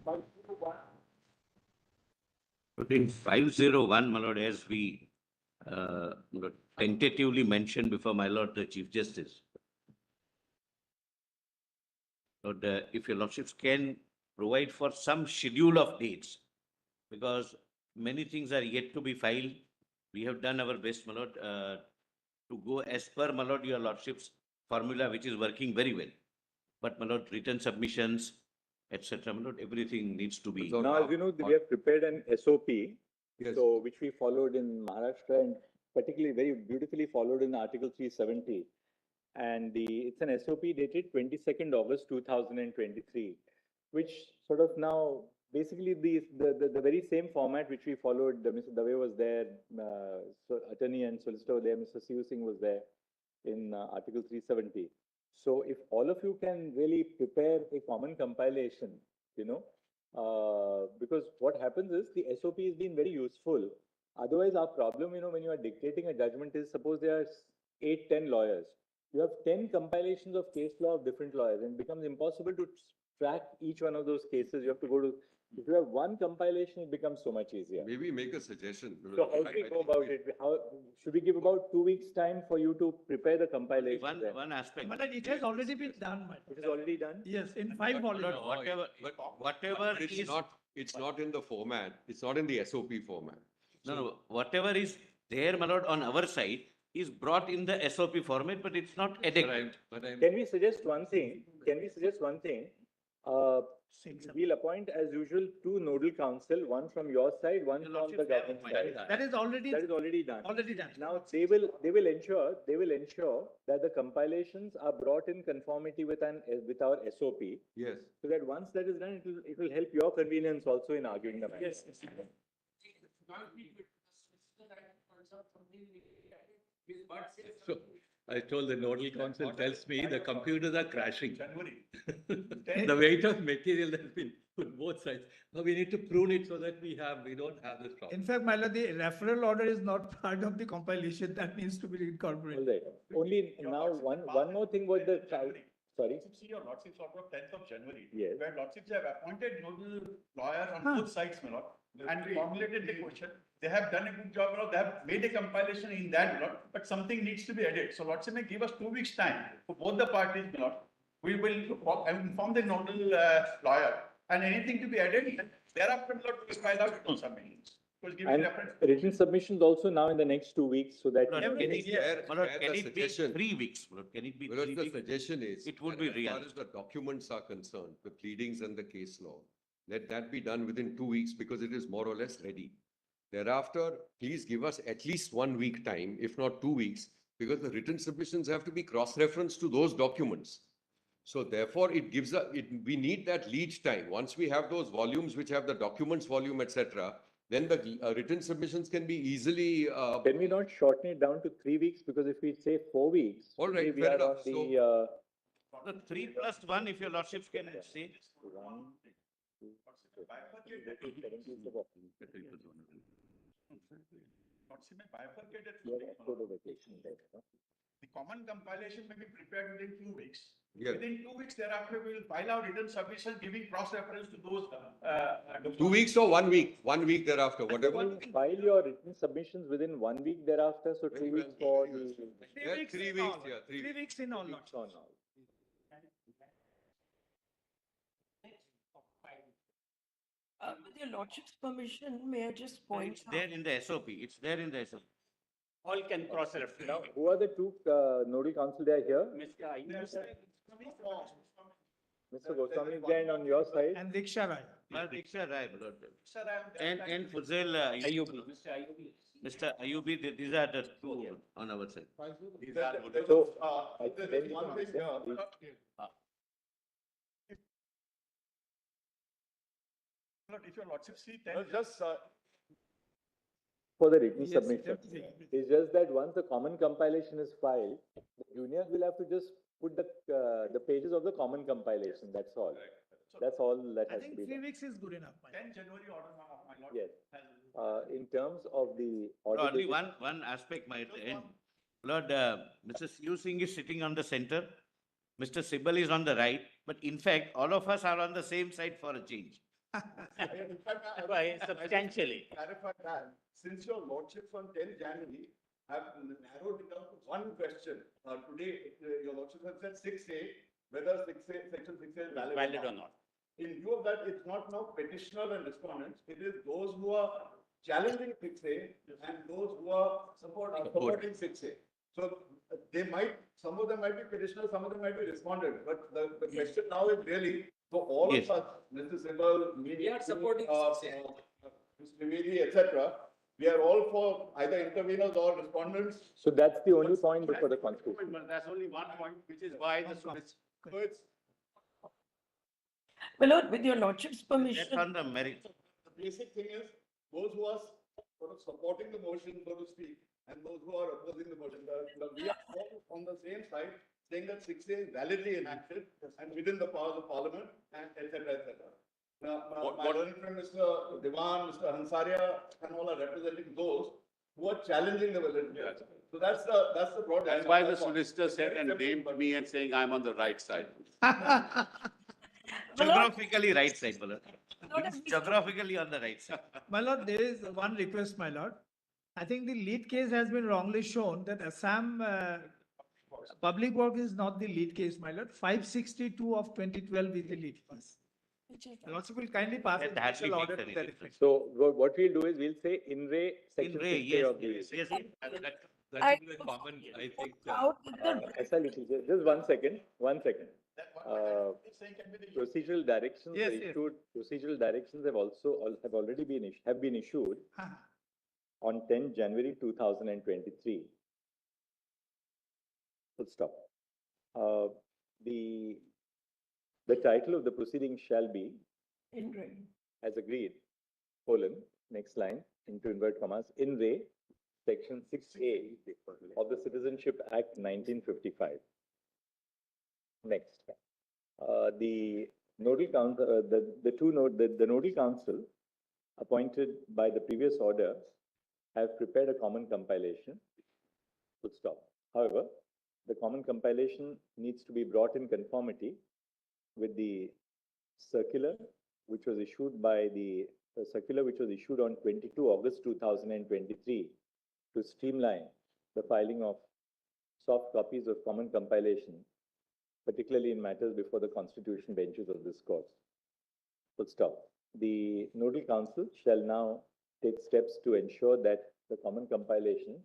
But in 501, my lord, as we tentatively mentioned before my lord, the Chief Justice, Lord, if your lordships can provide for some schedule of dates, because many things are yet to be filed. We have done our best, my lord, to go as per, my lord, your lordship's formula, which is working very well. But, my lord, written submissions, etc., my lord, everything needs to be. Now, as you know, we have prepared an SOP, Yes. so which we followed in Maharashtra and particularly very beautifully followed in Article 370. And it's an SOP dated 22nd August 2023, which sort of now basically the very same format which we followed. Mr. Dave was there, so attorney and solicitor there, Mr. Siu Singh was there in Article 370. So if all of you can really prepare a common compilation, because what happens is the SOP has been very useful. Otherwise, our problem, when you are dictating a judgment is, suppose there are 8, 10 lawyers. You have 10 compilations of case law of different lawyers, and it becomes impossible to track each one of those cases. You have to go to, if you have one compilation, it becomes so much easier. Maybe make a suggestion. So how do we go about it? How should we give about 2 weeks time for you to prepare the compilation? One aspect. But it has already been done. It is already done? Yes, in 5 volumes. Whatever is It's not in the format. It's not in the SOP format. No, whatever is there, my lord, on our side is brought in the SOP format, but it's not adequate. Can we suggest one thing? We'll appoint as usual 2 nodal counsel, one from your side, one from the government side. That is already done. Already done. Now they will ensure that the compilations are brought in conformity with our SOP. Yes. So that once that is done, it will help your convenience also in arguing the matter. Yes. So I told the nodal counsel tells me the computers are crashing. The weight of material has been put both sides. Now we need to prune it so that we don't have this problem. In fact, my lord, the referral order is not part of the compilation. That needs to be incorporated. All right. Only now one more thing was the sorry. See your lordships order of 10th of January. Yes. Where lordships have appointed nodal lawyers on both sides, my lord, and formulated the question. They have done a good job, my lord. They have made a compilation in that, my lord, but something needs to be added. So lordship may give us 2 weeks time for both the parties, my lord. We will inform the nodal lawyer, and anything to be added, thereafter, my lord, we will file out written submissions. And written submissions also now in the next 2 weeks, so that Can it be 3 weeks? Can it be 3 the weeks? suggestion is, It would be real. as far as the documents are concerned, the pleadings and the case law, let that be done within 2 weeks because it is more or less ready. Thereafter, please give us at least 1 week time, if not 2 weeks, because the written submissions have to be cross-referenced to those documents. So therefore, we need that lead time. Once we have those volumes which have the documents volume, etc., then the written submissions can be easily. Can we not shorten it down to 3 weeks? Because if we say 4 weeks, all right, we fair are enough. on The 3 plus 1, if your lordships can say. The common compilation may be prepared within 2 weeks. Yes. Within 2 weeks thereafter, we will file out written submissions giving cross-reference to those. 2 weeks or 1 week? 1 week thereafter, whatever. File your written submissions within 1 week thereafter, so 2 weeks for the. 3 weeks 3 in weeks, all. yeah, 3 3 weeks in all. Weeks on all. With your lordship's permission, may I just point It's there in the SOP. It's there in the SOP. All can cross-reference. Now, who are the 2 nodal counsel they are here? Mr. Goswami is there, and on your side. And Diksha Rai. Diksha Rai, my lord. And Fuzel Ayubi. Mr. Ayubi, these are the 2 on our side. So, If your lordship see 10. for the written Yes, submission. definitely. It's just that once the common compilation is filed, the juniors will have to just put the pages of the common compilation. That's all. That's all that I has to think be 3 done. weeks is good enough. my lord. 10 January order, my lord. Yes. In terms of the Only order. one aspect might end. Lord, Mr. Siu Singh is sitting on the center. Mr. Sibal is on the right. But in fact, all of us are on the same side for a change. In fact, By substantially. Clarify that, since your lordships on 10th January have narrowed it down to one question. Today, your lordships have said 6A, whether 6A, section 6A is Valid or not. In view of that, it's not now petitioner and respondents, it is those who are challenging 6A and those who are supporting 6A. So they might, some of them might be petitioners, some of them might be respondents, but the question now is really, so all Yes. of us, Mr. Sibal, me, We are supporting Mr. Trivedi, etc., we are all for either interveners or respondents. So that's the only point before the constitution. But that's only one point, which is why the solicitor. So it's My lord, with your lordship's That's permission, on the merit. the basic thing is, those who are sort of supporting the motion, so to speak, and those who are opposing the motion, we are all on the same side, saying that 6A is validly enacted and within the powers of parliament, and et cetera, et cetera. My learned friend, Mr. Diwan, Mr. Hansaria, and all are representing those who are challenging the validity. So that's the broad. That's why the solicitor said and named me and saying I'm on the right side. my lord, Geographically right side, my lord. Lord, It's I'm- geographically on the right side. My lord, there is one request, my lord. I think the lead case has been wrongly shown that Assam public work is not the lead case, my lord. 562 of 2012 is the lead case. Lordship will kindly pass a That hardly special order makes to any that difference. effect. So what we'll do is we'll say in re In section Ray, 6A yes, of the. yes, yes. That I- should be a common, I think. out with the SL, just 1 second, 1 second. That one Uh, is saying can be the. Procedural directions Yes, are yes. issued, procedural directions have already been issued Ah, on 10 January 2023. Full stop. The title of the proceeding shall be, in rain. as agreed, colon, next line, into invert commas, in re, section 6A of the Citizenship Act 1955. Next. The nodal council, the nodal council appointed by the previous order have prepared a common compilation. Full stop. However, the common compilation needs to be brought in conformity with the circular which was issued by the circular which was issued on 22 August 2023 to streamline the filing of soft copies of common compilation, particularly in matters before the constitution benches of this court. Full stop. The nodal council shall now take steps to ensure that the common compilations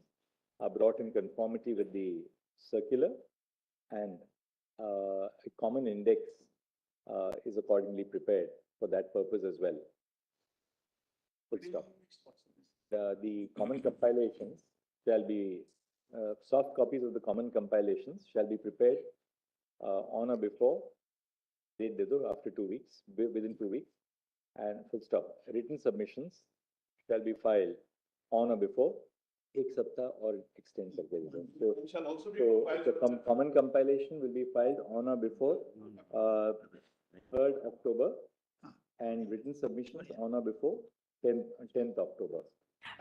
are brought in conformity with the circular, and a common index is accordingly prepared for that purpose as well. Full stop. The common compilations shall be, soft copies of the common compilations shall be prepared on or before, after 2 weeks, within 2 weeks, and full stop. Written submissions shall be filed on or before ek saptah or extend सकते हैं. So, It shall also be. so filed the with- common compilation will be filed on or before 3rd October, and written submissions on or before 10th October.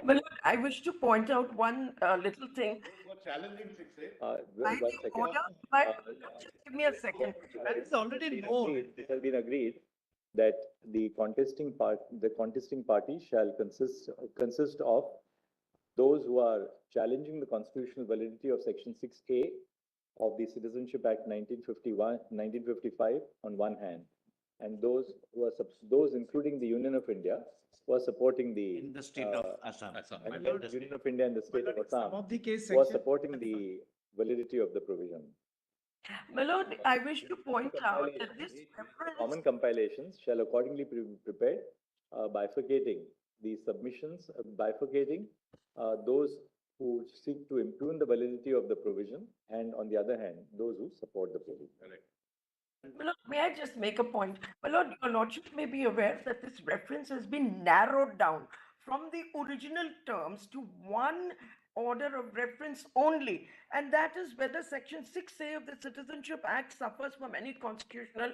My lord, I wish to point out one little thing. Those who are challenging 6A. By 1 the second. order, just give me a second. that is already known. It has been agreed that the contesting party shall consist of those who are challenging the constitutional validity of Section 6A of the Citizenship Act 1955 on one hand, and those who are those including the Union of India who are supporting In the state of Assam. Assam. and But the Union of India and the state of Some Assam of the case who are section. supporting the validity of the provision. My lord, I wish to point out that this Common reference, compilations shall accordingly be prepared, bifurcating the submissions, bifurcating those who seek to impugn the validity of the provision, and on the other hand, those who support the provision. my lord, may I just make a point? My lord, your lordship may be aware that this reference has been narrowed down from the original terms to one order of reference only, and that is whether Section 6A of the Citizenship Act suffers from any constitutional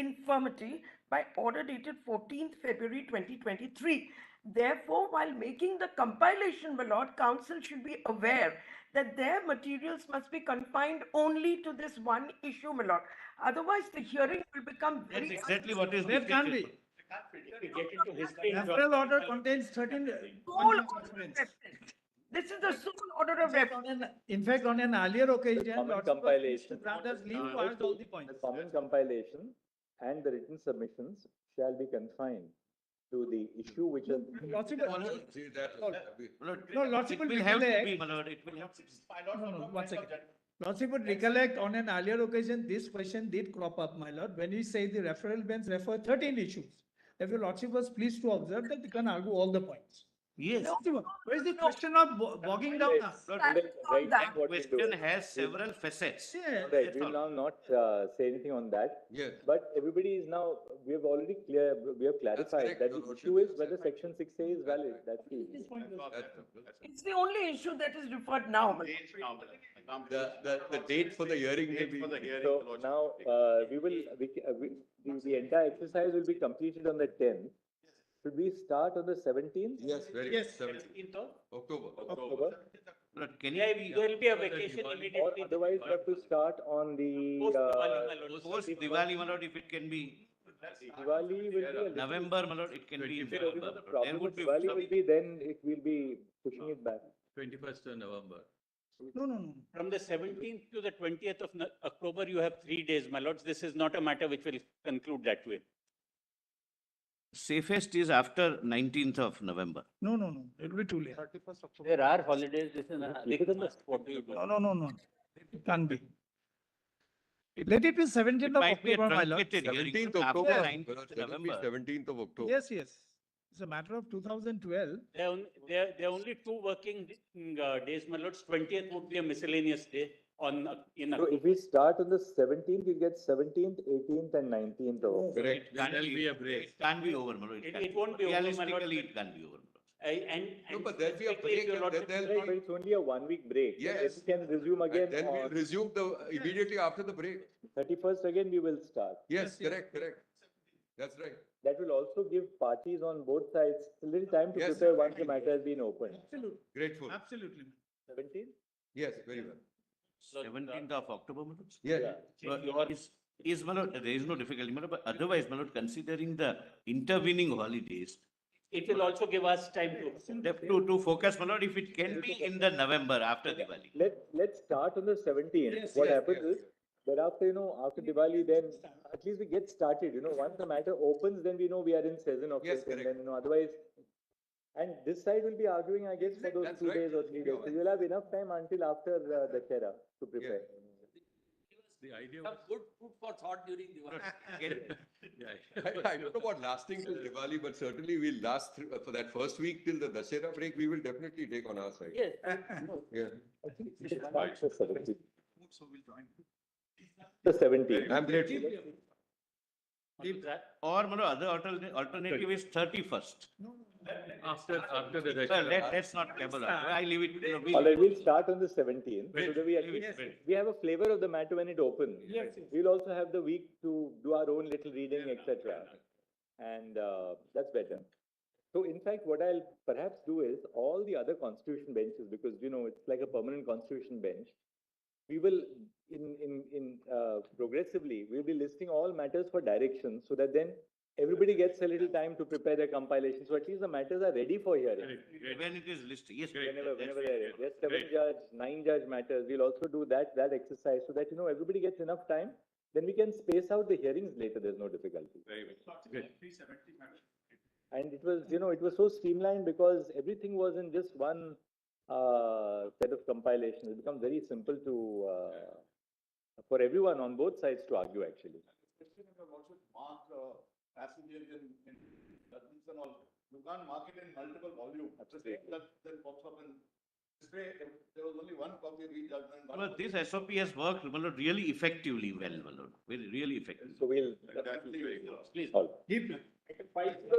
infirmity by order dated 14th February 2023. Therefore, while making the compilation, my lord, council should be aware that their materials must be confined only to this one issue, my lord. Otherwise, the hearing will become That's very. exactly what is. There can't be. to get into history. Referral order contains 13. Sole order of reference. This is the sole order of reference. In fact, on an earlier occasion, common Lordship was pleased to compilation. grant us leave to ask all the points. The common compilation and the written submissions shall be confined to the issue which is. Lordship, See that. no, Lordship It will will have to recollect. be, my lord, it will have to. No, 1 second. Lordship would recollect on an earlier occasion, this question did crop up, my lord, when we say the referral bench referred 13 issues. Therefore, Lordship was pleased to observe that they can argue all the points. Yes. Where's the question of bogging down us? Lord, Right on now that what we do question is- has several facets. Yeah. Right, That's we will all. now not say anything on that. Yes. But everybody is now, we have already we have clarified correct, that Your the Lordship. issue is whether section 6A is valid. That's the issue. It's the only issue that is referred now. my lord. Dates now, The date for the hearing may Date be. for the hearing. So the Lordship now, will take. the entire exercise will be completed on the 10th. Should we start on the 17th? Yes, very Yes. good. 17th October. October? Lord, can Yeah, you, there will be a vacation Or immediately. otherwise we have to start on the, Post Diwali, my lord. post Diwali, my lord, if it can be Diwali will be a little. November, my lord, it can be in The only November. There problem would with be. Diwali will be then it will be pushing it back. 21st of November. No. From the 17th to the 20th of October, you have 3 days, my lords. This is not a matter which will conclude that way. Safest is after 19th of November. No. It will be too late. There are holidays, this is what do you do? No. It can't be. Let it be 17th It of might be a October, my lord. truncated hearing 17th after October. 19th Let it be November. 17th of October. Yes. It's a matter of 2012. There are only 2 working days, my lords. 20th would be a miscellaneous day in So October. if we start on the 17th, we get 17th, 18th and 19th of October. Correct. Can't There'll be a break. It can't be over, my lord. It won't be over, my lord. Realistically, it can't be over. my lord. No, but there'll be a specifically if break your and lordship then will there'll Right, but it's only a 1 week break. Yes. We can resume again And then we'll on resume immediately after the break. 31st again, we will start. Yes, correct. That's right. That will also give parties on both sides a little time to Yes. prepare once the matter has been opened. Absolutely. Grateful. Absolutely. 17th? Yes, very well. 17th of October, my lord. Yeah. Well, is, my lord, there is no difficulty, my lord, but otherwise, my lord, considering the intervening holidays, It will also give us time to focus, my lord, if it can be in the November after Diwali. Let's start on the 17th. What happens is, thereafter, after Diwali, then at least we get started, once the matter opens, then we know we are in season of Yes, it. And correct. then, otherwise, and this side will be arguing, I guess, for those That's 2 right. days or 3 days. So you'll have enough time until after the Chera to prepare. The idea was. Good food for thought during Diwali. Yeah. I don't know about lasting till Diwali, but certainly we'll last for that first week till the Dussehra break, we will definitely take on our side. Yes. Yeah. I think we should start the 17th. So we'll join. The 17th. I'm grateful. Or, my lord, other alternative is 31st. After the. Well, let's not quibble. I leave it, All right, we'll start on the 17th, so Wait, that we at wait, least, wait. we have a flavor of the matter when it opens. Yes. We'll also have the week to do our own little reading, etc. And that's better. So in fact, what I'll perhaps do is, all the other constitution benches, because, it's like a permanent constitution bench, we will, progressively, we'll be listing all matters for direction, so that then everybody gets a little time to prepare their compilation, so at least the matters are ready for hearing. When it is listed, yes. Whenever that's they're fair. ready. There's 7 judge, 9 judge matters. We'll also do that exercise so that, everybody gets enough time. Then we can space out the hearings later. There's no difficulty. Good. And it was, it was so streamlined because everything was in just one set of compilation. It becomes very simple to, for everyone on both sides to argue actually. Mark passages in judgments and all, you can't mark it in multiple volumes. The same that then pops up in this way, there was only one copy of each judgment. one Well, copy. this SOP has worked, my lord, really effectively well, my lord, really effectively. So we'll, Please. all.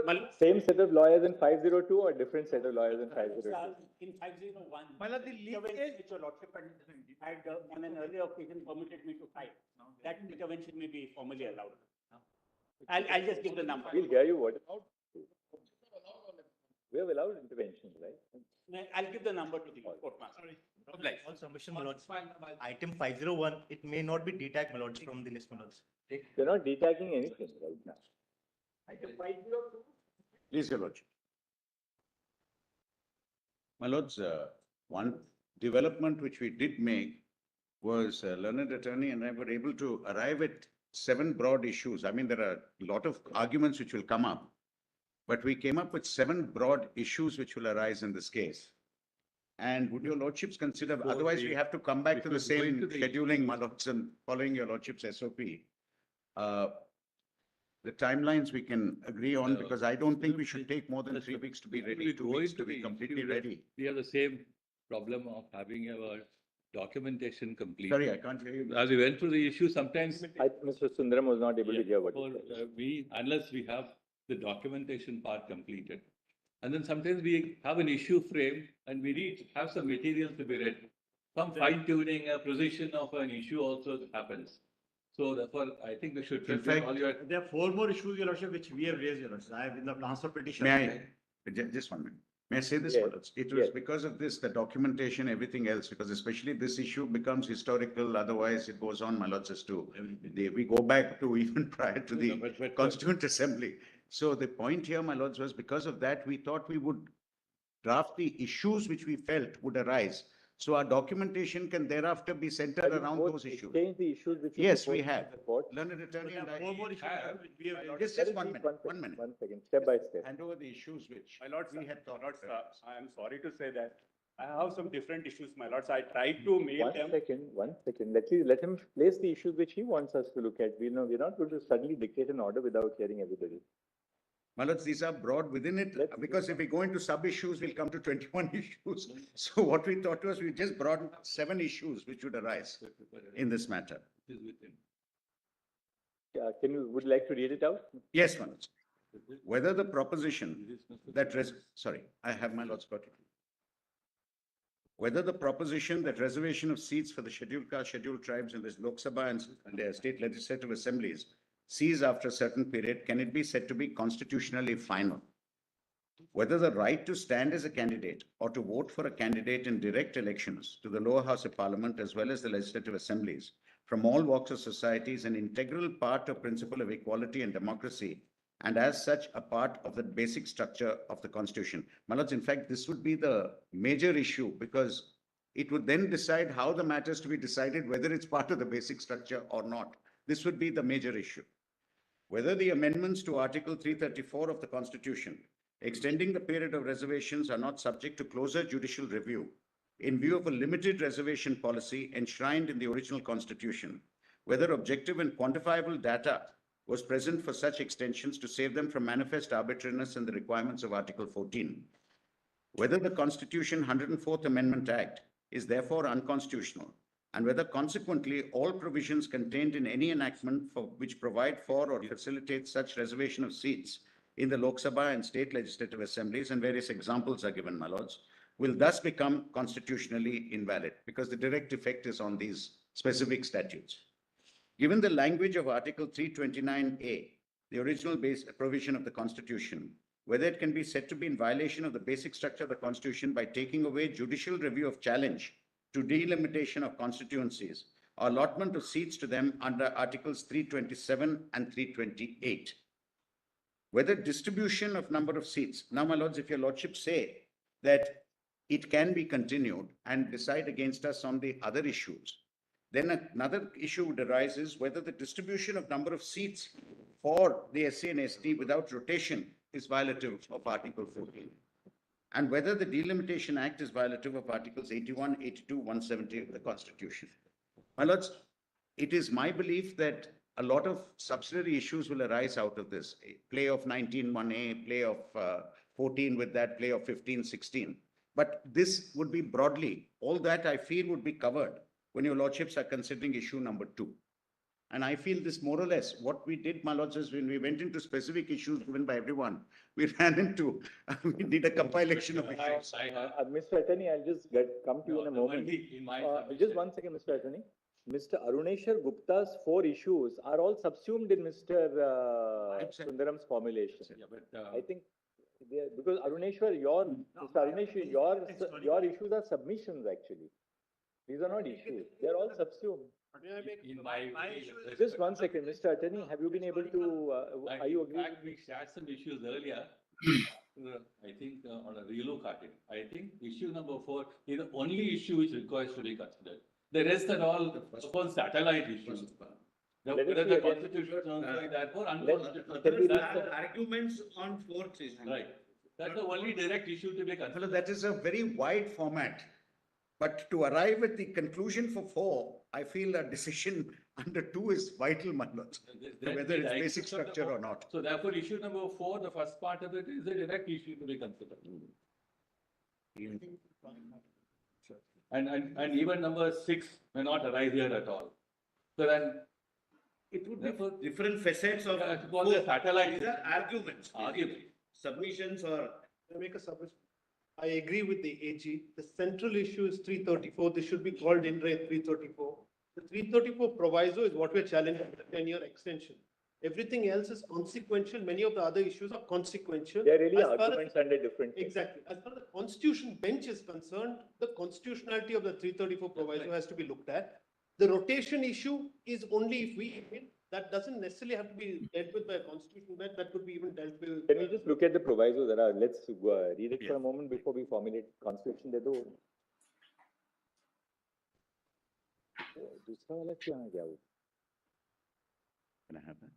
Mal- Same set of lawyers in 502 or different set of lawyers in 502? In 501. My lord, the lead intervention case- which your lordship had on an earlier occasion permitted me to file. That intervention may be formally allowed. I'll just give the number. We'll hear you. What? We have allowed interventions, right? I'll give the number to the court master. Right. All submission, my lords. Item 501, it may not be detagged, my lords, from the list, my lords. You're not detagging anything right now. Please, Your Lordship. My lords, one development which we did make was learned attorney and I were able to arrive at 7 broad issues. I mean, there are a lot of arguments which will come up, but we came up with 7 broad issues which will arise in this case. And would your lordships consider, Before otherwise we- we have to come back if to the we go same into the scheduling, issues- my lords, and following your lordship's SOP. The timelines we can agree on, because I don't think we should take more than That's 3 right. weeks to be Before ready, we 2 go weeks into to be the completely issue, ready. We have the same problem of having our documentation complete. Sorry, I can't hear you. As we went through the issue, sometimes Mr. Sundaram was not able to hear what for, you said. unless we have the documentation part completed. And then sometimes we have an issue frame and we need to have some material to be read. Some fine tuning, a precision of an issue also happens. So therefore, I think we should. In fact, all your. There are 4 more issues, Your Lordship, which we have raised, Your Lordship. I have in the transfer petition. May I, just 1 minute. May I say this, Yes, my lords? It was yes. because of this, the documentation, everything else, because especially this issue becomes historical, otherwise it goes on, my lords, as to, we go back to even prior to the Constituent Assembly. So the point here, my lords, was because of that, we thought we would draft the issues which we felt would arise. So our documentation can thereafter be centered around those issues. Change the issues which you Yes, we proposed in have. the court. Learned attorney and There are 4 more I issues have. which we have raised. Just Let us 1 read minute, 1 minute. 1 second, step by step. Hand over the issues which My lords, we had thought. I am sorry to say that I have some different issues, my lords. I tried to mail One them. second, 1 second. Let him place the issues which he wants us to look at. We know, we're not going to suddenly dictate an order without hearing everybody. My lords, these are broad within it, Let's- because if we go into sub-issues, we'll come to 21 issues. So what we thought was we just brought 7 issues which would arise in this matter. Would you like to read it out? Yes, my lords. Whether the proposition that, sorry, I have my lords got it. Whether the proposition that reservation of seats for the scheduled caste, scheduled tribes in this Lok Sabha and their state legislative assemblies cease after a certain period, can it be said to be constitutionally final? Whether the right to stand as a candidate or to vote for a candidate in direct elections to the lower house of parliament as well as the legislative assemblies from all walks of society is an integral part of principle of equality and democracy, and as such a part of the basic structure of the constitution. My lords, in fact, this would be the major issue, because it would then decide how the matter is to be decided, whether it's part of the basic structure or not. This would be the major issue. Whether the amendments to Article 334 of the Constitution extending the period of reservations are not subject to closer judicial review in view of a limited reservation policy enshrined in the original Constitution, whether objective and quantifiable data was present for such extensions to save them from manifest arbitrariness and the requirements of Article 14, whether the Constitution 104th Amendment Act is therefore unconstitutional, and whether consequently all provisions contained in any enactment for which provide for or facilitate such reservation of seats in the Lok Sabha and state legislative assemblies, and various examples are given, my lords, will thus become constitutionally invalid, because the direct effect is on these specific statutes. Given the language of Article 329A, the original base provision of the Constitution, whether it can be said to be in violation of the basic structure of the Constitution by taking away judicial review of challenge to delimitation of constituencies or allotment of seats to them under Articles 327 and 328. Whether distribution of number of seats. Now, my lords, if your lordships say that it can be continued and decide against us on the other issues, then another issue would arise is whether the distribution of number of seats for the SC and ST without rotation is violative of Article 14, and whether the Delimitation Act is violative of Articles 81, 82, 170 of the Constitution. My lords, it is my belief that a lot of subsidiary issues will arise out of this. A play of 19(1)(a), play of 14 with that, play of 15(16). But this would be broadly, all that I feel would be covered when your lordships are considering issue number 2. And I feel this more or less, what we did, my lords, is when we went into specific issues given by everyone, we ran into, we did a compilation of issues. Mr. Attorney, I'll just come to you in a moment. Just 1 second, Mr. Attorney. Mr. Aruneshwar Gupta's 4 issues are all subsumed in Mr. Sundaram's formulation. Yeah, but, I think because Aruneshwar, Mr. Aruneshwar, your issues are submissions actually. These are not issues. They're all subsumed. in my Just 1 second, Mr. Attorney, have you been able to, are you agreeing? We shared some issues earlier, I think on a relook at it, I think issue number 4 is the only issue which requires to be considered. The rest are all upon satellite issues. Let us Whether see the again. constitution is going there or Can unconstitutional. we That's read the Arguments on fourth is. right. That's the only direct issue to be Well, considered. that is a very wide format. But to arrive at the conclusion for 4, I feel a decision under 2 is vital, my lord, Then whether the it's basic existence of the structure or four- not. So therefore, issue number 4, the first part of it is a direct issue to be considered. And even number 6 may not arise here at all. So then, It would Therefore- be different facets of. Yeah, it's called the satellite. These are arguments. Argument. Submissions or. Make a submission. I agree with the AG. The central issue is 334. This should be called in re 334. The 334 proviso is what we're challenging, the 10-year extension. Everything else is consequential. Many of the other issues are consequential. They're really As far as- arguments under different. Exactly. As far as the Constitution bench is concerned, the constitutionality of the 334 proviso has to be looked at. The rotation issue is only if we, that doesn't necessarily have to be dealt with by a constitution bench, that could be even dealt with. Can we just look at the provisos that are, let's read it for Yeah. a moment before we formulate constitution दे दो. दूसरा वाला क्या आ गया वो? Can I have that?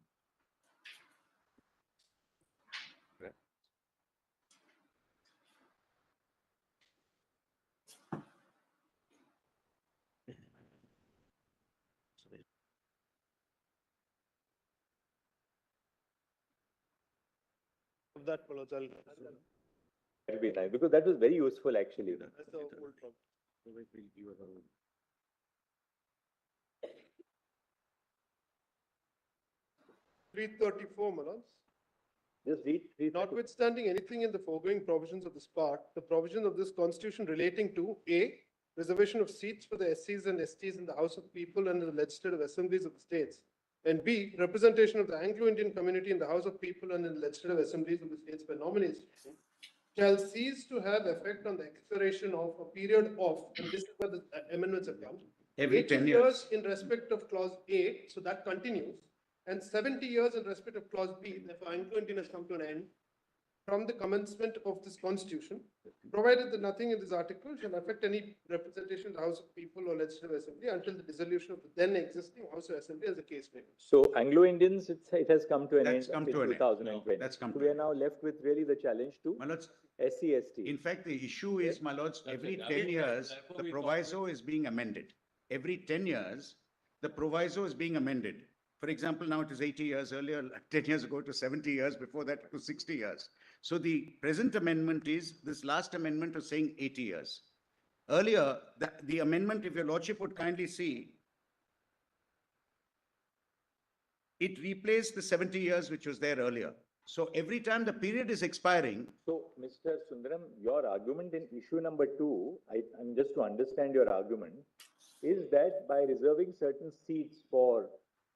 Of that, Manoj, That'll be nice, because that was very useful actually. that's the old problem. 334, Manoj. Just read. Notwithstanding anything in the foregoing provisions of this part, the provision of this constitution relating to A, reservation of seats for the SCs and STs in the House of People and in the legislative assemblies of the states, and B, representation of the Anglo-Indian community in the House of People and in the legislative assemblies of the states by nominees, shall cease to have effect on the expiration of a period of, and this is where the amendments have come. Every 80 10 years. in respect of clause A, so that continues, and 70 years in respect of clause B, therefore Anglo-Indian has come to an end from the commencement of this constitution, provided that nothing in this article shall affect any representation in the House of People or Legislative Assembly until the dissolution of the then existing House of Assembly as the case may be. So Anglo-Indians, it has come to an That's end come in to an end. 2020. That's come So to we are an now left with really the challenge to My lords, SC, ST. in fact, the issue is, my lords, That's every it. 10 Again, years, therefore the we proviso is being amended. Every 10 years, the proviso is being amended. For example, now it is 80 years, earlier, 10 years ago, it was 70 years, before that it was 60 years. So the present amendment is, this last amendment was saying 80 years. Earlier, the amendment, if your lordship would kindly see, it replaced the 70 years which was there earlier. So every time the period is expiring, So, Mr. Sundaram, your argument in issue number 2, I'm just to understand your argument, is that by reserving certain seats for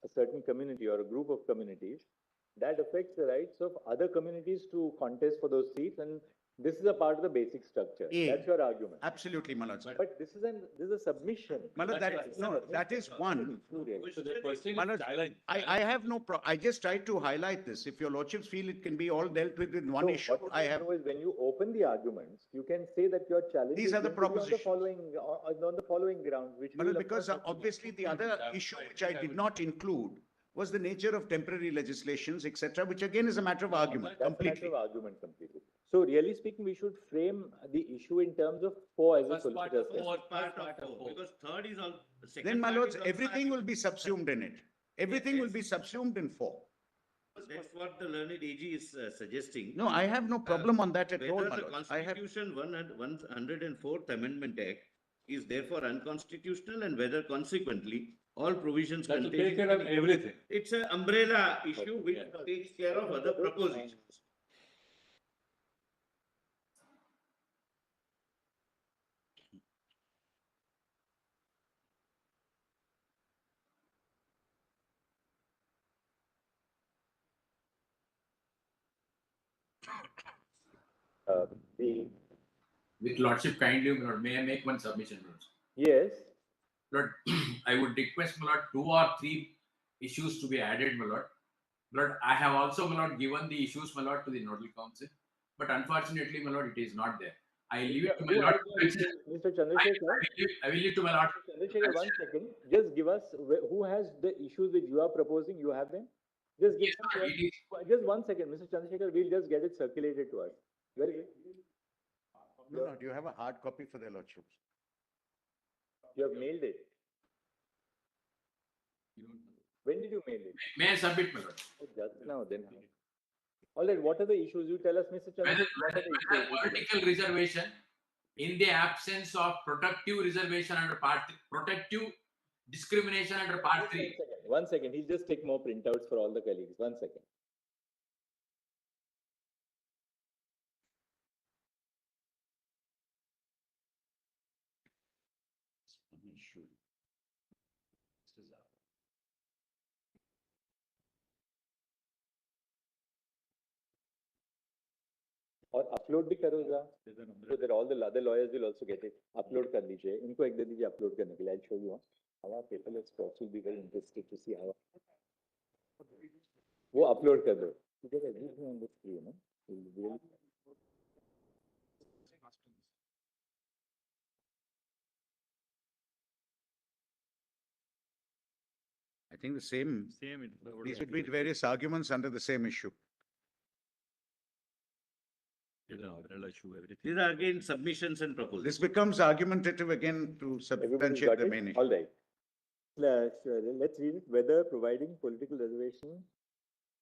a certain community or a group of communities, that affects the rights of other communities to contest for those seats, and this is a part of the basic structure. A. That's your argument. absolutely, my lords. But this is a submission. My lord, that is one. So the question Manoj, is challenge. I have no I just tried to highlight this. If your lordships feel it can be all dealt with in one So issue, what I you have. know is when you open the arguments, you can say that your challenge These is are the going to be propositions. on the following grounds, which we Manoj, will of because course- obviously the other issue which I did not include was the nature of temporary legislations, etc., which again is a matter of argument, That's a matter completely. of argument completely. So really speaking, we should frame the issue in terms of 4 as a First part solicitor of says. Fourth part of four, because third is all. the second Then, my part lords, is also everything will be subsumed in it. Everything will be subsumed in 4. That's what the learned AG is suggesting. No, I have no problem on that at all, Whether my the lords. I have, Constitution 104th Amendment Act is therefore unconstitutional, and whether consequently all provisions That will take contained. care of everything. It's an umbrella issue which Yeah. takes care of other propositions. The, With lordship kindly, my lord, may I make one submission, my lord? yes, Lord, I would request, my lord, 2 or 3 issues to be added, my lord. Lord, I have also, my lord, given the issues, my lord, to the nodal council. but unfortunately, my lord, it is not there. I leave it to my Who lord. has to the consider. issues, Mr. Chandrasekhar? I will leave to my lord. Chandrasekhar, one second. Just give us who has the issues which you are proposing. You have them. Just give Yes, them. my lord, it is. Just one second, Mr. Chandrasekhar. We'll just get it circulated to us. Very good. No, do you have a hard copy for their lordships? You have mailed it. When did you mail it? May I submit, my lord? Oh, just now, then. All right. What are the issues? You tell us, Mr. Chandrasekhar. What are the Whether issues? political reservation in the absence of protective reservation under part protective discrimination under part 3. One second. He'll just take more printouts for all the colleagues. One second. और upload भी करो जरा, so that all the other lawyers will also get it. Upload कर लीजिए, इनको एक दे दीजिए upload करने के लिए. I'll show you. Our paperless process will be very interested to see how. वो अपलोड कर दो. You get everything on the screen, no? I think the same, these would be various arguments under the same issue. These are again submissions and proposals. This becomes argumentative again to substantiate the main issue. All right. Let's read it. Whether providing political reservation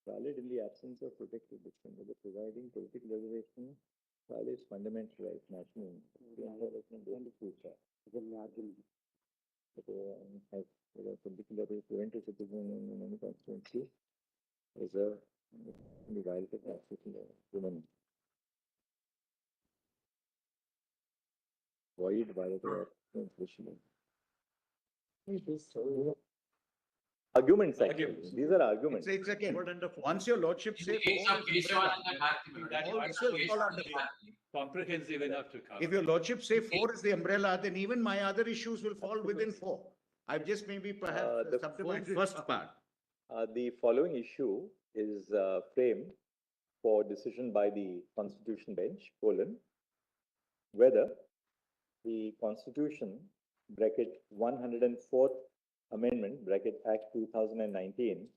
valid in the absence of protected discrimination, whether providing political reservation violates fundamental rights, national in the future. Has political prevent a citizen in any constituency reserve the right of constitutional women. Void by the arguments, actually. These are arguments. It's again, once your lordship In say the case four of is Keshwal umbrella, and the Karthi, my lord, all this will fall under four. Comprehensive enough to cover. If your lordship say four is the umbrella, then even my other issues will fall within four. I've just maybe perhaps The subdivided. First part. The following issue is framed for decision by the Constitution Bench, whether the Constitution, bracket 104th Amendment, bracket Act 2019,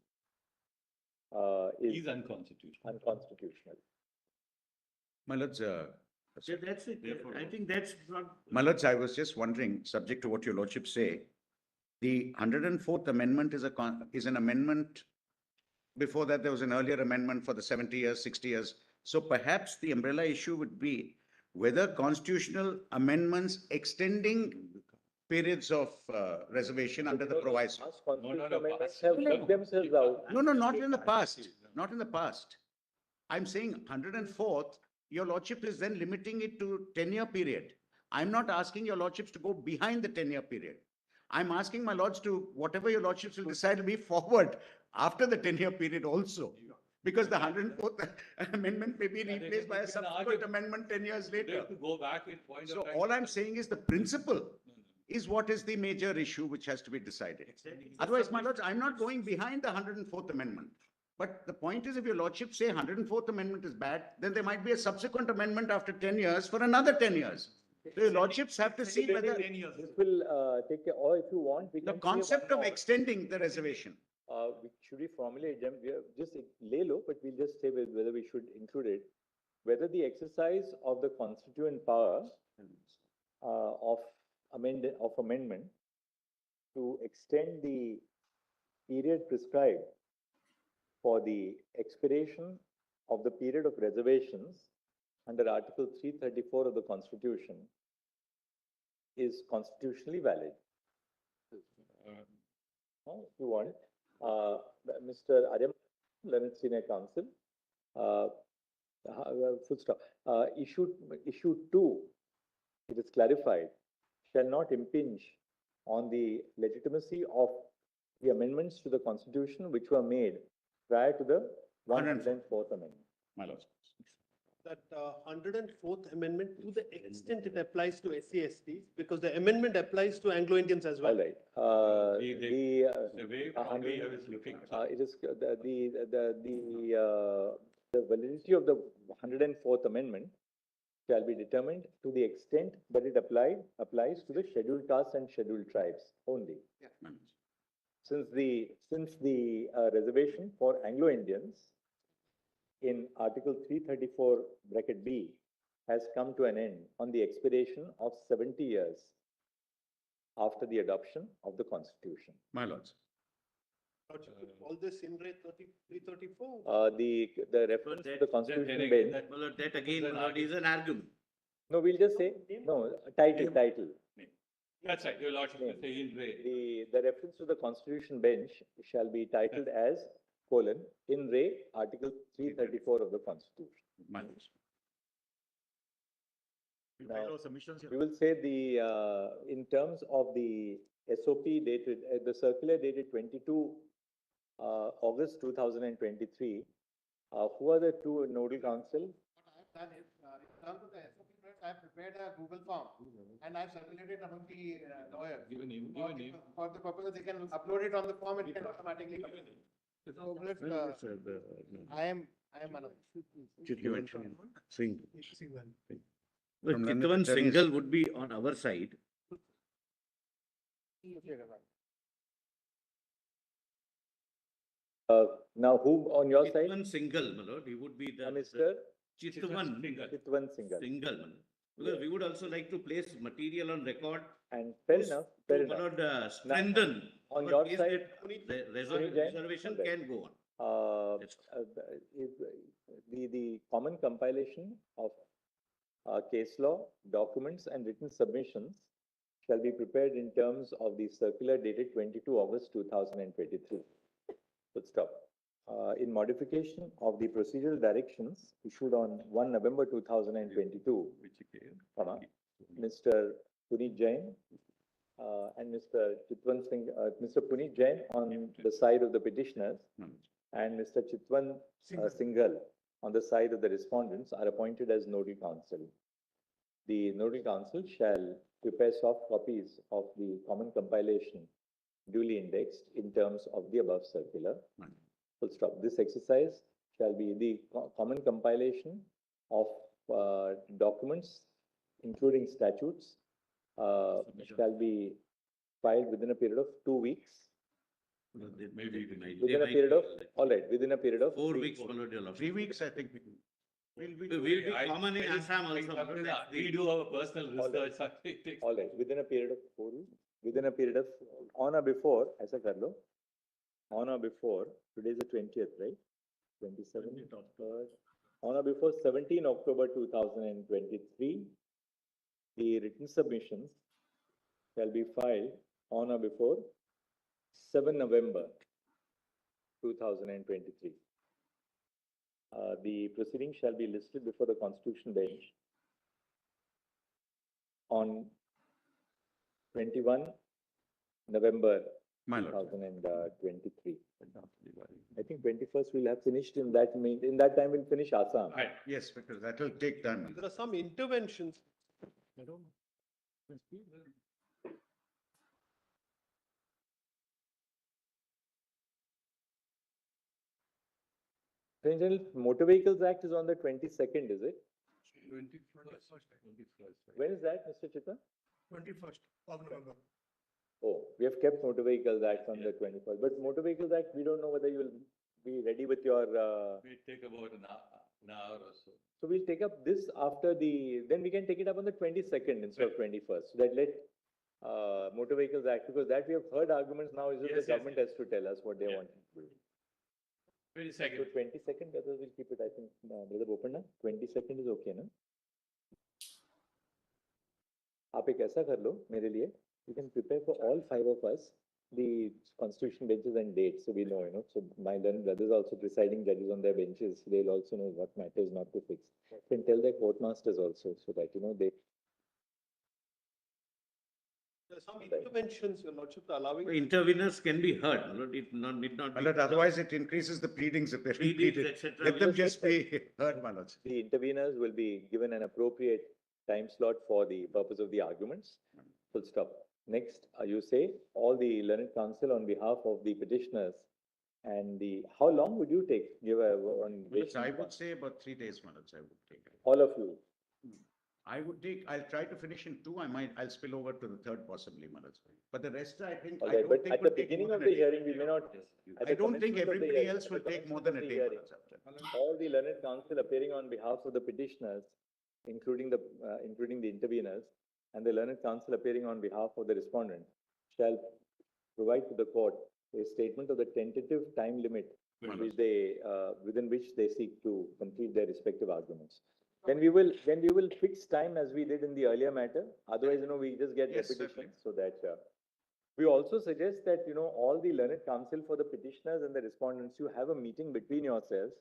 is unconstitutional. My lords, Yeah, that's it. I think that's not. my lords, I was just wondering, subject to what your lordship say, the 104th Amendment is an amendment. Before that, there was an earlier amendment for the 70 years, 60 years. So perhaps the umbrella issue would be whether constitutional amendments extending periods of reservation under the proviso. Constitutional amendments have worked themselves out. No, not in the past, not in the past. I'm saying 104th, your lordship is then limiting it to 10-year period. I'm not asking your lordships to go behind the 10-year period. I'm asking my lords to, whatever your lordships will decide to be forward after the 10-year period also. Because the 104th amendment may be replaced by a subsequent amendment 10 years later. To go back in point So of time. all I'm saying is the principle is what is the major issue which has to be decided. Otherwise, my lords, I'm not going behind the 104th amendment. But the point is, if your lordship say 104th amendment is bad, then there might be a subsequent amendment after 10 years for another 10 years. So your lordships have to see whether This will take care, or if you want, we the can. concept of extending the reservation. Should we formulate them? We have just lay low, but we'll just say whether we should include it. Whether the exercise of the constituent power of amendment to extend the period prescribed for the expiration of the period of reservations under Article 334 of the Constitution is constitutionally valid. If you want, Mr. Aryam, Learned Senior Counsel, full stop. Issue 2, it is clarified, shall not impinge on the legitimacy of the amendments to the Constitution which were made prior to the 104th Amendment. My lords. That 104th Amendment, to the extent it applies to SC/STs, because the amendment applies to Anglo-Indians as well. All right. The way probably I was looking. It is the the validity of the 104th Amendment shall be determined to the extent that it applies to the scheduled castes and scheduled tribes only. Since the reservation for Anglo-Indians in Article 334 bracket B has come to an end on the expiration of 70 years after the adoption of the Constitution. My lords. All this in Re 334. The reference to the Constitution bench. That again, my lord, is an argument. No, we'll just say, no, title. That's right, your lordship will say in re. The reference to the Constitution bench shall be titled as, in re, Article 334 of the Constitution. My lords. Now, we will say in terms of the SOP dated, the circular dated 22 August 2023, who are the two nodal council? What I have done is, in terms of the SOP, I have prepared a Google form and I have circulated among the lawyers. Given name. For the purpose, they can upload it on the form and it can automatically come in. So I am Chitwan Singh. Well, From Chitwan there is- Singhal would be on our side. Now, who on your side? Chitwan Singhal, my lord, he would be the. Mr. Chitwan Chitwan Singhal. Singhal, my lord. Because we would also like to place material on record. And fair to- enough, to, fair my enough. lord, strengthen. On our your case side, that the Punit Jain? reservation Alright. can go on. That's The common compilation of case law, documents and written submissions shall be prepared in terms of the circular dated 22 August 2023. Full stop. In modification of the procedural directions issued on 1 November 2022, Mr. Punit Jain and Mr. Chitwan Singh, Mr. Punit Jain on the side of the petitioners and Mr. Chitwan Singhal on the side of the respondents are appointed as nodal counsel. The nodal counsel shall prepare soft copies of the common compilation duly indexed in terms of the above circular. Full stop. This exercise shall be the common compilation of documents, including statutes, shall be filed within a period of 2 weeks. Maybe Within a period of, all right, within a period of 4 three- weeks, my lord, your lordship. 3 weeks, I think. We'll be common in Assam also. my lord, that's We the- do our personal research. It takes- All right, within a period of 4 weeks, within a period of, on or before, aisa kar lo, on or before, today is the 20th, right? 27th, on or before 17 October 2023, the written submissions shall be filed on or before 7 November 2023. The proceeding shall be listed before the Constitution bench on 21 November My lord. 2023. I think 21st we'll have finished in that time we'll finish Assam. Right. Yes, because that will take time. There are some interventions. Attorney General, Motor Vehicles Act is on the 22nd, is it? 21st. When is that, Mr. Chitra? 21st of November. Oh, we have kept Motor Vehicles Act on the 21st, but Motor Vehicles Act, we don't know whether you will be ready with your, We take about an hour or so. so we'll take up this after then we can take it up on the 22nd instead of 21st. So that let Motor Vehicles Act, because that we have heard arguments now is that Yes, the yes, government has to tell us what they Yeah. want to do. So 22nd. 22nd, whether we'll keep it, I think, Brother Bopanna, 22nd is okay, no? आप एक ऐसा कर लो मेरे लिए, you can prepare for all 5 of us the constitution benches and dates, so we know, so my learned brothers also presiding judges on their benches, they'll also know what matters not to fix. Can tell their court masters also, so that, they. There are some interventions, Your Lordship, allowing. Interveners can be heard, my lord, it need not. My be- lord, otherwise it increases the pleadings if they're Pleadings, pleaded. etc. Let them just be heard, my lords. The interveners will be given an appropriate time slot for the purpose of the arguments. Full stop. Next, you say all the learned counsel on behalf of the petitioners And how long would you give on? I would say about 3 days, Manoj, I would take. All of you. I'll try to finish in 2. I'll spill over to the 3rd possibly, Manoj. But the rest, I think, All I right, don't but think at the will take beginning more of than the a day. hearing, we may not. at I the don't think commencement of the everybody hearing- else at will the take more commencement than a of the day, hearing, Manoj. all the learned counsel appearing on behalf of the petitioners, including the interveners, and the learned counsel appearing on behalf of the respondent, shall provide to the court a statement of the tentative time limit within which they seek to complete their respective arguments. Then we will fix time as we did in the earlier matter. Otherwise, we just get Yes, repetition. So that we also suggest that, all the learned counsel for the petitioners and the respondents, you have a meeting between yourselves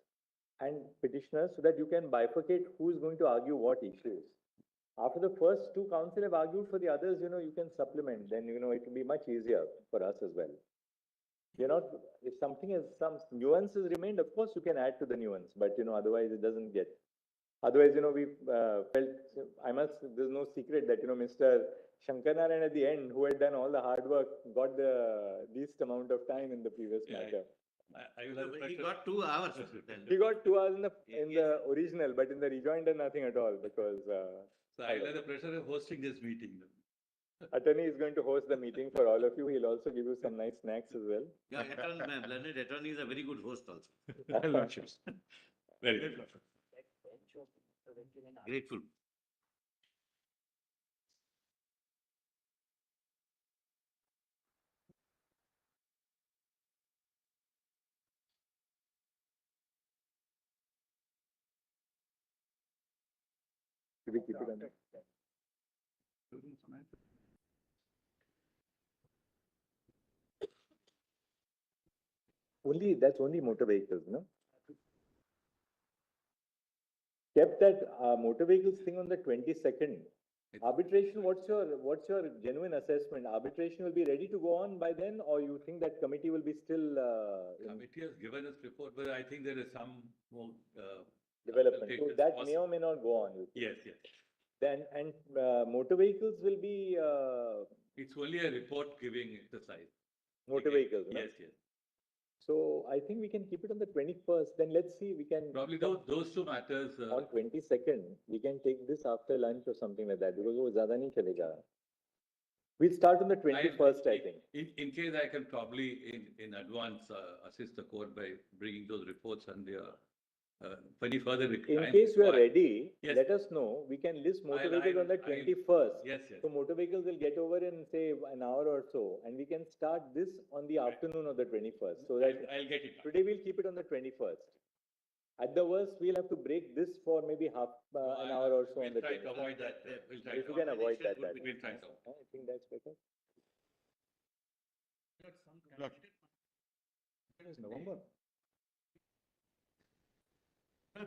and petitioners so that you can bifurcate who is going to argue what issues. After the first 2 counsel have argued for the others, you can supplement. Then, it will be much easier for us as well. If something has some nuances remained, of course, you can add to the nuance, but, otherwise it doesn't get. Otherwise, we felt, there's no secret that, Mr. Shankarnarayan at the end, who had done all the hard work, got the least amount of time in the previous matter. I will have the He pressure. got 2 hours. He got 2 hours in the original, but in the rejoinder, nothing at all, because So I will have the pleasure of hosting this meeting. attorney is going to host the meeting for all of you. He'll also give you some nice snacks as well. Yeah, learned attorney is a very good host also. Very good. Grateful. Should we keep it on? That's only motor vehicles, no? Kept that motor vehicles thing on the 22nd. Arbitration, what's your genuine assessment? Arbitration will be ready to go on by then, or you think that committee will be still Committee has given us report, but I think there is some more development? So consultations that may possible. or may not go on. You think? Yes, yes. Then, and motor vehicles will be It's only a report giving exercise. motor Okay. vehicles, no? Yes, yes. So I think we can keep it on the 21st. Then let's see, we can. Probably those 2 matters. On 22nd, we can take this after lunch or something like that, because वो ज़्यादा नहीं चलेगा. We'll start on the 21st, I think. In case I can probably in advance assist the court by bringing those reports and their any further. In case you are ready, Yes. let us know. We can list motor I'll- vehicles on the I'll- 21st. Yes, yes. So motor vehicles will get over in, say, an hour or so, and we can start this on the afternoon of the 21st. So that I'll get it. today we'll keep it on the 21st. At the worst, we'll have to break this for maybe half an hour or so on the We'll try to 21st. avoid that. We'll try If to you can avoid that, We'll try to. I think that's better. November.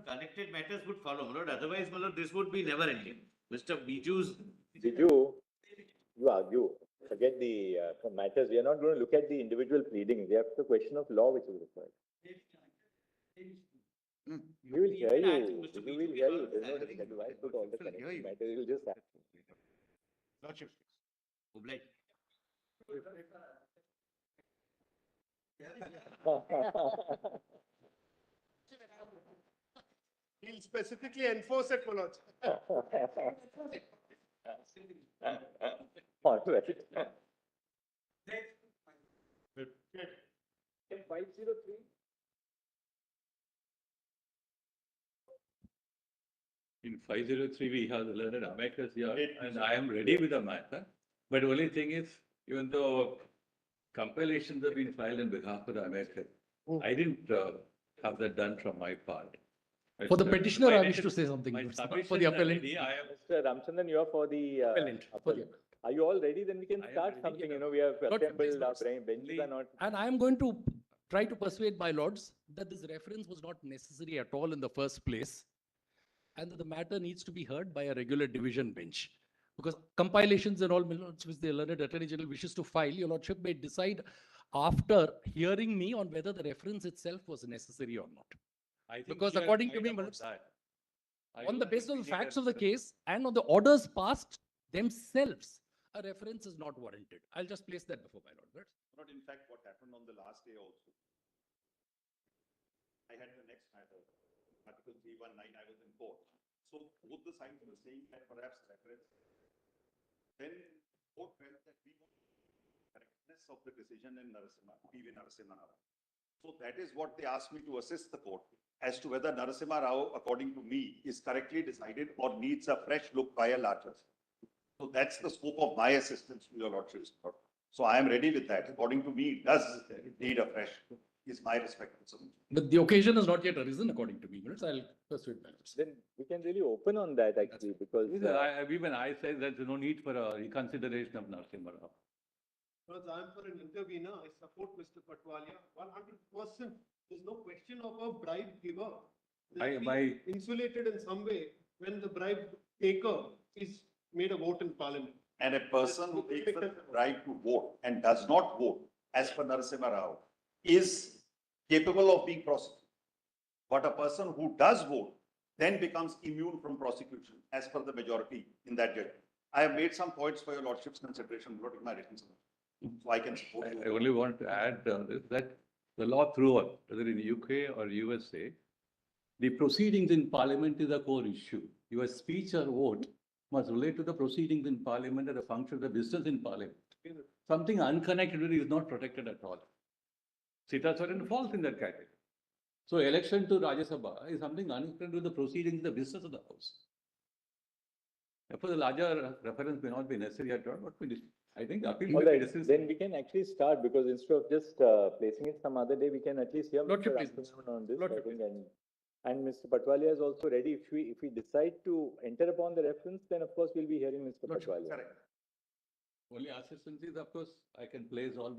Connected matters would follow, my lord. Otherwise, my lord, this would be never ending. Mr. Biju's. You argue. Forget the matters. We are not going to look at the individual pleadings. We have the question of law which is required. We will hear you. We will hear you. There's no difficulty. Why put all the connected matters? We will just have. Lordship. Obliged. He'll specifically enforce it, Manoj. All right. 503. In 503, we have the learned amicus here, and I am ready with the matter. But only thing is, even though compilations have been filed on behalf of the amicus, I didn't have that done from my part. For the petitioner, I wish My to say something. My It's not submissions for the are appellant. ready. I am Mr. Ramchandran, you are for the Appellant, for the appellant. Are you all ready? Then we can I am start ready, something. yeah. We have Not- assembled our it's benches are not. And I am going to try to persuade my lords that this reference was not necessary at all in the first place, and that the matter needs to be heard by a regular division bench. Because compilations and all, my lords, which the learned attorney general wishes to file, your lordship may decide after hearing me on whether the reference itself was necessary or not. I think Because we are according to right me, about Manoj, that. I on the don't basis think of the we need facts a- of the case and on the orders passed themselves, a reference is not warranted. I'll just place that before my lord. Not in fact what happened on the last day also. I had the next matter, Article 319, I was in court. So both the sides were saying that perhaps reference. Then court felt that we want correctness of the decision in Narasimha Rao. So that is what they asked me to assist the court as to whether Narasimha Rao, according to me, is correctly decided or needs a fresh look by a larger. So that's the scope of my assistance to your lordship's court. So I am ready with that. According to me, it does need a fresh, is my respectful submission. But the occasion has not yet arisen, according to me. Minutes, I'll persuade my lords. Then we can really open on that actually, because Even I say there's no need for a reconsideration of Narasimha Rao. Because I'm for an intervener, I support Mr. Patwalia 100%. There's no question of a bribe giver. They'll be insulated in some way when the bribe taker is made a vote in parliament. And a person who takes the right to vote and does not vote, as per Narasimha Rao, is capable of being prosecuted. But a person who does vote then becomes immune from prosecution, as per the majority in that judgment. I have made some points for your lordship's consideration, not in my written submission. So I can support you. I only want to add is that the law throughout, whether in UK or USA, the proceedings in parliament is a core issue. Your speech or vote must relate to the proceedings in parliament and the function of the business in parliament. Something unconnected with it is not protected at all. Citizenship falls in that category. So election to Rajya Sabha is something unconnected with the proceedings, the business of the house. Therefore, the larger reference may not be necessary at all, but I think appeal. All right, then we can actually start, because instead of just placing it some other day, we can at least hear Lordship, Mr. please. Antonin on this. Lordship, I think, and Mr. Patwalia is also ready. If we decide to enter upon the reference, then of course we'll be hearing Mr. Lordship, Patwalia. Correct. Only assistance is, of course, I can place all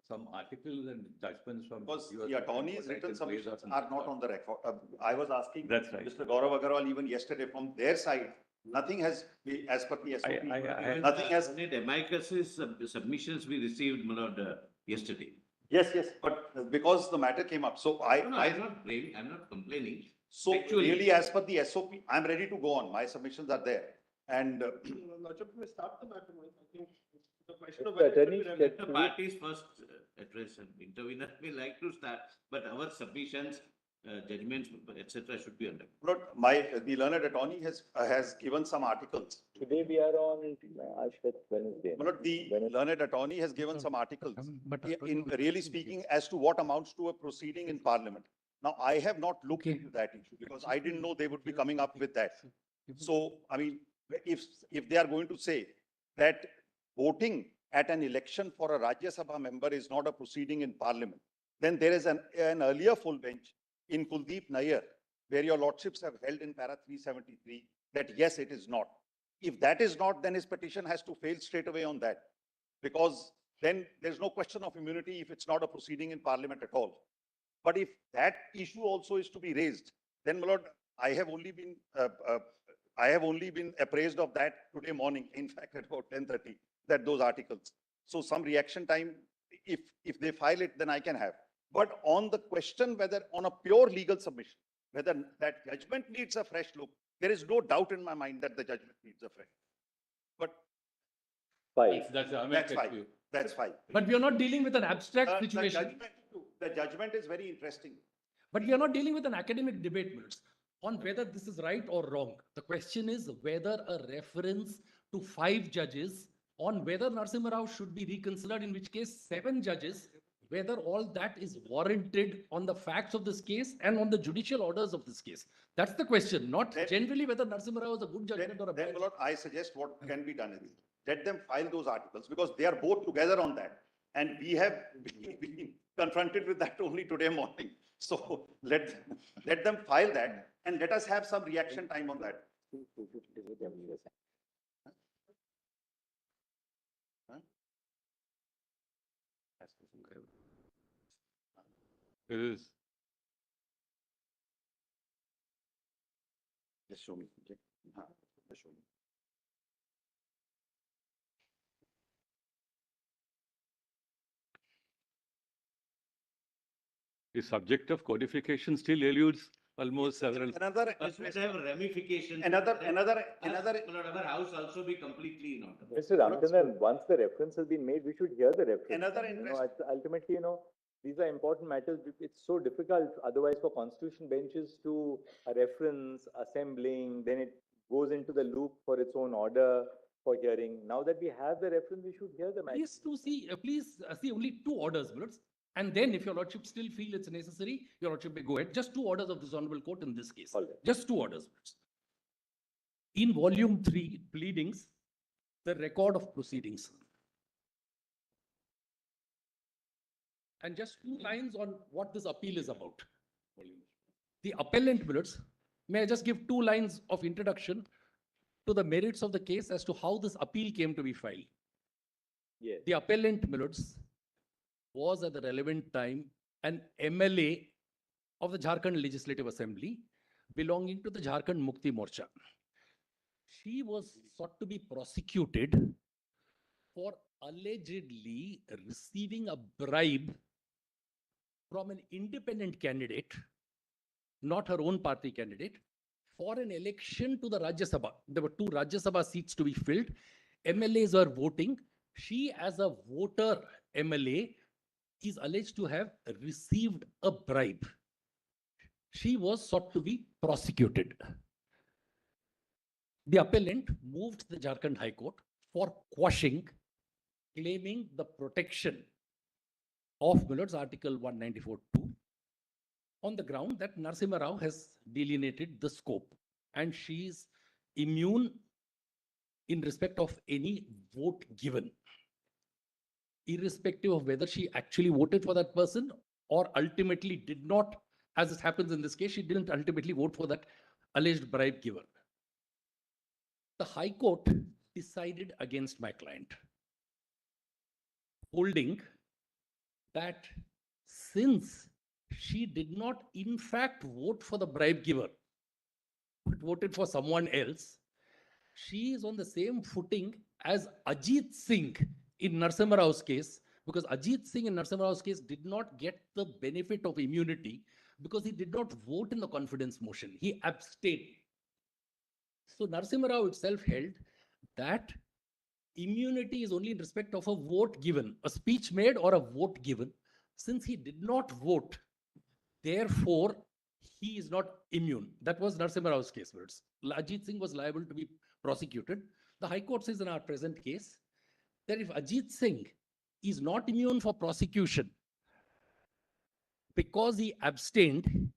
some articles and judgments from. Because US the attorney's I can written place submissions some- are not on the record. I was asking That's right. Mr. Gaurav Agarwal even yesterday from their side, nothing has, as per the SOP, I- nothing has. Amicus's submissions we received, my lord, yesterday. Yes, but because the matter came up, so No, I'm not blaming, I'm not complaining. so Actually- really as per the SOP, I'm ready to go on. My submissions are there. And Lordship, may start the matter. I think the question of The whether it could attorney be said read- The parties first address and intervener may like to start, but our submissions, judgments, etc. should be under. But the learned attorney has given some articles. Today we are on Wednesday. But the learned attorney has given some articles in really speaking as to what amounts to a proceeding in parliament. Now, I have not looked into that issue because I didn't know they would be coming up with that. So, I mean, if they are going to say that voting at an election for a Rajya Sabha member is not a proceeding in parliament, then there is an earlier full bench in Kuldeep Nair, where your lordships have held in para 373, that yes, it is not. If that is not, then his petition has to fail straight away on that, because then there's no question of immunity if it's not a proceeding in parliament at all. But if that issue also is to be raised, then, my lord, I have only been appraised of that today morning, in fact, at about 10:30, that those articles. So some reaction time, if they file it, then I can have. But on the question whether on a pure legal submission, whether that judgment needs a fresh look, there is no doubt in my mind that the judgment needs a fresh. But Fine. That's fine. That's fine. But we are not dealing with an abstract situation. The judgment is very interesting. But we are not dealing with an academic debate, minutes, on whether this is right or wrong. The question is whether a reference to 5 judges on whether Narasimha Rao should be reconsidered, in which case 7 judges, whether all that is warranted on the facts of this case and on the judicial orders of this case. That's the question, not generally whether Narasimha Rao is a good judgment or a bad Then, my lord, I suggest what can be done is, let them file those articles, because they are both together on that. And we have been confronted with that only today morning. So let them file that and let us have some reaction time on that. It is. Just show me. Okay. Just show me. The subject of codification still eludes almost several. Another, This will have ramifications. another. Our house also be completely in order. Mr. Ramchandran, once the reference has been made, we should hear the reference. Another ultimately, these are important matters. It's so difficult otherwise for constitution benches to reference, assembling, then it goes into the loop for its own order for hearing. Now that we have the reference, we should hear the matter. Please see only two orders, my lords. And then if your lordship still feel it's necessary, your lordship may go ahead. Just two orders of this honorable court in this case. All right. Just two orders. My lords. In volume 3, pleadings, the record of proceedings. And just 2 lines on what this appeal is about. The appellant, my lords, may I just give 2 lines of introduction to the merits of the case as to how this appeal came to be filed. Yes. The appellant, my lords, was at the relevant time an MLA of the Jharkhand Legislative Assembly belonging to the Jharkhand Mukti Morcha. She was sought to be prosecuted for allegedly receiving a bribe from an independent candidate, not her own party candidate, for an election to the Rajya Sabha. There were 2 Rajya Sabha seats to be filled. MLAs were voting. She, as a voter MLA, is alleged to have received a bribe. She was sought to be prosecuted. The appellant moved the Jharkhand High Court for quashing, claiming the protection of Millard's Article 194(2) on the ground that Narasimha Rao has delineated the scope and she is immune in respect of any vote given, irrespective of whether she actually voted for that person or ultimately did not, as it happens in this case, she didn't ultimately vote for that alleged bribe giver. The High Court decided against my client, holding that since she did not in fact vote for the bribe giver, but voted for someone else, she is on the same footing as Ajit Singh in Narasimha Rao's case, because Ajit Singh in Narasimha Rao's case did not get the benefit of immunity because he did not vote in the confidence motion. He abstained. So Narasimha Rao itself held that immunity is only in respect of a vote given, a speech made or a vote given. Since he did not vote, therefore, he is not immune. That was Narasimha Rao's case. Ajit Singh was liable to be prosecuted. The High Court says in our present case that if Ajit Singh is not immune for prosecution because he abstained,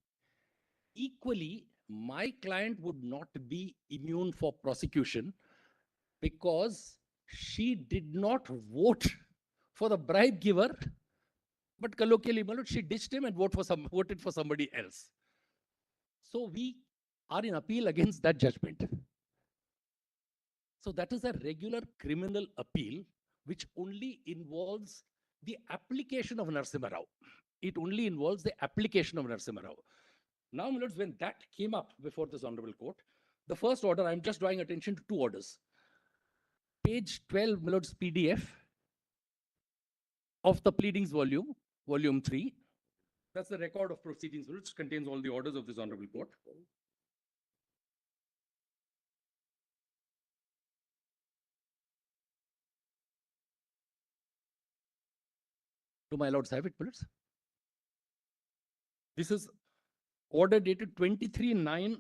equally, my client would not be immune for prosecution because she did not vote for the bribe giver, but colloquially, she ditched him and voted for somebody else. So we are in appeal against that judgment. So that is a regular criminal appeal, which only involves the application of Narasimha Rao. It only involves the application of Narasimha Rao. Now, my lords, when that came up before this honorable court, the first order, I'm just drawing attention to 2 orders. Page 12, my lords, PDF of the pleadings volume 3. That's the record of proceedings, which contains all the orders of this honorable court. Do my lords have it, my lords? This is order dated 23/9.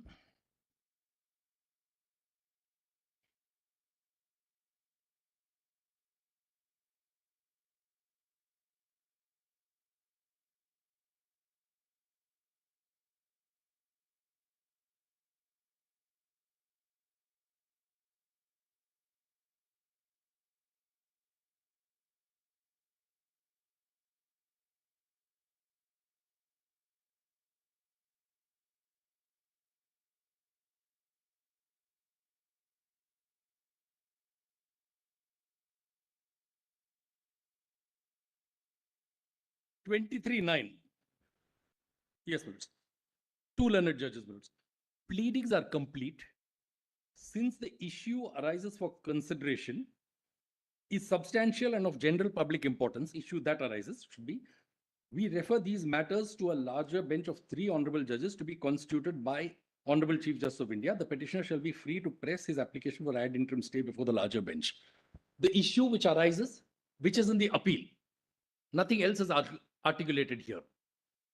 (23/9). Yes, my lords. 2 learned judges, my lords. Pleadings are complete since the issue arises for consideration, is substantial and of general public importance. Issue that arises should be, we refer these matters to a larger bench of 3 honorable judges to be constituted by Honorable Chief Justice of India. The petitioner shall be free to press his application for ad interim stay before the larger bench. The issue which arises, which is in the appeal, nothing else is articulated here.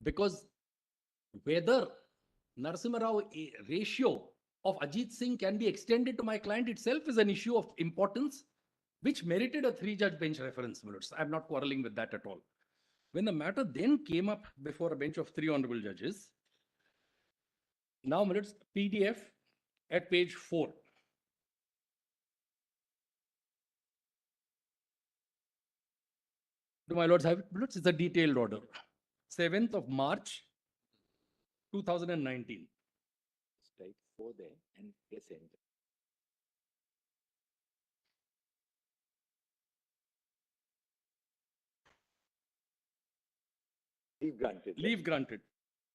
Because whether Narasimha Rao ratio of Ajit Singh can be extended to my client itself is an issue of importance, which merited a three-judge bench reference. I'm not quarreling with that at all. When the matter then came up before a bench of three honorable judges, now PDF at page 4. Do my lords have it? It's a detailed order. 7th of March, 2019. Strike 4 there and press enter. Leave granted. Leave granted.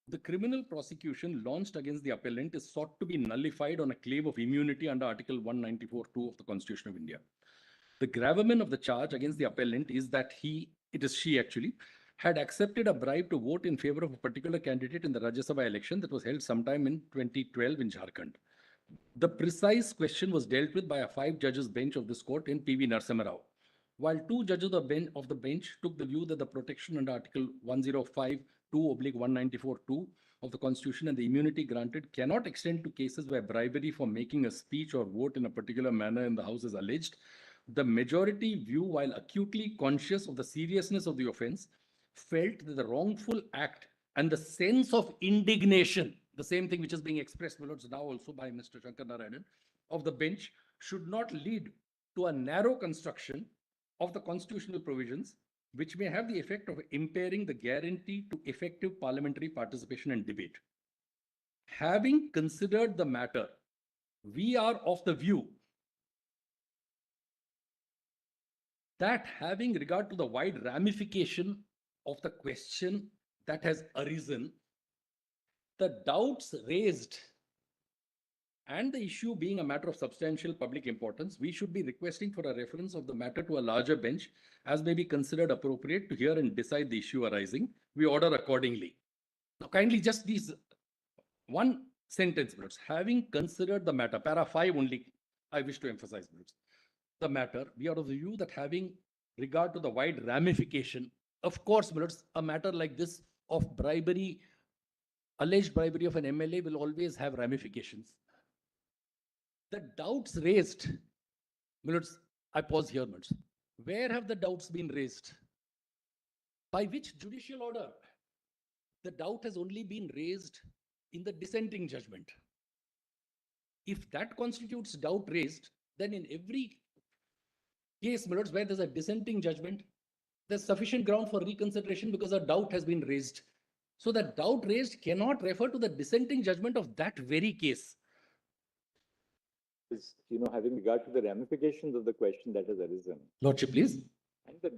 The criminal prosecution launched against the appellant is sought to be nullified on a claim of immunity under Article 194(2) of the Constitution of India. The gravamen of the charge against the appellant is that she had accepted a bribe to vote in favor of a particular candidate in the Rajya Sabha election that was held sometime in 2012 in Jharkhand. The precise question was dealt with by a 5-judges bench of this court in P.V. Narasimha Rao. While 2 judges of the bench took the view that the protection under Article 105(2)/194(2) of the Constitution and the immunity granted cannot extend to cases where bribery for making a speech or vote in a particular manner in the House is alleged, the majority view, while acutely conscious of the seriousness of the offense, felt that the wrongful act and the sense of indignation, the same thing which is being expressed now also by Mr. Shankar Narayanan, of the bench should not lead to a narrow construction of the constitutional provisions, which may have the effect of impairing the guarantee to effective parliamentary participation and debate. Having considered the matter, we are of the view that having regard to the wide ramification of the question that has arisen, the doubts raised and the issue being a matter of substantial public importance, we should be requesting for a reference of the matter to a larger bench as may be considered appropriate to hear and decide the issue arising. We order accordingly. Now, kindly just these one sentence, having considered the matter, para 5 only, I wish to emphasize the matter, we are of the view that having regard to the wide ramification, of course, a matter like this of bribery, alleged bribery of an MLA will always have ramifications. The doubts raised, I pause here, where have the doubts been raised? By which judicial order? The doubt has only been raised in the dissenting judgment. If that constitutes doubt raised, then in every case, where there's a dissenting judgment, there's sufficient ground for reconsideration because a doubt has been raised. So the doubt raised cannot refer to the dissenting judgment of that very case. Is, having regard to the ramifications of the question that has arisen. Lordship, please. And the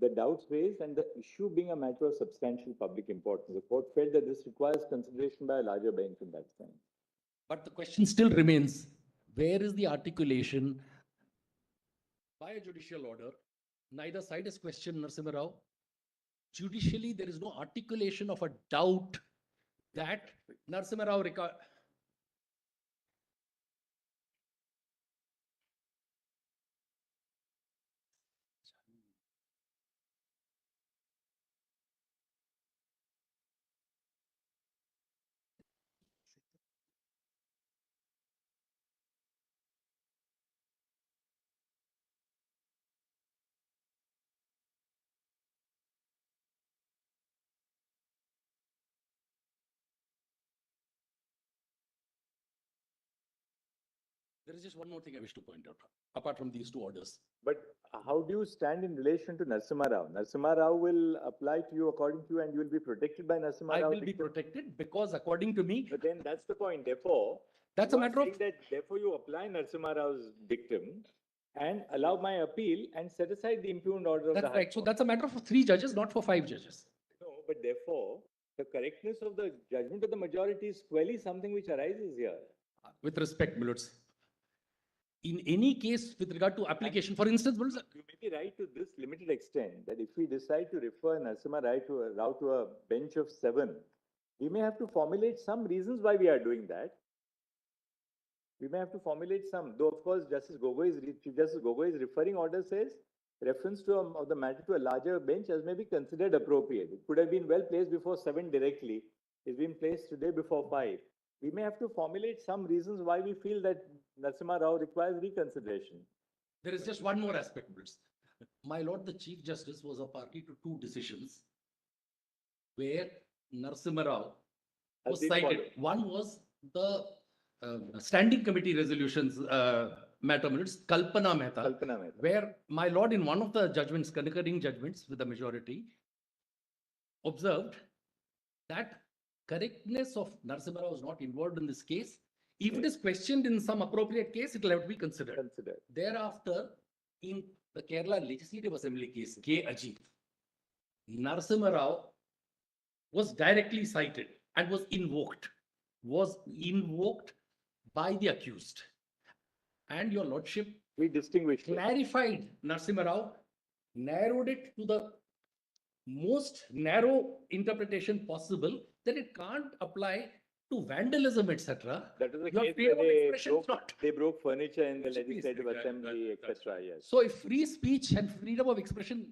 doubts raised and the issue being a matter of substantial public importance. The court felt that this requires consideration by a larger bench in that sense. But the question still remains, where is the articulation by a judicial order? Neither side has questioned Narasimha Rao. Judicially, there is no articulation of a doubt that Narasimha Rao There is just one more thing I wish to point out, apart from these two orders. But how do you stand in relation to Narasimha Rao? Narasimha Rao will apply to you according to you and you will be protected by Narasimha Rao? I will be protected because according to me... But then that's the point. Therefore, that's a matter of... Therefore, you apply Narasimha Rao's dictum and allow my appeal and set aside the impugned order of the High Court. That's right. So that's a matter for 3 judges, not for 5 judges. No, but therefore, the correctness of the judgment of the majority is squarely something which arises here. With respect, Milords, in any case with regard to application, for instance, you may be right to this limited extent that if we decide to refer Narasimha Rao to a bench of 7, we may have to formulate some reasons why we are doing that. We may have to formulate some, though of course Chief Justice Gogoi is referring order says reference to of the matter to a larger bench as may be considered appropriate. It could have been well placed before 7 directly. It's been placed today before 5. We may have to formulate some reasons why we feel that Narasimha Rao requires reconsideration. There is just one more aspect, Blitz. My Lord, the Chief Justice was a party to two decisions where Narasimha Rao was been cited. followed. One was the Standing Committee resolutions matter minutes, Kalpana Mehta, Kalpana Mehta. where my Lord, in one of the judgments, concurring judgments with the majority, observed that correctness of Narasimha Rao was not involved in this case. If it is questioned in some appropriate case, it will have to be considered. Thereafter, in the Kerala Legislative Assembly case, K. Ajit, Narasimha Rao was directly cited and was invoked by the accused. And your Lordship we distinguished clarified Narasimha Rao, narrowed it to the most narrow interpretation possible, that it can't apply to vandalism, etc. That was the Your case freedom where of expression is not. they broke furniture in the Yes, please. Legislative Assembly, etc. Yes. So if free speech and freedom of expression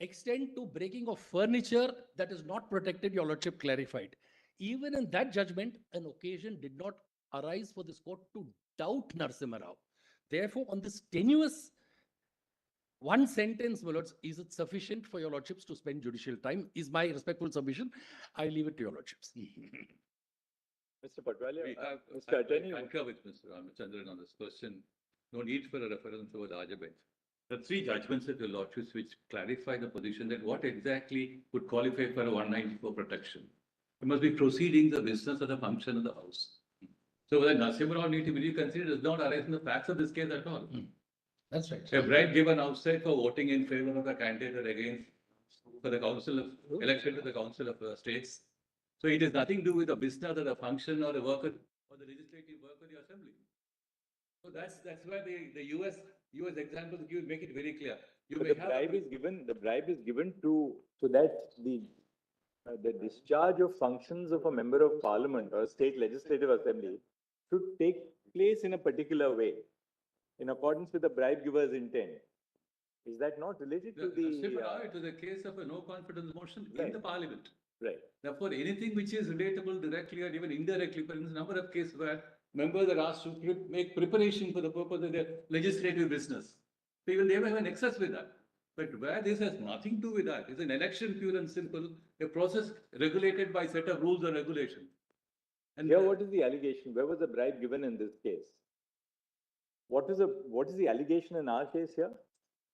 extend to breaking of furniture that is not protected, your Lordship clarified. Even in that judgment, an occasion did not arise for this court to doubt Narasimha Rao. Therefore, on this tenuous one sentence, my lords, is it sufficient for your Lordships to spend judicial time? Is my respectful submission. I leave it to your Lordships. Mr. Patwalia, Mr. Attorney. I concur with Mr. Ramachandran on this question. No need for a reference to a larger bench. The three judgments of your Lordships which clarify the position that what exactly would qualify for a 194 protection. It must be proceeding the business or the function of the House. So whether Narasimha Rao need to be reconsidered does not arise in the facts of this case at all. That's right. A bribe given outside for voting in favor of the candidate or against for the council of election to the council of states. So it has nothing to do with the business or the function or the worker or the legislative work of the assembly. So that's why the US examples make it very clear. You But may the have bribe is given. The bribe is given to so that the discharge of functions of a member of parliament or a state legislative assembly should take place in a particular way, in accordance with the bribe giver's intent. Is that not related to it was a case of a no confidence motion in the parliament. Right. Therefore, anything which is relatable directly or even indirectly, for instance, number of cases where members are asked to make preparation for the purpose of their legislative business. So even they may have an excess with that. But where this has nothing to do with that, it's an election pure and simple, a process regulated by set of rules and regulations. And here, what is the allegation? Where was the bribe given in this case? What is the allegation in our case here?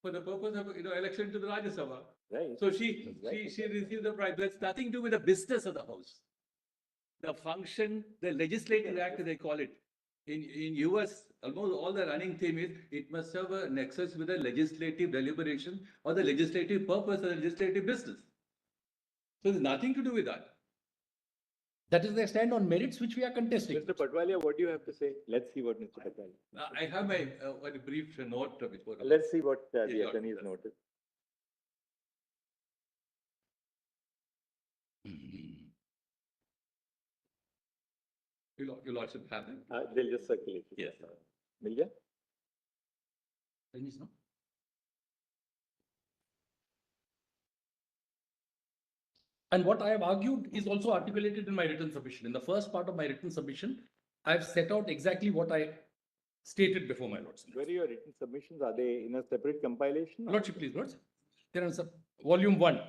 For the purpose of election to the Rajya Sabha. Right. So she received the bribe. That's nothing to do with the business of the House. The function, the legislative act, they call it. In US, almost all the running theme is it must have a nexus with the legislative deliberation or the legislative purpose or the legislative business. So there's nothing to do with that. That is the stand on merits which we are contesting. Mr. Patwalia, what do you have to say? Let's see what Mr. Patwalia. I have my one brief note before. Let's see what the attorney has noted. Your Lordship have it? They'll just circulate it. Yes. Milja? No? And what I have argued is also articulated in my written submission. In the first part of my written submission, I have set out exactly what I stated before my lords. Where are your written submissions? Are they in a separate compilation? Lordship, please, lords. There is volume 1.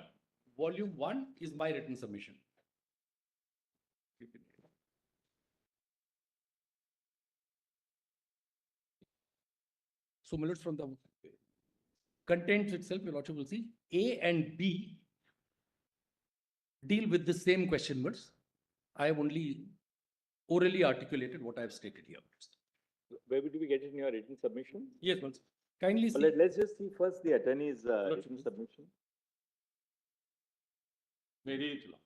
Volume 1 is my written submission. So, my lords, from the contents itself, your lordship will see A and B deal with the same question words. I have only orally articulated what I have stated here. Where did we get it in your written submission? Yes, once. Kindly see. Let's just see first the attorney's written submission. Very long.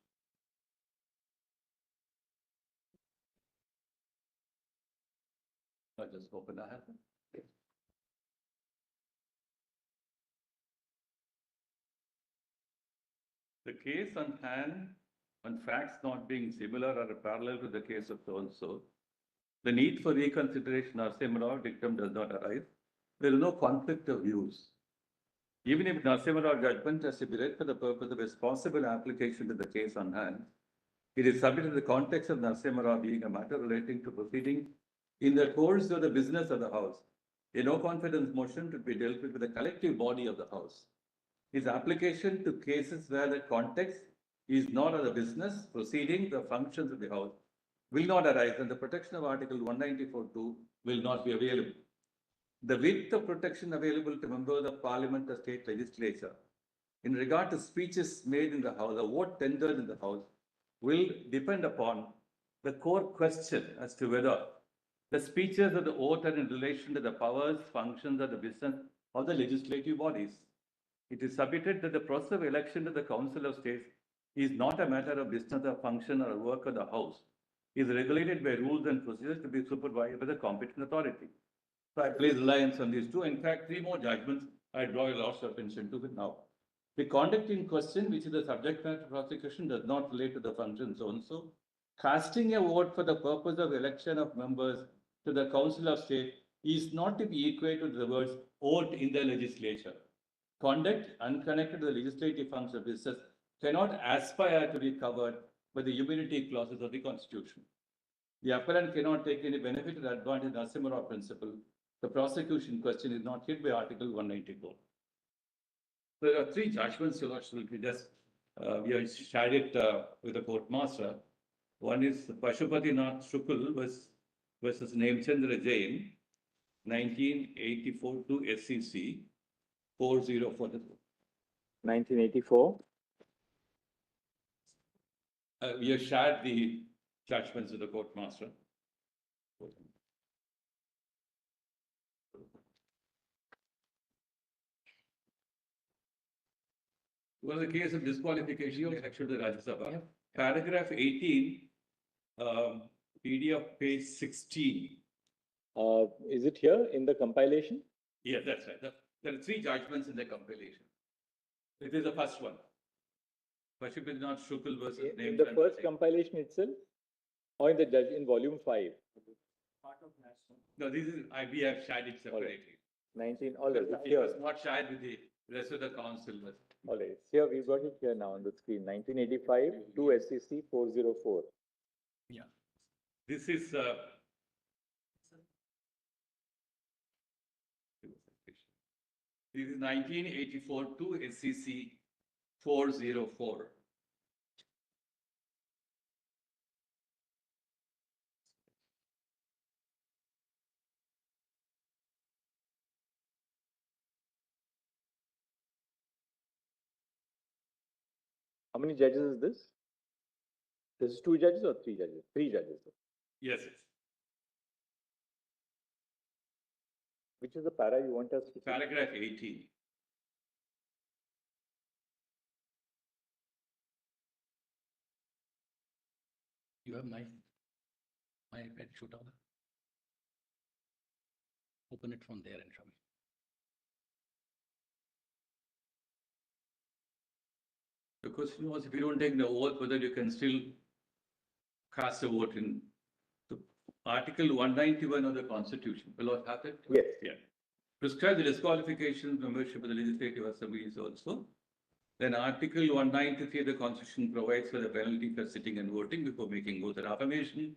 I just open that. The case on hand, on facts not being similar or parallel to the case of so-and-so, the need for reconsideration or similar dictum does not arise. There is no conflict of views. Even if Narasimha Rao judgment has to be read for the purpose of responsible application to the case on hand, it is subject to the context of Narasimha Rao being a matter relating to proceeding in the course of the business of the House. A no confidence motion to be dealt with the collective body of the House. His application to cases where the context is not of the business, proceeding, the functions of the House will not arise and the protection of Article 194(2) will not be available. The width of protection available to members of Parliament or state legislature in regard to speeches made in the House or vote tendered in the House will depend upon the core question as to whether the speeches of the oath are in relation to the powers, functions, or the business of the legislative bodies. It is submitted that the process of election to the Council of States is not a matter of business or function or work of the House. It is regulated by rules and procedures to be supervised by the competent authority. So I place reliance on these two. In fact, three more judgments I draw your Lord's attention to it now. The conduct in question, which is the subject matter of prosecution, does not relate to the functions also. Casting a vote for the purpose of election of members to the Council of State is not to be equated to the words vote in the legislature. Conduct unconnected to the legislative function of business cannot aspire to be covered by the immunity clauses of the Constitution. The appellant cannot take any benefit or advantage of the Narasimha Rao principle. The prosecution question is not hit by Article 194. There are three judgments, Your Lordship. We have shared it with the court master. One is Pashupati Nath Shukul versus Nemchandra Jain, 1984 to SEC 404. 1984. We have shared the judgments with the court master. Was the case of disqualification of election to the Rajya Sabha. Paragraph 18, PDF page 16. Is it here in the compilation? Yeah, that's right. There are three judgments in the compilation. It is the first one. Pashupatinath Shukul versus In the first compilation itself? Or in the judge in volume 5? No, this is, we have shared it separately. 19, all right, it's It here. was not shared with the rest of the council. All right, it's here, we've got it here now on the screen, 1985 to SEC 404. Yeah. This is, this is 1984 to SEC 404. How many judges is this? This is 2 judges or 3 judges? 3 judges. Yes, yes. Which is the para you want us to see? Paragraph 18. You have my iPad, shoot out. Open it from there and show me. The question was, if you don't take the oath, whether you can still cast a vote in the Article 191 of the Constitution. Will what happened? Yes. Yeah. Prescribe the disqualification of membership of the Legislative Assemblies also. Then Article 193 of the Constitution provides for the penalty for sitting and voting before making oath or affirmation.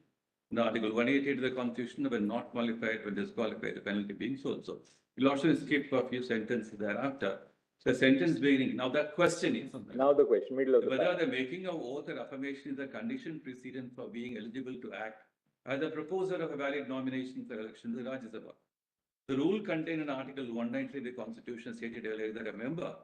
In Article 188 of the Constitution, when not qualified, when disqualified, the penalty being so and so. You'll also skip a few sentences thereafter. The sentence beginning. Now the question is. Now the question, middle of the whether the making of oath or affirmation is a condition precedent for being eligible to act as a proposer of a valid nomination for election to the Rajya Sabha. The rule contained in Article 193 of the Constitution stated earlier that a member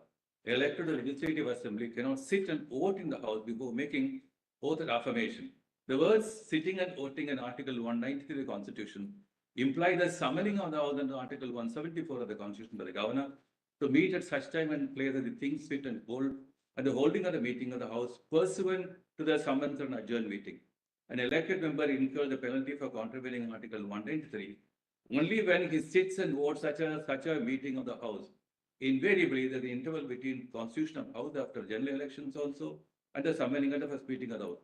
elected to the Legislative Assembly cannot sit and vote in the House before making oath or affirmation. The words sitting and voting in Article 193 of the Constitution imply the summoning of the House under Article 174 of the Constitution by the Governor to meet at such time and place as the things fit and hold at the holding of the meeting of the House pursuant to the summons and adjourned meeting. An elected member incurs the penalty for contravening Article 193 only when he sits and votes such a meeting of the House. Invariably, there is the interval between constitution of House after general elections also and the summoning of the first meeting of the House.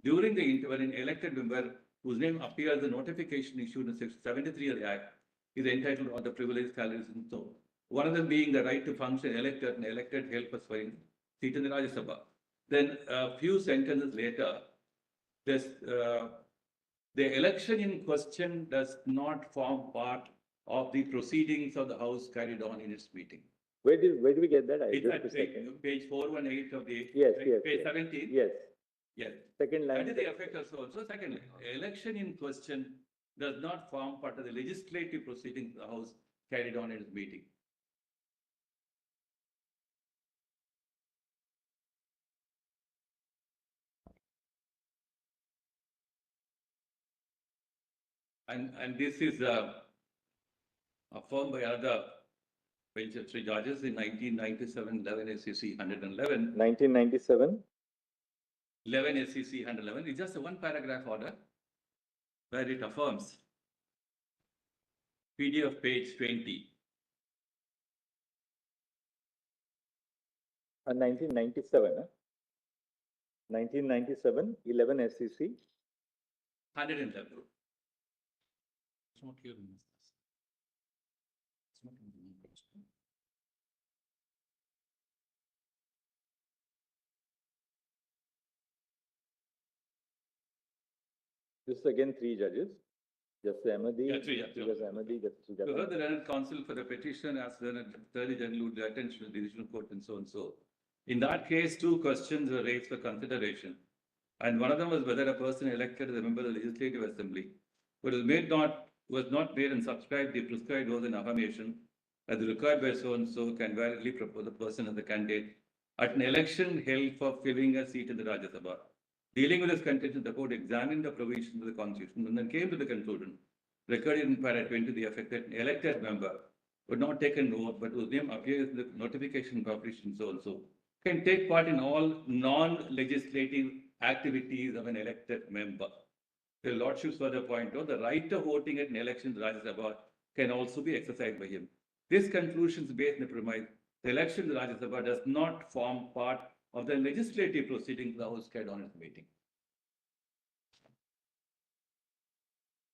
During the interval, an elected member whose name appears in the notification issued in Section 73 of the Act is entitled to all the privileged salaries and so. One of them being the right to function elected and elected helpers for seat in the Rajya Sabha. Then a few sentences later, this, the election in question does not form part of the proceedings of the House carried on in its meeting. Where did we get that? It's Just at a second. page 418 of the, Yes, page yes. 17. Yes, Yes. second line. That is the effect also. Secondly, election in question does not form part of the legislative proceedings of the House carried on in its meeting. And this is affirmed by other bench of three judges in 1997, 11 SEC 111. 1997? 11 SEC 111. It's just a one paragraph order where it affirms. PDF page 20. 1997, huh? 1997, 11 SEC. 111. It's not here in this. It's not in the numbers. This is again three judges. Justice Ahmadi, Yeah, three, yeah, Justice Ahmadi, Justice To Sujata. heard the learned counsel for the petition as the Attorney General would attention to the divisional court and so and so. In that case, two questions were raised for consideration. And one of them was whether a person elected as a member of the Legislative Assembly was not made and subscribed the prescribed oath and affirmation as required by so and so can validly propose the person as the candidate at an election held for filling a seat in the Rajya Sabha. Dealing with this contention, the court examined the provisions of the Constitution and then came to the conclusion, recorded in para 20, the effect that an elected member would not take an oath, but whose name appears in the notification published and so and so, can take part in all non-legislative activities of an elected member. The Lordship's further point out, the right of voting at an election in the Rajya Sabha can also be exercised by him. This conclusion is based on the premise the election in the Rajya Sabha does not form part of the legislative proceedings the House carried on its meeting.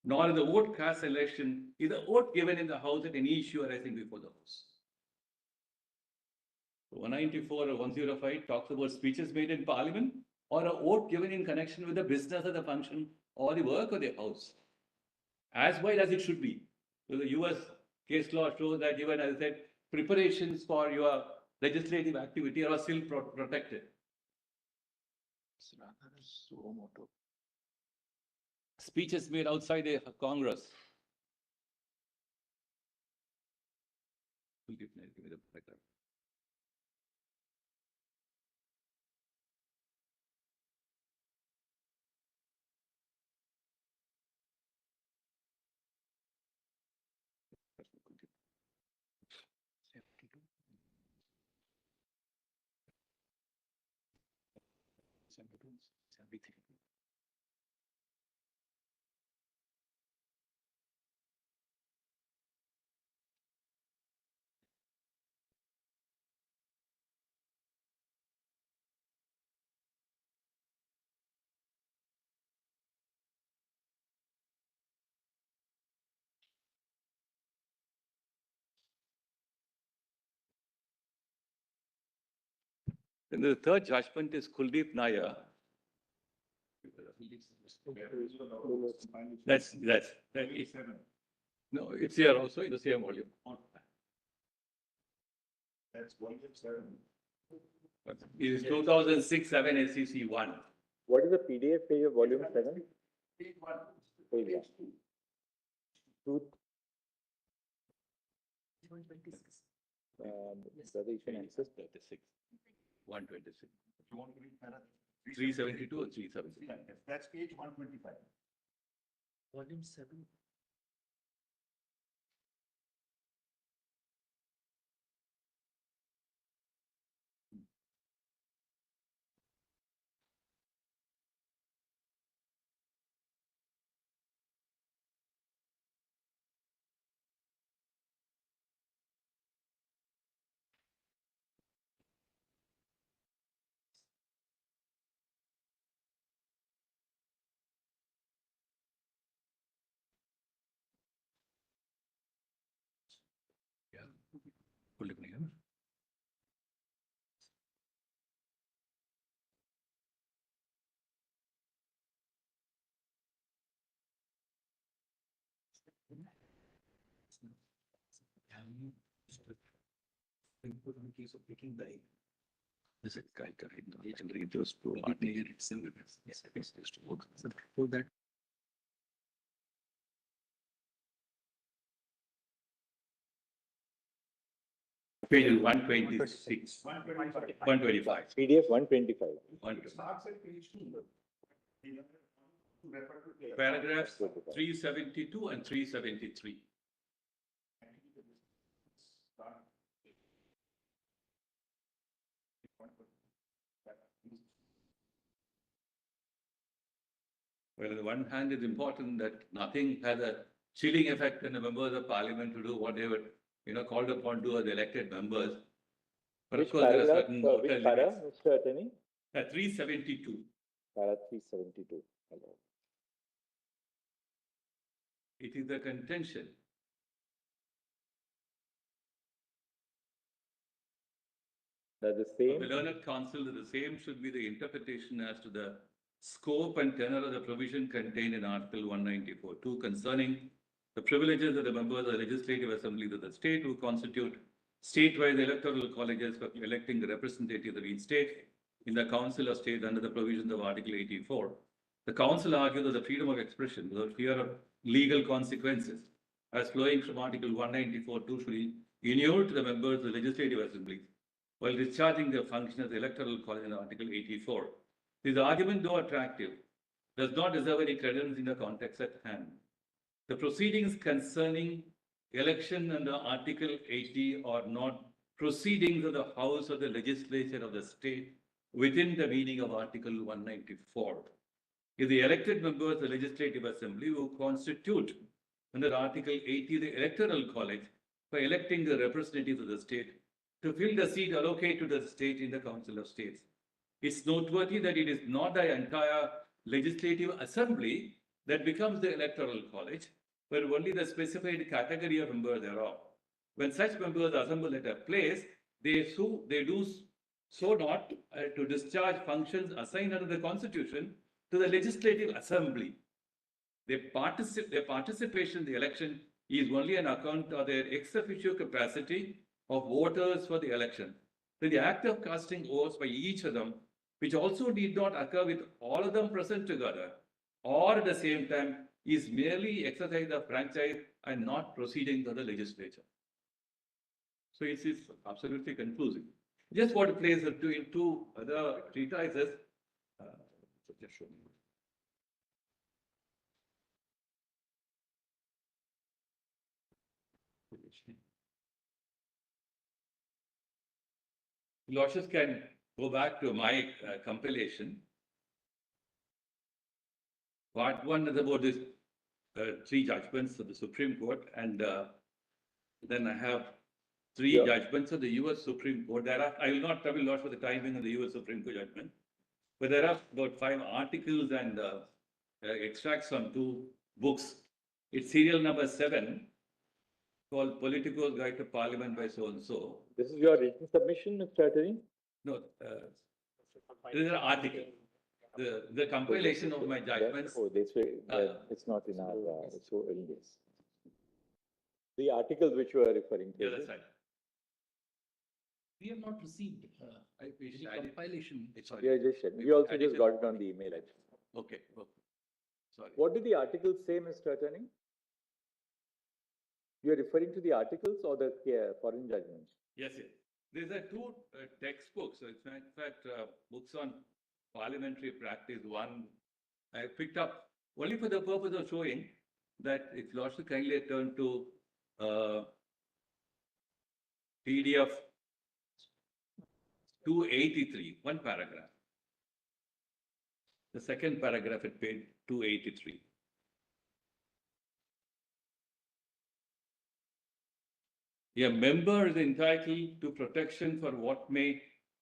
Nor the vote cast election is a vote given in the House at any issue arising before the House. 194 or 105 talks about speeches made in Parliament or a vote given in connection with the business of the function or the work of the House, as wide as it should be. So the US case law shows that even, as I said, preparations for your legislative activity are still protected. Speeches made outside the Congress. Give me the paragraph. Then the third judgment is Kuldeep Nair. That's no, it's here also in the same volume. That's volume 7. It is 2006 7 SEC 1. What is the PDF page of volume 7? Page 1. Page 1. Brother, you can access 36. 126. You want to read para 372 or 370? Yeah, that's page 125. Volume 7. This is guy correct. You can read those two articles. Yes, it's just to work. So for that. Page 126. 125. PDF 125. Paragraphs 372 and 373. Well, on the one hand, it's important that nothing has a chilling effect on the members of parliament to do whatever, called upon to as elected members. But Which of course, there are paragraph, certain which outer para, limits. Mr. Attorney? 372. Para 372. Hello. It is the contention That the of same. the learned counsel that the same should be the interpretation as to the scope and tenor of the provision contained in Article 194.2 concerning the privileges of the members of the Legislative Assemblies of the state who constitute statewide electoral colleges for electing the representatives of each state in the Council of State under the provisions of Article 84. The Council argued that the freedom of expression without fear of legal consequences as flowing from Article 194.2 should be inured to the members of the Legislative Assemblies while discharging their function as electoral college in Article 84. This argument, though attractive, does not deserve any credence in the context at hand. The proceedings concerning election under Article 80 are not proceedings of the House or the Legislature of the state within the meaning of Article 194. If the elected members of the Legislative Assembly who constitute under Article 80 the Electoral College for electing the representatives of the state to fill the seat allocated to the state in the Council of States. It's noteworthy that it is not the entire Legislative Assembly that becomes the Electoral College, but only the specified category of members thereof. When such members assemble at a place, they do so not to discharge functions assigned under the Constitution to the Legislative Assembly. Their participation in the election is only an account of their ex officio capacity of voters for the election. So the act of casting votes by each of them, which also need not occur with all of them present together, or at the same time, is merely exercise of franchise and not proceeding to the legislature. So it is absolutely conclusive. Just what it plays in two other treatises. Just show me. Losses can go back to my compilation. Part one is about this three judgments of the Supreme Court, and then I have three judgments of the US Supreme Court. I will not trouble lot for the timing of the US Supreme Court judgment, but there are about 5 articles and extracts from 2 books. It's serial number 7, called Politico's Guide to Parliament by so-and-so. This is your written submission, Mr. Attorney? No, this is an article. The compilation of my judgments. Oh, this way, it's not in our, it's so in this. The articles which you are referring to. The other side. We have not received any compilation. Yeah, we also just got it on the email. Okay. Sorry. What do the articles say, Mr. Attorney? You are referring to the articles or the foreign judgments? Yes. These are 2 textbooks. So it's in fact books on parliamentary practice. One I picked up only for the purpose of showing that if you also kindly turn to PDF 283, 1 paragraph. The second paragraph at page 283. A member is entitled to protection for what may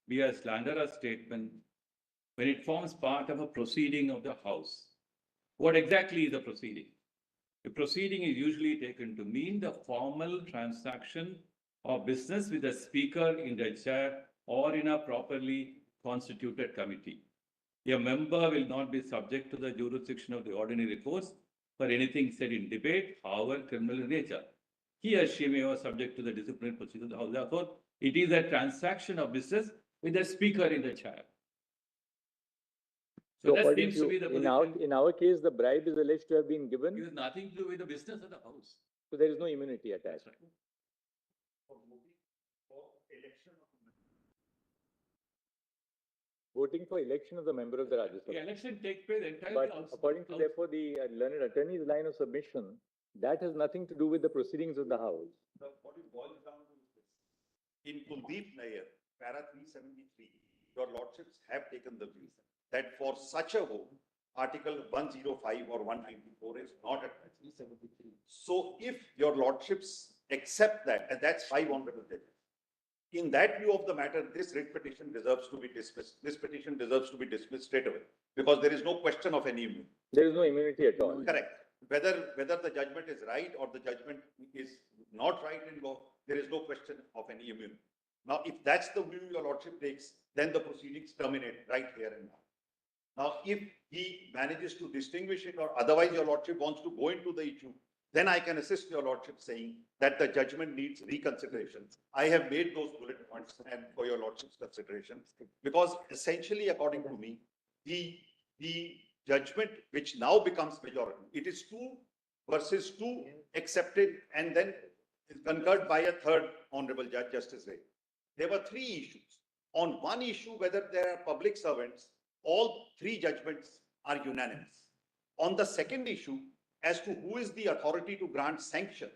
be a slanderous statement when it forms part of a proceeding of the House. What exactly is a proceeding? A proceeding is usually taken to mean the formal transaction or business with the speaker in the chair or in a properly constituted committee. A member will not be subject to the jurisdiction of the ordinary courts for anything said in debate, however criminal in nature. he or she may be subject to the disciplinary procedure of the House. Therefore, it is a transaction of business with a speaker in the chair. So that according seems to be the position. in our case, the bribe is alleged to have been It given, has nothing to do with the business of the House. so there is no immunity attached. That's right. Voting for election of the member of the Rajya The Sabha. election takes place entirely But outside. according to therefore the learned attorney's line of submission, that has nothing to do with the proceedings of the House. What it boils down to is this. In Kuldeep Nair, para 373, your lordships have taken the view that for such a vote, Article 105 or 194 is not attached. 373. So if your lordships accept that, and that's 5 honorable judges, in that view of the matter, this writ petition deserves to be dismissed. This petition deserves to be dismissed straight away because there is no question of any immunity. There is no immunity at all. Correct. Whether the judgment is right or the judgment is not right in law, there is no question of any immunity. Now, if that's the view your lordship takes, then the proceedings terminate right here and now. Now, if he manages to distinguish it or otherwise your lordship wants to go into the issue, then I can assist your lordship saying that the judgment needs reconsideration. I have made those bullet points and for your lordship's consideration, because essentially, according to me, the judgment which now becomes majority, it is 2 versus 2 accepted and then concurred by a third honorable judge, Justice Ray. There were 3 issues. On one issue, whether there are public servants, all 3 judgments are unanimous. On the second issue, as to who is the authority to grant sanction,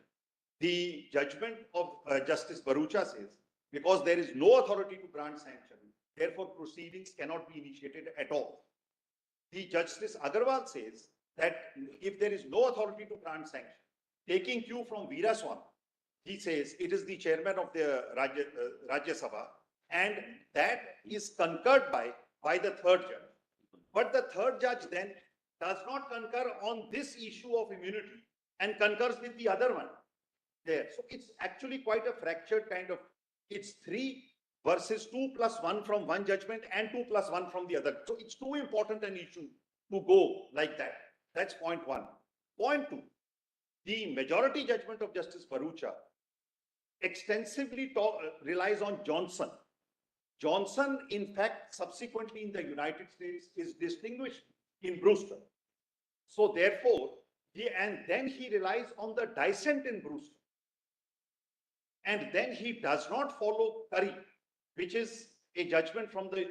the judgment of Justice Bharucha says, because there is no authority to grant sanction, therefore proceedings cannot be initiated at all. The Justice Agarwal says that if there is no authority to grant sanction, taking cue from Veera Swamy, he says it is the chairman of the Rajya Sabha, and that is concurred by the third judge. But the third judge then does not concur on this issue of immunity and concurs with the other one there. So it's actually quite a fractured kind of, it's 3 versus 2 plus 1 from one judgment and 2 plus 1 from the other. So it's too important an issue to go like that. That's point 1. Point 2, the majority judgment of Justice Bharucha extensively relies on Johnson. Johnson, in fact, subsequently in the United States is distinguished in Brewster. So therefore, then he relies on the dissent in Brewster. And then he does not follow Curry, which is a judgment from the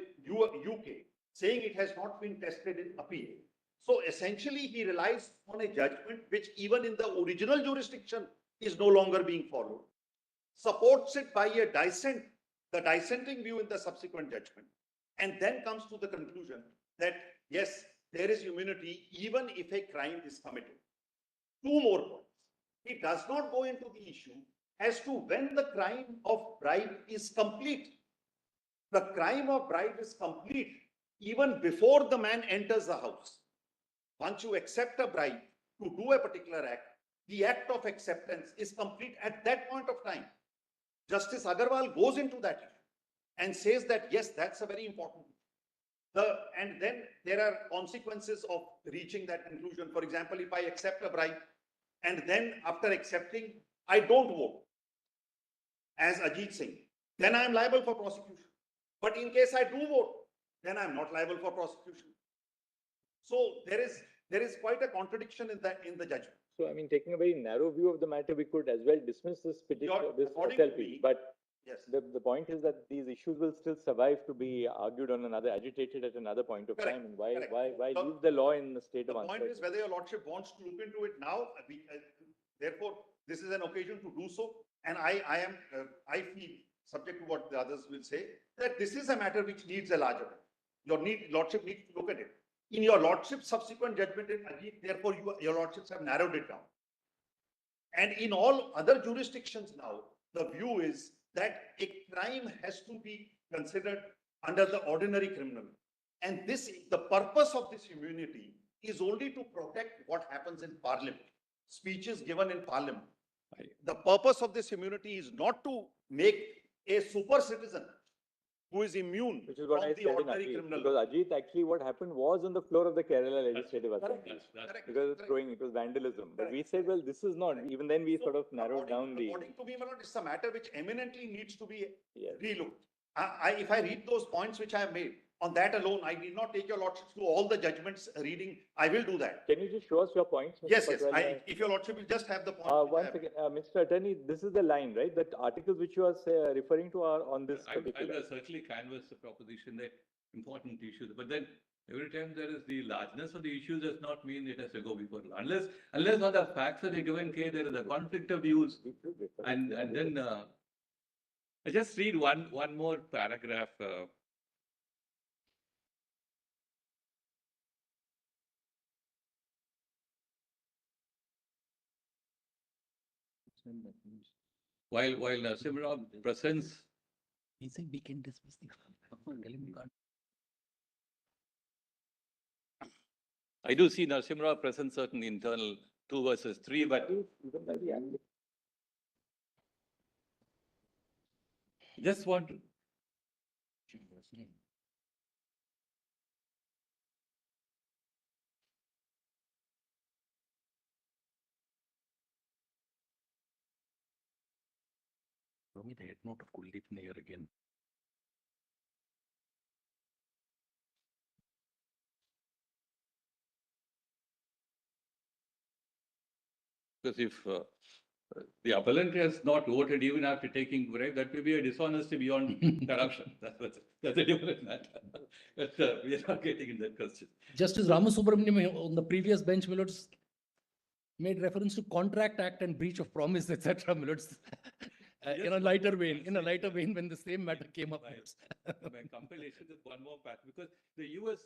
UK, saying it has not been tested in appeal. So essentially, he relies on a judgment which even in the original jurisdiction is no longer being followed, supports it by a dissent, the dissenting view in the subsequent judgment, and then comes to the conclusion that, yes, there is immunity even if a crime is committed. 2 more points. He does not go into the issue as to when the crime of bribe is complete. The crime of bribe is complete even before the man enters the house. Once you accept a bribe to do a particular act, the act of acceptance is complete at that point of time. Justice Agarwal goes into that issue and says that, yes, that's a very important issue. And then there are consequences of reaching that conclusion. For example, if I accept a bribe and then after accepting, I don't vote as Ajit Singh, then I am liable for prosecution. But in case I do vote, then I am not liable for prosecution. So there is quite a contradiction in the judgment. So, I mean, taking a very narrow view of the matter, we could as well dismiss this petition, this according to SLP. me, But yes. the point is that these issues will still survive to be argued on another, agitated at another point of Correct, time. And why So, leave the law in the state The of point uncertainty? is whether your lordship wants to look into it now. Therefore, this is an occasion to do so. And I feel, subject to what the others will say, that this is a matter which needs a larger. Your lordship needs to look at it. In your lordship's subsequent judgment in Ajit, therefore, your lordships have narrowed it down. And in all other jurisdictions now, the view is that a crime has to be considered under the ordinary criminal. And the purpose of this immunity is only to protect what happens in Parliament, speeches given in Parliament. The purpose of this immunity is not to make a super citizen who is immune Which is what from I the said in ordinary Ajit, criminal. because Ajit, actually what happened was on the floor of the Kerala Legislative Correct. Assembly. Correct. Because it's throwing, it was vandalism. But we said, well, this is not, even then we sort of narrowed down the. According to me, my lord, it's a matter which eminently needs to be Yes. relooked. If I read those points which I have made, on that alone, I need not take your lordship through all the judgments reading. I will do that. Can you just show us your points? Mr. Yes, Patwalia? if your lordship will just have the points. which I Once have. again, Mr. Attorney, this is the line, right? That articles which you are referring to are on this I particular. will certainly canvass the proposition that important issues, but then every time there is the largeness of the issue does not mean it has to go before law. Unless on the facts of the given case, there is a conflict of views. And then I just read one more paragraph. While Narasimha Rao presents. He said we can dismiss the. Tell him we can't. I do see Narasimha Rao presents certain internal 2 versus 3, but just want to. Show me the head note of Kuldeep Nair again. Because if the appellant has not voted even after taking bribe, that will be a dishonesty beyond corruption. That's a different matter. But we are not getting in that question. Justice Ramasubramaniam on the previous bench, my lords, made reference to Contract Act and breach of promise, etc. My lords. In a lighter vein, when the same matter came up. My compilation is one more fact, because the US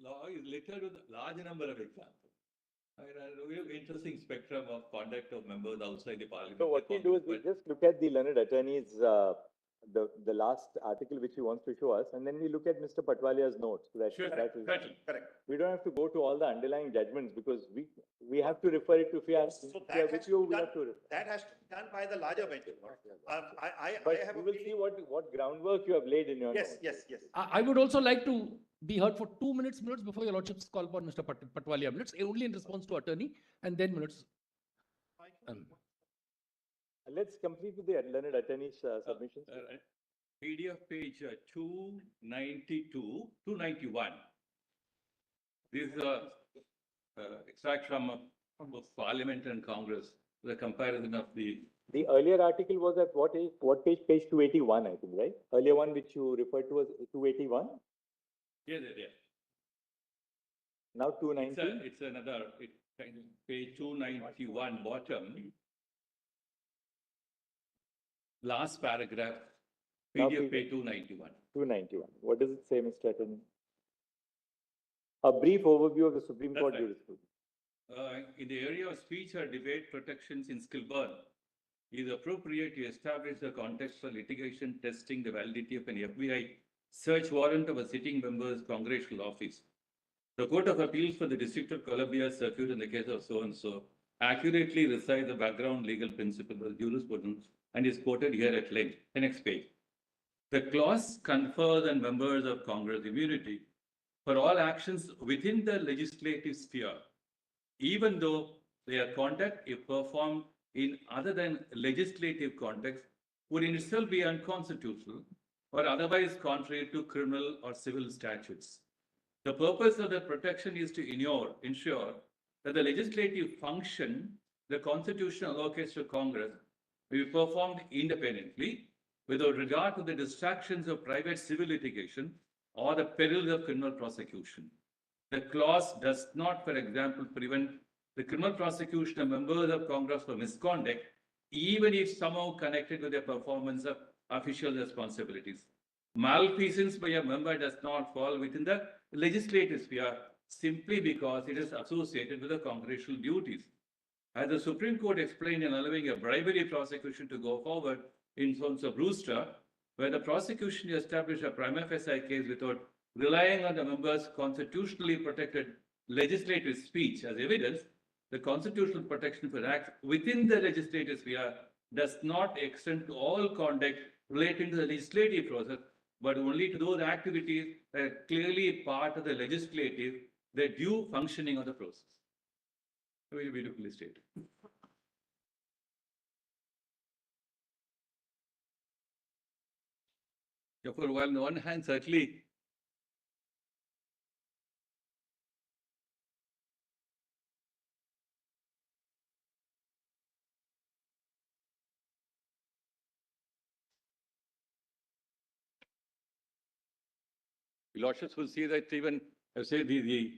law is littered with a large number of examples. I mean, a real interesting spectrum of conduct of members outside the parliament. So what we do is we just look at the learned attorney's, the last article which he wants to show us, and then we look at Mr. Patwalia's notes. Sure, That is, Correct. we don't have to go to all the underlying judgments because we have to refer it to, if we are, So if we are that with has you, to be we done, have to refer. that has to be done by the larger bench. I But have we a will see feeling. what groundwork you have laid in your Yes, notes. yes. I would also like to be heard for 2 minutes before your lordships call upon Mr. Patwalia. Minutes only in response to attorney, and then minutes. Let's complete with the learned attorney's submissions. PDF page 292, 291. This is extract from both Parliament and Congress, the comparison of the. The earlier article was at what page? Page 281, I think, right? Earlier one which you referred to as 281? Yes. Now 290? It's another, kind of page 291 bottom. Last paragraph, PDF page 291. 291. What does it say, Mr. Attorney? A brief overview of the Supreme Court jurisprudence. In the area of speech or debate protections in Skilburn, it is appropriate to establish the context for litigation testing the validity of an FBI search warrant of a sitting member's congressional office. The Court of Appeals for the District of Columbia Circuit in the case of so-and-so accurately recites the background legal principle of jurisprudence and is quoted here at length. The next page. The clause confers on members of Congress immunity for all actions within the legislative sphere, even though their conduct, if performed in other than legislative context, would in itself be unconstitutional or otherwise contrary to criminal or civil statutes. The purpose of the protection is to ensure that the legislative function the Constitution allocates to Congress will be performed independently without regard to the distractions of private civil litigation or the perils of criminal prosecution. The clause does not, for example, prevent the criminal prosecution of members of Congress for misconduct, even if somehow connected with their performance of official responsibilities. Malfeasance by a member does not fall within the legislative sphere simply because it is associated with the congressional duties. As the Supreme Court explained in allowing a bribery prosecution to go forward in terms of Brewster, where the prosecution established a prima facie case without relying on the member's constitutionally protected legislative speech as evidence, the constitutional protection for acts within the legislative sphere does not extend to all conduct relating to the legislative process, but only to those activities that are clearly part of the legislative, the due functioning of the process. Very beautifully stated. Therefore, while on the one hand, certainly Lordships will see that even, I say, the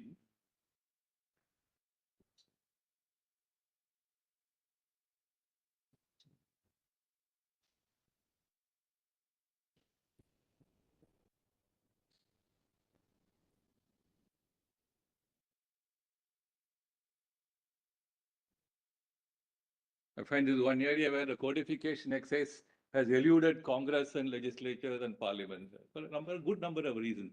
I find this one area where the codification excess has eluded Congress and legislatures and parliament for a good number of reasons.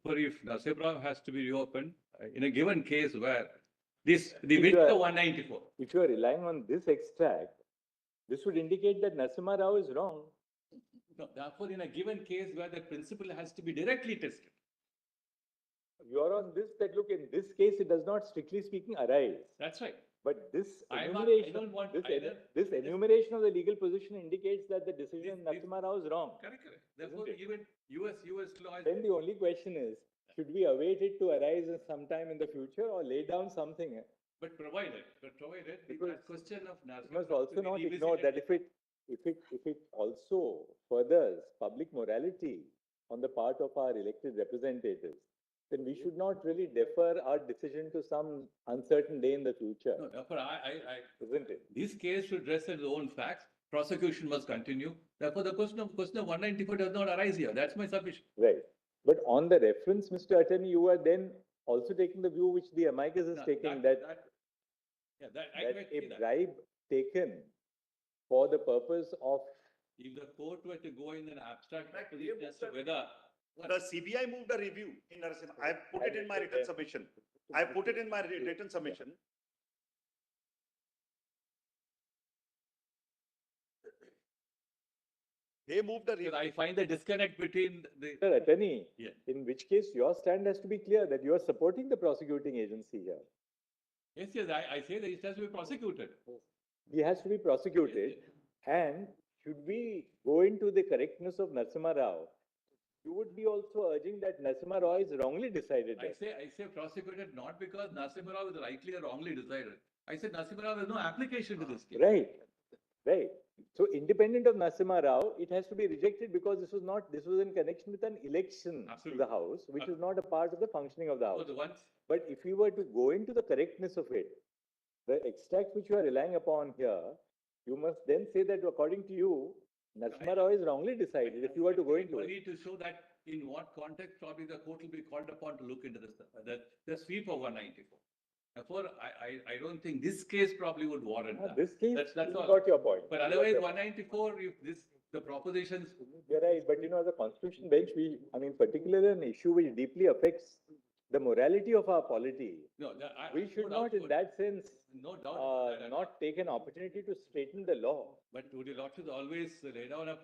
For if Nasibra has to be reopened in a given case where the width of 194. If you are relying on this extract, this would indicate that Narasimha Rao is wrong. No, therefore, in a given case where the principle has to be directly tested. You are on this, that look, in this case, it does not strictly speaking arise. That's right. But this I enumeration, don't want this, either. this enumeration of the legal position indicates that the decision of Narasimha Rao is wrong. Correct. Therefore, even US law is. Then the only question is, should we await it to arise in sometime in the future or lay down something? But provided the question of Narasimha You must also not ignore that if it also furthers public morality on the part of our elected representatives, then we should not really defer our decision to some uncertain day in the future. No, therefore, isn't it? This case should rest on its own facts. Prosecution must continue. Therefore, the question of 194 does not arise here. That's my submission. Right. But on the reference, Mr. Attorney, you are then also taking the view which the amicus is taking that a bribe taken for the purpose of. If the court were to go in an abstract position as to whether. The CBI moved a review in Narasimha. I have put it in my written submission. I have put it in my written submission. They moved a review. I find the disconnect between the. Mr. Attorney, Yeah. in which case your stand has to be clear that you are supporting the prosecuting agency here. Yes, I say that it has to be prosecuted. He has to be prosecuted. And should we go into the correctness of Narasimha Rao, you would be also urging that Narasimha Rao is wrongly decided. I say prosecuted not because Narasimha Rao is rightly or wrongly decided. I said Narasimha Rao has no application to this case. Right. So independent of Narasimha Rao, it has to be rejected because this was in connection with an election to the House, which is not a part of the functioning of the House. But if you were to go into the correctness of it, the extract which you are relying upon here, you must then say that according to you, Narasimha Rao is wrongly decided if you were to go into it. We need to show that in what context probably the court will be called upon to look into the sweep of 194. Therefore, I don't think this case probably would warrant that. This case, that's all. got your point. But otherwise, 194, if the propositions. You're right, but as a constitution bench, particularly an issue which deeply affects the morality of our polity. We should not, in that sense, not take an opportunity to straighten the law. But would you not always lay down a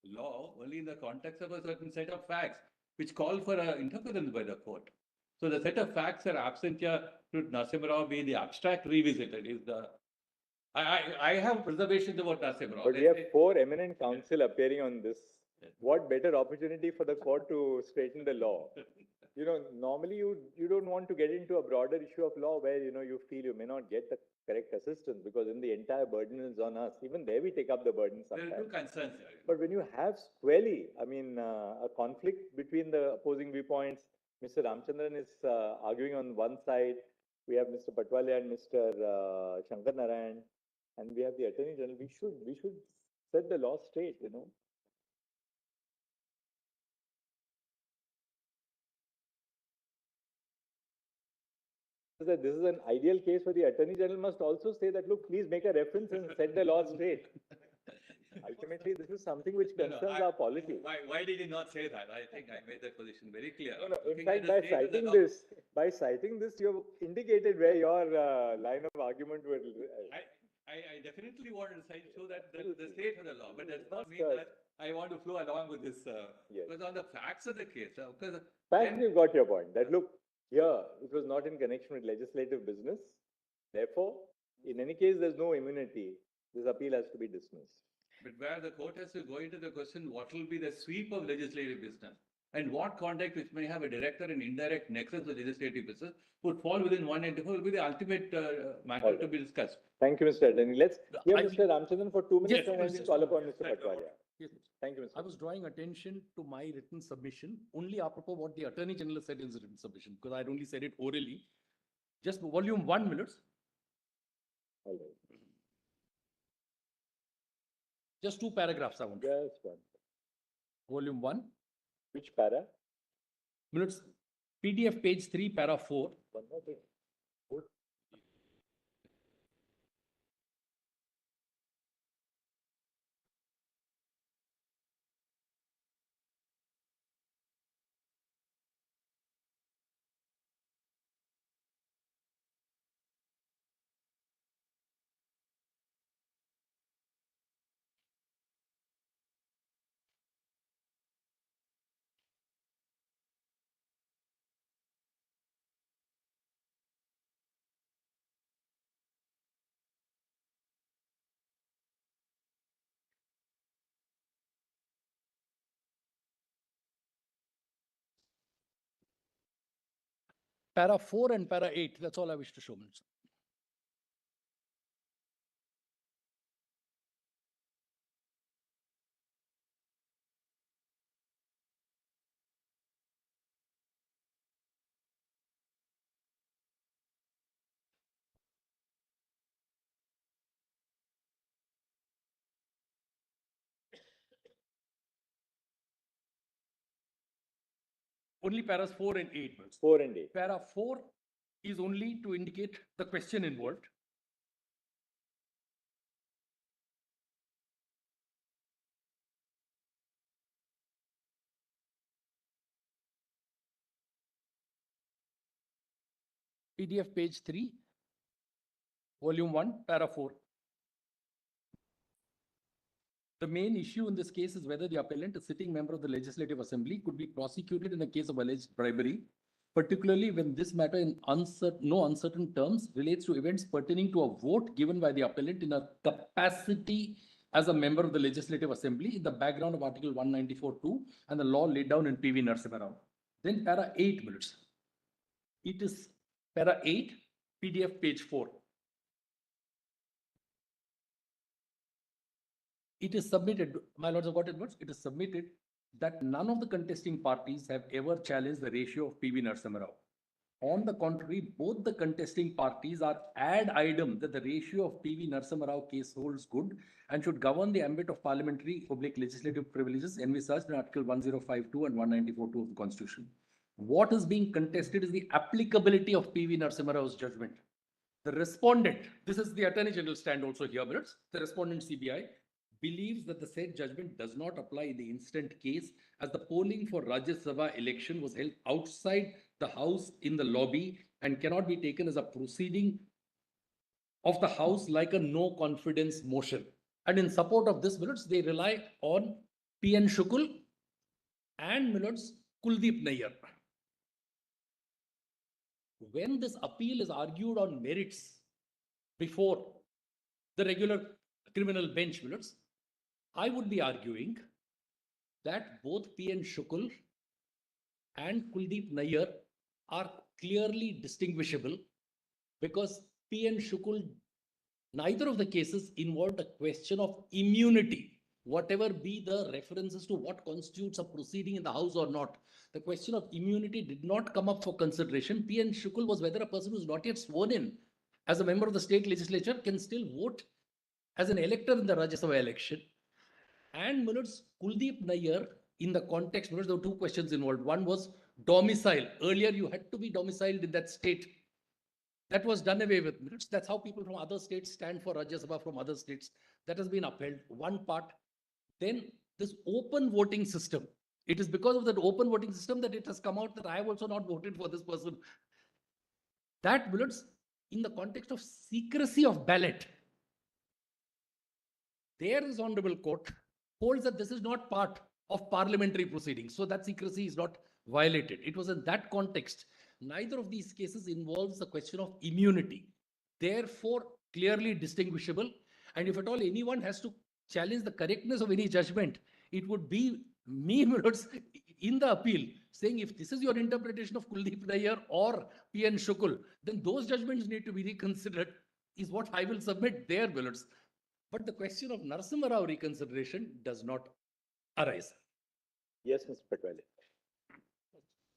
law only in the context of a certain set of facts, which call for an interference by the court? So the set of facts are absent here. Should Narasimha Rao be the abstract revisited? I have reservations about Narasimha Rao. But we have 4 eminent counsel appearing on this. What better opportunity for the court to straighten the law? Normally you don't want to get into a broader issue of law where, you feel you may not get the correct assistance because then the entire burden is on us. Even there we take up the burden sometimes. There are 2 concerns here. But when you have squarely, a conflict between the opposing viewpoints, Mr. Ramchandran is arguing on one side, we have Mr. Patwale and Mr. Shankar Narayan, and we have the Attorney General. We should set the law straight, That this is an ideal case where the Attorney General must also say that, look, please make a reference and set the law straight. Ultimately, this is something which concerns our polity. Why did he not say that? I think I made that position very clear. In fact, by citing this, you have indicated where your line of argument will. I definitely wanted to show that the state of the law, but does not mean that I want to flow along with this, Yes. because on the facts of the case, because Fact, you got your point, that look, here, it was not in connection with legislative business. Therefore, in any case, there's no immunity. This appeal has to be dismissed. but where the court has to go into the question, what will be the sweep of legislative business? And what conduct which may have a direct and indirect nexus with legislative business would fall within 194 will be the ultimate matter All to right. be discussed. Thank you, Mr. Attorney. Let's hear I- Mr. Ramchandran for 2 minutes Yes, and then please. we'll call upon Mr. Yes, Patwaria. Yes, Thank you, Mr. I was drawing attention to my written submission only apropos what the Attorney General said in his written submission, because I'd only said it orally. Just volume 1 minutes, All right. just 2 paragraphs I want. Just one. Volume 1, Which para? minutes, PDF page 3, para 4. One more thing. Good. Para 4 and para 8, that's all I wish to show. Minutes. Only paras 4 and 8. Minutes. 4 and 8. Para 4 is only to indicate the question involved. PDF page 3, volume 1, para 4. The main issue in this case is whether the appellant, a sitting member of the Legislative Assembly, could be prosecuted in a case of alleged bribery, particularly when this matter in no uncertain terms relates to events pertaining to a vote given by the appellant in a capacity as a member of the Legislative Assembly in the background of Article 194(2) and the law laid down in P.V. Narasimha Rao. Then para 8 minutes. It is para 8, PDF page 4. It is submitted, my lords have got it, it is submitted that none of the contesting parties have ever challenged the ratio of P.V. Narasimha Rao. On the contrary, both the contesting parties are ad idem that the ratio of P.V. Narasimha Rao case holds good and should govern the ambit of parliamentary public legislative privileges envisaged in Article 1052 and 194(2) of the Constitution. What is being contested is the applicability of P.V. Narasimha Rao's judgment. The respondent, this is the Attorney General stand also here, minutes. The respondent CBI believes that the said judgment does not apply in the instant case as the polling for Rajya Sabha election was held outside the house in the lobby and cannot be taken as a proceeding of the house like a no confidence motion. And in support of this, minutes, they rely on P.N. Shukul and minutes Kuldeep Nayyar. When this appeal is argued on merits before the regular criminal bench, minutes, I would be arguing that both P.N. Shukul and Kuldeep Nayyar are clearly distinguishable because P.N. Shukul, neither of the cases involved a question of immunity, whatever be the references to what constitutes a proceeding in the house or not. The question of immunity did not come up for consideration. P.N. Shukul was whether a person who is not yet sworn in as a member of the state legislature can still vote as an elector in the Rajya Sabha election. And minutes, Kuldeep Nayyar, in the context, minutes, there were 2 questions involved. One was domicile. Earlier, you had to be domiciled in that state. That was done away with. Minutes. That's how people from other states stand for Rajya Sabha from other states. That has been upheld. One part. Then this open voting system. It is because of that open voting system that it has come out that I have also not voted for this person. That, minutes, in the context of secrecy of ballot, there is honorable court holds that this is not part of parliamentary proceedings. So that secrecy is not violated. It was in that context. Neither of these cases involves the question of immunity. Therefore, clearly distinguishable. And if at all anyone has to challenge the correctness of any judgment, it would be me, my lords, in the appeal, saying if this is your interpretation of Kuldeep Nayyar or P.N. Shukul, then those judgments need to be reconsidered, is what I will submit there, my lords. But the question of Narasimha Rao reconsideration does not arise. Yes, Mr. Patwale.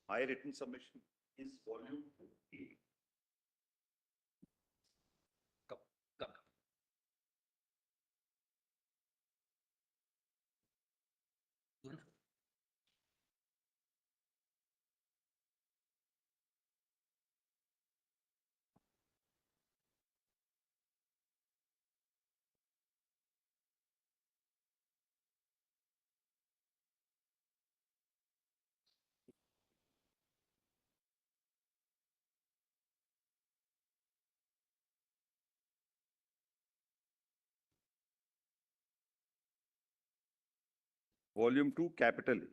My written submission is volume 2A. Come, come. Volume 2, capital A.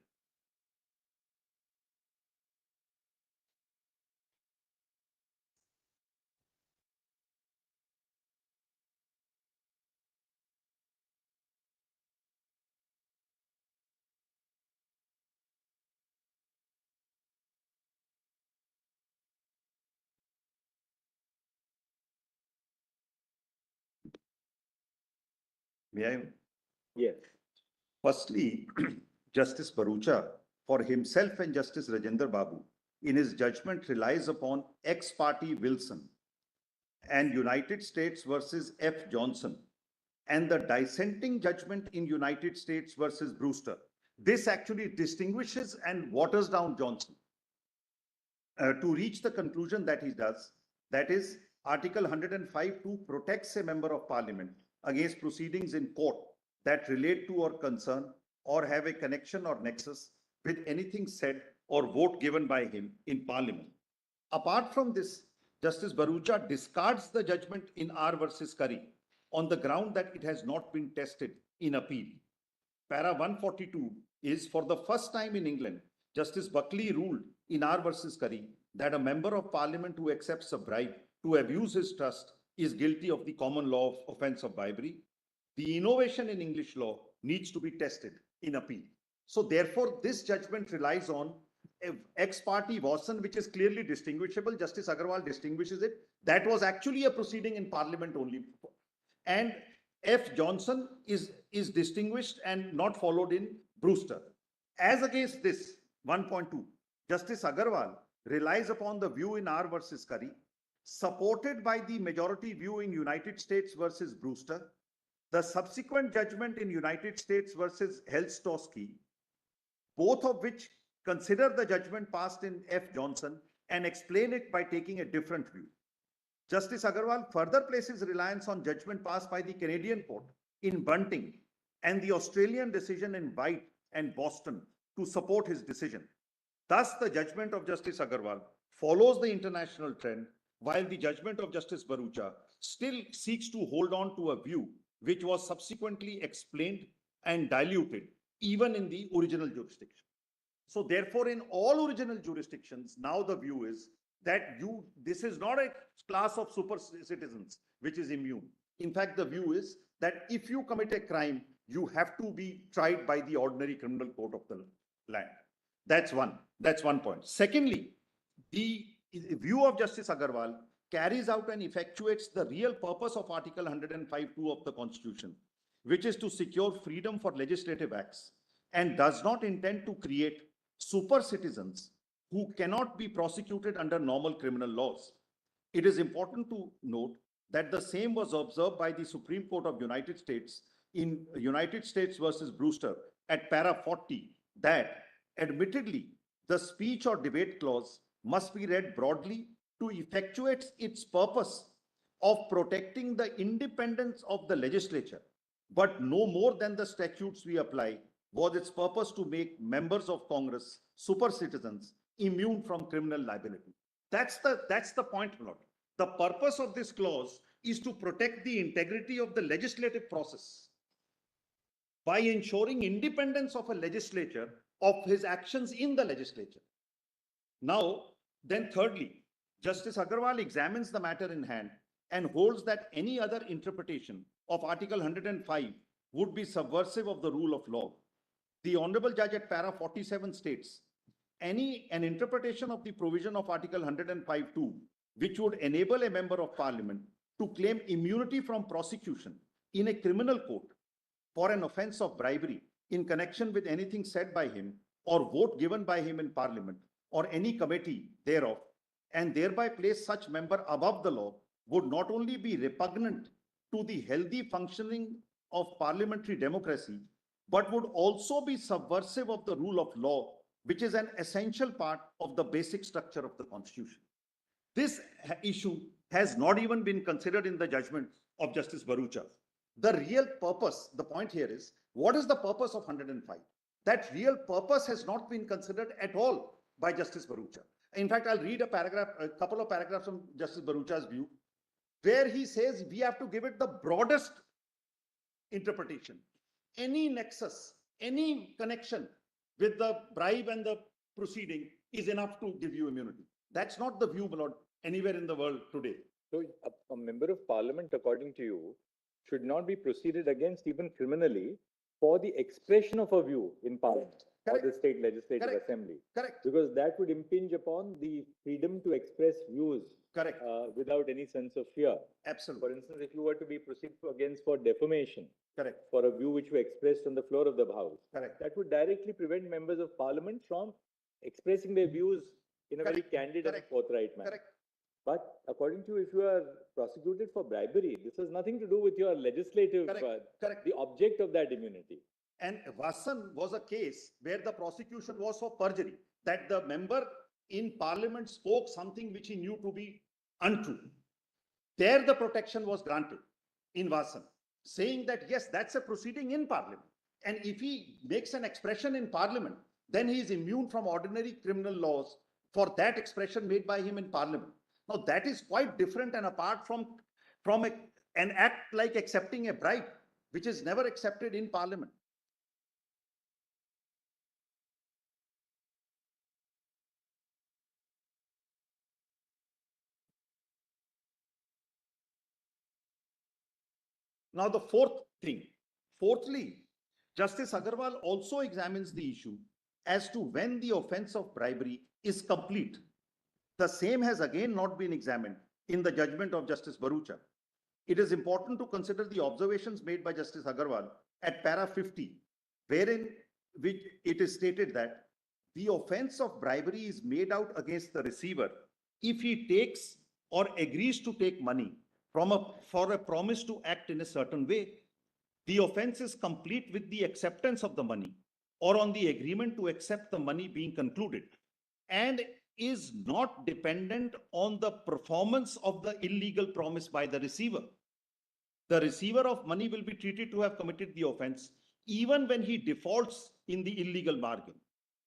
May I? Yes. Firstly, Justice Barucha, for himself and Justice Rajendra Babu, in his judgment relies upon ex parte Wilson and United States versus F. Johnson and the dissenting judgment in United States versus Brewster. This actually distinguishes and waters down Johnson to reach the conclusion that he does. That is, Article 105(2) protects a member of parliament against proceedings in court that relate to or concern or have a connection or nexus with anything said or vote given by him in parliament. Apart from this, Justice Barucha discards the judgment in R versus Curry on the ground that it has not been tested in appeal. Para 142 is, for the first time in England, Justice Buckley ruled in R versus Curry that a member of parliament who accepts a bribe to abuse his trust is guilty of the common law of offense of bribery. The innovation in English law needs to be tested in appeal. So therefore, this judgment relies on ex parte Watson, which is clearly distinguishable. Justice Agarwal distinguishes it. That was actually a proceeding in parliament only. And F. Johnson is distinguished and not followed in Brewster. As against this, 1.2, Justice Agarwal relies upon the view in R versus Curry, supported by the majority view in United States versus Brewster, the subsequent judgment in United States versus Helstowski, both of which consider the judgment passed in F. Johnson and explain it by taking a different view. Justice Agarwal further places reliance on judgment passed by the Canadian court in Bunting and the Australian decision in White and Boston to support his decision. Thus, the judgment of Justice Agarwal follows the international trend, while the judgment of Justice Barucha still seeks to hold on to a view which was subsequently explained and diluted even in the original jurisdiction. So therefore, in all original jurisdictions, now the view is that this is not a class of super citizens which is immune. In fact, the view is that if you commit a crime, you have to be tried by the ordinary criminal court of the land. That's one point. Secondly, the view of Justice Agarwal carries out and effectuates the real purpose of Article 105(2) of the Constitution, which is to secure freedom for legislative acts, and does not intend to create super citizens who cannot be prosecuted under normal criminal laws. It is important to note that the same was observed by the Supreme Court of United States in United States versus Brewster at para 40, that admittedly the speech or debate clause must be read broadly to effectuate its purpose of protecting the independence of the legislature, but no more than the statutes we apply was its purpose to make members of Congress super citizens immune from criminal liability. That's the point, Lord. The purpose of this clause is to protect the integrity of the legislative process. by ensuring independence of a legislature of his actions in the legislature. Now, then thirdly, Justice Agarwal examines the matter in hand and holds that any other interpretation of Article 105 would be subversive of the rule of law. The Honorable Judge at para 47 states, an interpretation of the provision of Article 105(2), which would enable a member of parliament to claim immunity from prosecution in a criminal court for an offence of bribery in connection with anything said by him or vote given by him in parliament or any committee thereof, and thereby place such member above the law, would not only be repugnant to the healthy functioning of parliamentary democracy, but would also be subversive of the rule of law, which is an essential part of the basic structure of the Constitution. This issue has not even been considered in the judgment of Justice Bharucha. The real purpose, the point here is, what is the purpose of 105? That real purpose has not been considered at all by Justice Bharucha. In fact, I'll read a couple of paragraphs from Justice Bharucha's view, where he says we have to give it the broadest interpretation. Any nexus, any connection with the bribe and the proceeding is enough to give you immunity. That's not the view, my lord, anywhere in the world today. So a member of parliament, according to you, should not be proceeded against even criminally for the expression of a view in parliament or the state legislative assembly. Correct. Because that would impinge upon the freedom to express views. Correct. Without any sense of fear. Absolutely. For instance, if you were to be proceeded against for defamation. Correct. For a view which you expressed on the floor of the House. Correct. That would directly prevent members of parliament from expressing their views in a very candid and forthright manner. Correct. But according to you, if you are prosecuted for bribery, this has nothing to do with your legislative, Correct. the object of that immunity. And Vasan was a case where the prosecution was for perjury, that the member in parliament spoke something which he knew to be untrue. There the protection was granted in Vasan, saying that yes, that's a proceeding in parliament. And if he makes an expression in parliament, then he is immune from ordinary criminal laws for that expression made by him in parliament. Now that is quite different and apart from an act like accepting a bribe, which is never accepted in parliament. Now the fourthly, Justice Agarwal also examines the issue as to when the offence of bribery is complete. The same has again not been examined in the judgment of Justice Bharucha. It is important to consider the observations made by Justice Agarwal at para 50, wherein which it is stated that the offence of bribery is made out against the receiver if he takes or agrees to take money for a promise to act in a certain way. The offence is complete with the acceptance of the money or on the agreement to accept the money being concluded, and is not dependent on the performance of the illegal promise by the receiver. The receiver of money will be treated to have committed the offence even when he defaults in the illegal bargain.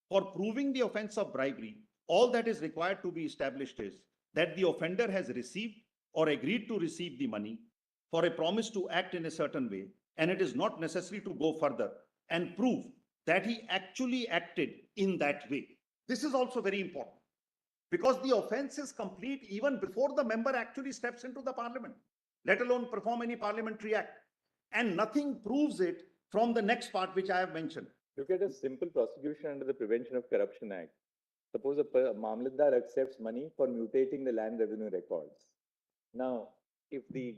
For proving the offence of bribery, all that is required to be established is that the offender has received or agreed to receive the money for a promise to act in a certain way, and it is not necessary to go further and prove that he actually acted in that way. This is also very important, because the offence is complete even before the member actually steps into the parliament, let alone perform any parliamentary act. And nothing proves it from the next part, which I have mentioned. Look at a simple prosecution under the Prevention of Corruption Act. Suppose a Mamlatdar accepts money for mutating the land revenue records. Now, if the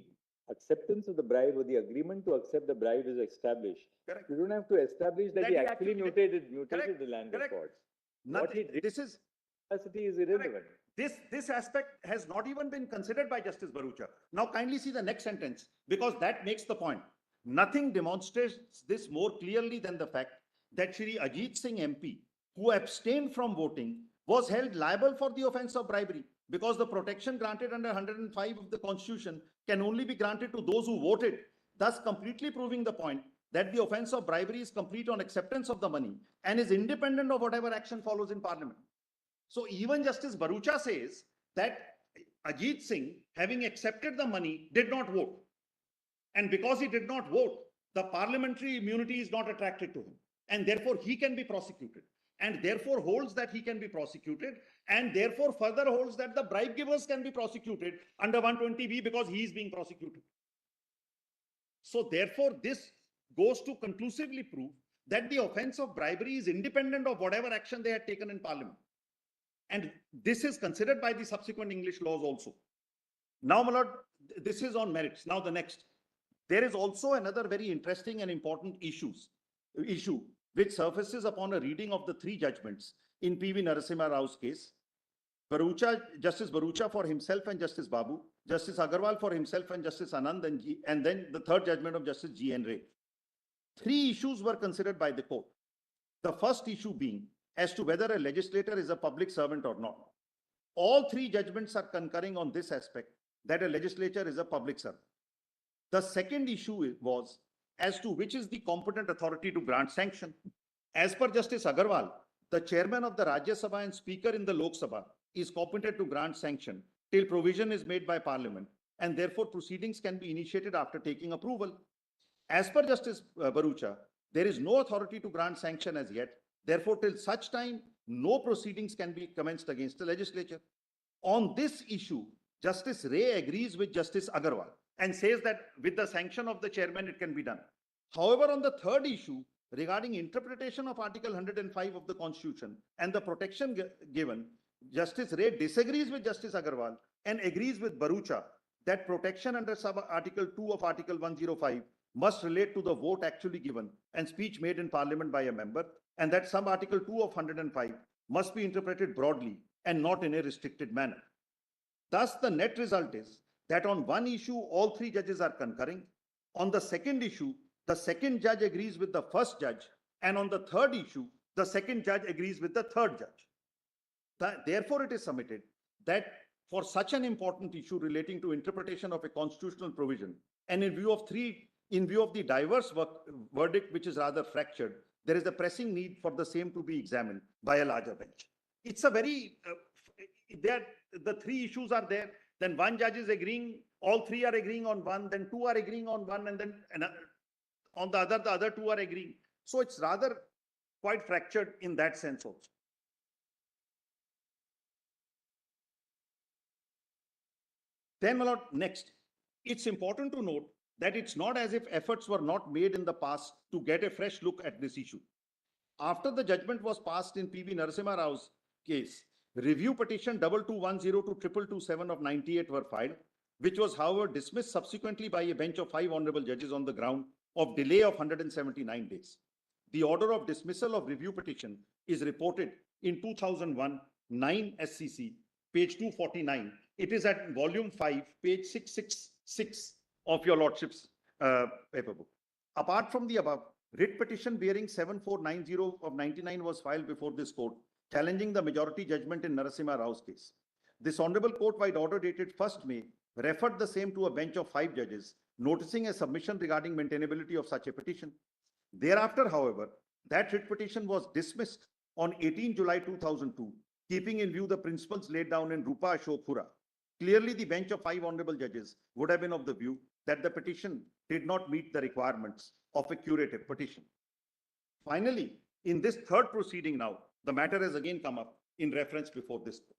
acceptance of the bribe or the agreement to accept the bribe is established, you don't have to establish that he actually mutated the land records. What he did, this is irrelevant. This aspect has not even been considered by Justice Bharucha. Now kindly see the next sentence, because that makes the point. Nothing demonstrates this more clearly than the fact that Shri Ajit Singh MP, who abstained from voting, was held liable for the offence of bribery, because the protection granted under 105 of the Constitution can only be granted to those who voted, thus completely proving the point that the offence of bribery is complete on acceptance of the money and is independent of whatever action follows in parliament. So even Justice Bharucha says that Ajit Singh, having accepted the money, did not vote. And because he did not vote, the parliamentary immunity is not attracted to him, and therefore he can be prosecuted, and therefore holds that he can be prosecuted, and therefore further holds that the bribe givers can be prosecuted under 120B because he is being prosecuted. So therefore, this goes to conclusively prove that the offense of bribery is independent of whatever action they had taken in parliament. And this is considered by the subsequent English laws also. Now, my lord, this is on merits. Now the next. There is also another very interesting and important issue which surfaces upon a reading of the three judgments in P.V. Narasimha Rao's case. Justice Barucha for himself and Justice Babu, Justice Agarwal for himself and Justice Anand, and then the third judgment of Justice G.N. Ray. Three issues were considered by the court. The first issue being as to whether a legislator is a public servant or not. All three judgments are concurring on this aspect, that a legislature is a public servant. The second issue was as to which is the competent authority to grant sanction. As per Justice Agarwal, the chairman of the Rajya Sabha and speaker in the Lok Sabha is competent to grant sanction till provision is made by parliament, and therefore proceedings can be initiated after taking approval. As per Justice Barucha, there is no authority to grant sanction as yet. Therefore, till such time, no proceedings can be commenced against the legislature. On this issue, Justice Ray agrees with Justice Agarwal and says that with the sanction of the chairman, it can be done. However, on the third issue, regarding interpretation of Article 105 of the Constitution and the protection given, Justice Ray disagrees with Justice Agarwal and agrees with Barucha that protection under Article 2 of Article 105 must relate to the vote actually given and speech made in Parliament by a member, and that Article 2 of 105 must be interpreted broadly and not in a restricted manner. Thus, the net result is that on one issue, all three judges are concurring. On the second issue, the second judge agrees with the first judge, and on the third issue, the second judge agrees with the third judge. Therefore, it is submitted that for such an important issue relating to interpretation of a constitutional provision, and in view of the diverse verdict which is rather fractured, there is a pressing need for the same to be examined by a larger bench. It's a very, the three issues are there, then one judge is agreeing, all three are agreeing on one, then two are agreeing on one, and then on the other two are agreeing. So it's rather quite fractured in that sense also. Then, my lord, next, it's important to note that it's not as if efforts were not made in the past to get a fresh look at this issue. After the judgment was passed in P.V. Narasimha Rao's case, review petition 2210 to 2227 of 98 were filed, which was, however, dismissed subsequently by a bench of 5 honorable judges on the ground of delay of 179 days. The order of dismissal of review petition is reported in 2001, 9 SCC, page 249. It is at volume 5, page 666 of your lordship's paper book. Apart from the above, writ petition bearing 7490 of 99 was filed before this court, challenging the majority judgment in Narasimha Rao's case. This honorable court, by order dated 1st May, referred the same to a bench of 5 judges, noticing a submission regarding maintainability of such a petition. Thereafter, however, that writ petition was dismissed on 18 July 2002, keeping in view the principles laid down in Rupa Ashok Hura. Clearly, the bench of 5 honorable judges would have been of the view that the petition did not meet the requirements of a curative petition. Finally, in this third proceeding now, the matter has again come up in reference before this court.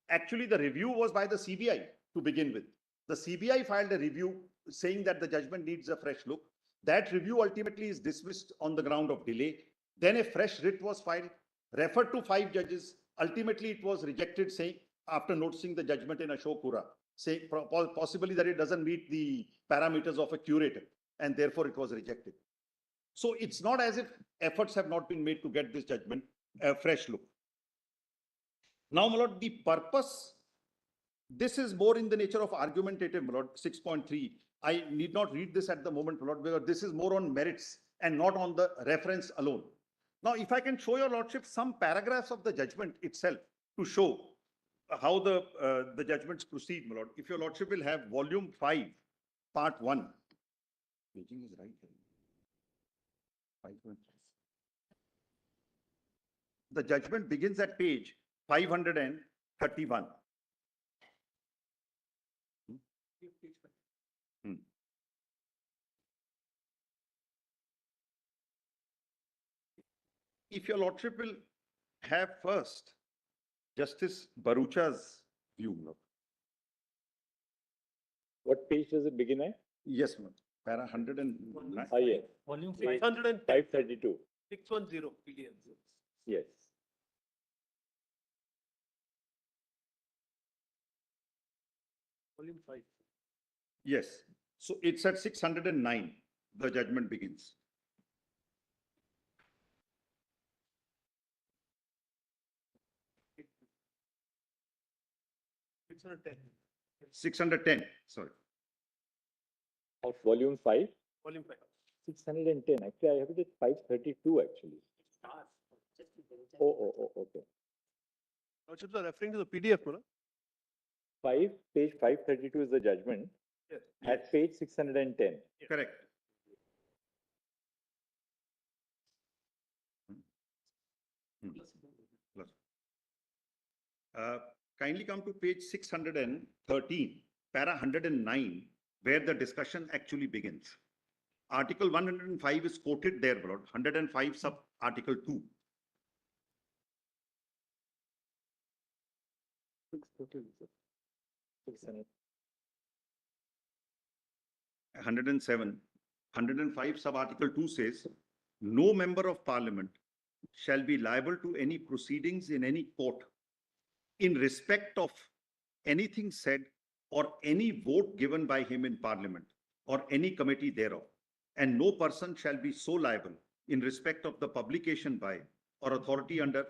Actually, the review was by the CBI to begin with. The CBI filed a review saying that the judgment needs a fresh look. That review ultimately is dismissed on the ground of delay. Then a fresh writ was filed, referred to 5 judges. Ultimately, it was rejected, saying, after noticing the judgment in Ashok Hura, say possibly that it doesn't meet the parameters of a curative, and therefore it was rejected. So it's not as if efforts have not been made to get this judgment a fresh look. Now, my lord, the purpose, this is more in the nature of argumentative, my lord, 6.3. I need not read this at the moment, my lord, because this is more on merits and not on the reference alone. Now, if I can show your lordship some paragraphs of the judgment itself to show how the judgments proceed, my lord. If your lordship will have volume 5, part 1. Paging is right. 5.5. The judgment begins at page 531. If your lordship will have first Justice Barucha's view. No? What page does it begin at? Yes, ma'am. Para 109. Ah, yes. Volume Page 510, 532. 610 PDF. Yes. Volume 5. Yes. So it's at 609, the judgment begins. It's on 10. 610, sorry. Of volume 5? Volume 5. 610. Actually, I have it at 532 actually. Oh, okay. Lordships are referring to the PDF, no? Page 532 is the judgment. Yes. At page 610. Correct. Plus. Kindly come to page 613, para 109, where the discussion actually begins. Article 105 is quoted there, Lord. 105 sub Article 2. 107. 105 sub Article 2 says, no member of parliament shall be liable to any proceedings in any court in respect of anything said or any vote given by him in parliament or any committee thereof, and no person shall be so liable in respect of the publication by or authority under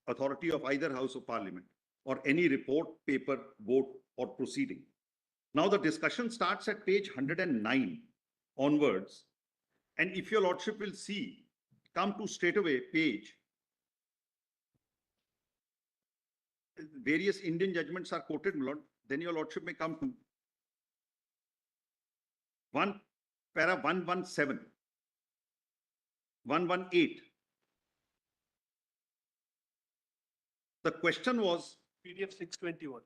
authority of either house of parliament or any report, paper, vote or proceeding. Now the discussion starts at page 109 onwards, and if your lordship will see, come to straightaway page. Various Indian judgments are quoted, my lord. Then your lordship may come to para 117, 118. The question was PDF 621.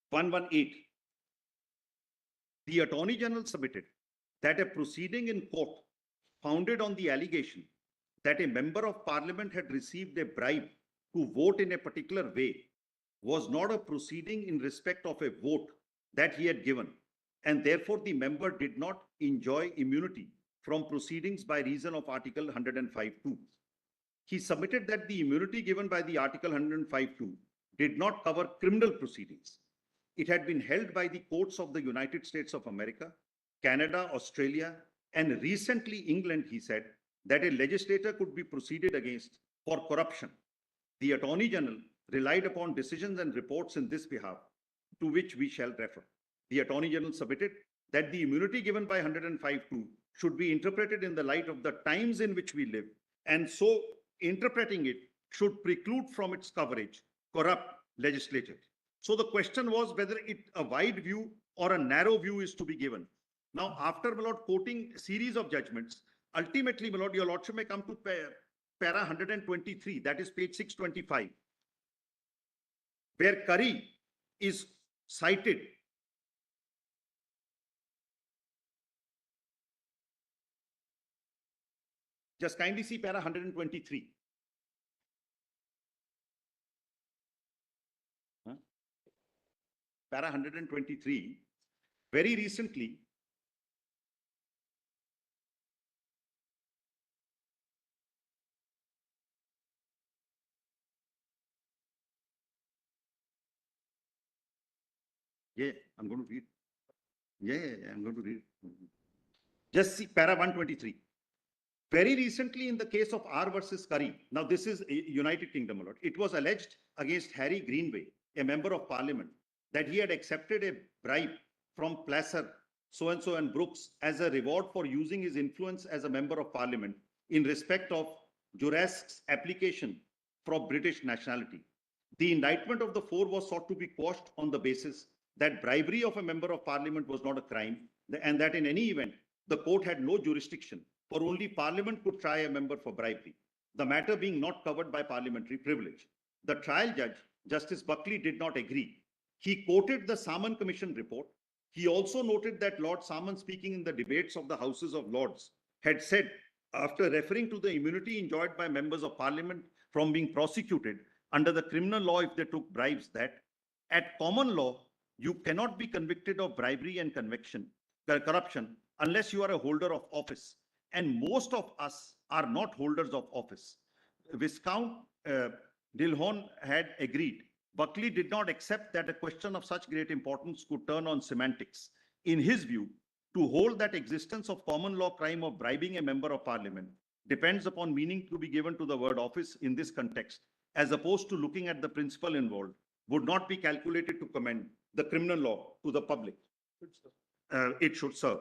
118. The Attorney General submitted that a proceeding in court founded on the allegation that a member of parliament had received a bribe to vote in a particular way was not a proceeding in respect of a vote that he had given, and therefore the member did not enjoy immunity from proceedings by reason of Article 105(2). He submitted that the immunity given by the Article 105(2) did not cover criminal proceedings. It had been held by the courts of the United States of America, Canada, Australia, and recently England, he said, that a legislator could be proceeded against for corruption. The Attorney General relied upon decisions and reports in this behalf, to which we shall refer. The Attorney General submitted that the immunity given by 105(2) should be interpreted in the light of the times in which we live, and so interpreting it should preclude from its coverage corrupt legislatures. So the question was whether a wide view or a narrow view is to be given. Now, after, my lord, quoting a series of judgments, ultimately, my lord, your lordship may come to para 123, that is page 625, where Curry is cited. Just kindly see para 123. Para 123, very recently, I'm going to read. I'm going to read. Just see para 123. Very recently, in the case of R versus Curry, now this is United Kingdom, my lord, it was alleged against Harry Greenway, a member of parliament, that he had accepted a bribe from Placer, so-and-so and Brooks as a reward for using his influence as a member of parliament in respect of Jurask's application for British nationality. The indictment of the four was sought to be quashed on the basis that bribery of a member of parliament was not a crime, and that in any event, the court had no jurisdiction, for only parliament could try a member for bribery, the matter being not covered by parliamentary privilege. The trial judge, Justice Buckley, did not agree. He quoted the Salmon Commission report He also noted that Lord Salmon, speaking in the debates of the Houses of Lords, had said, after referring to the immunity enjoyed by members of parliament from being prosecuted under the criminal law if they took bribes, that at common law, you cannot be convicted of bribery and corruption unless you are a holder of office. And most of us are not holders of office. Viscount Dilhon had agreed. Buckley did not accept that a question of such great importance could turn on semantics. In his view, to hold that existence of common law crime of bribing a member of parliament depends upon meaning to be given to the word office in this context, as opposed to looking at the principle involved, would not be calculated to commend the criminal law to the public. It should serve.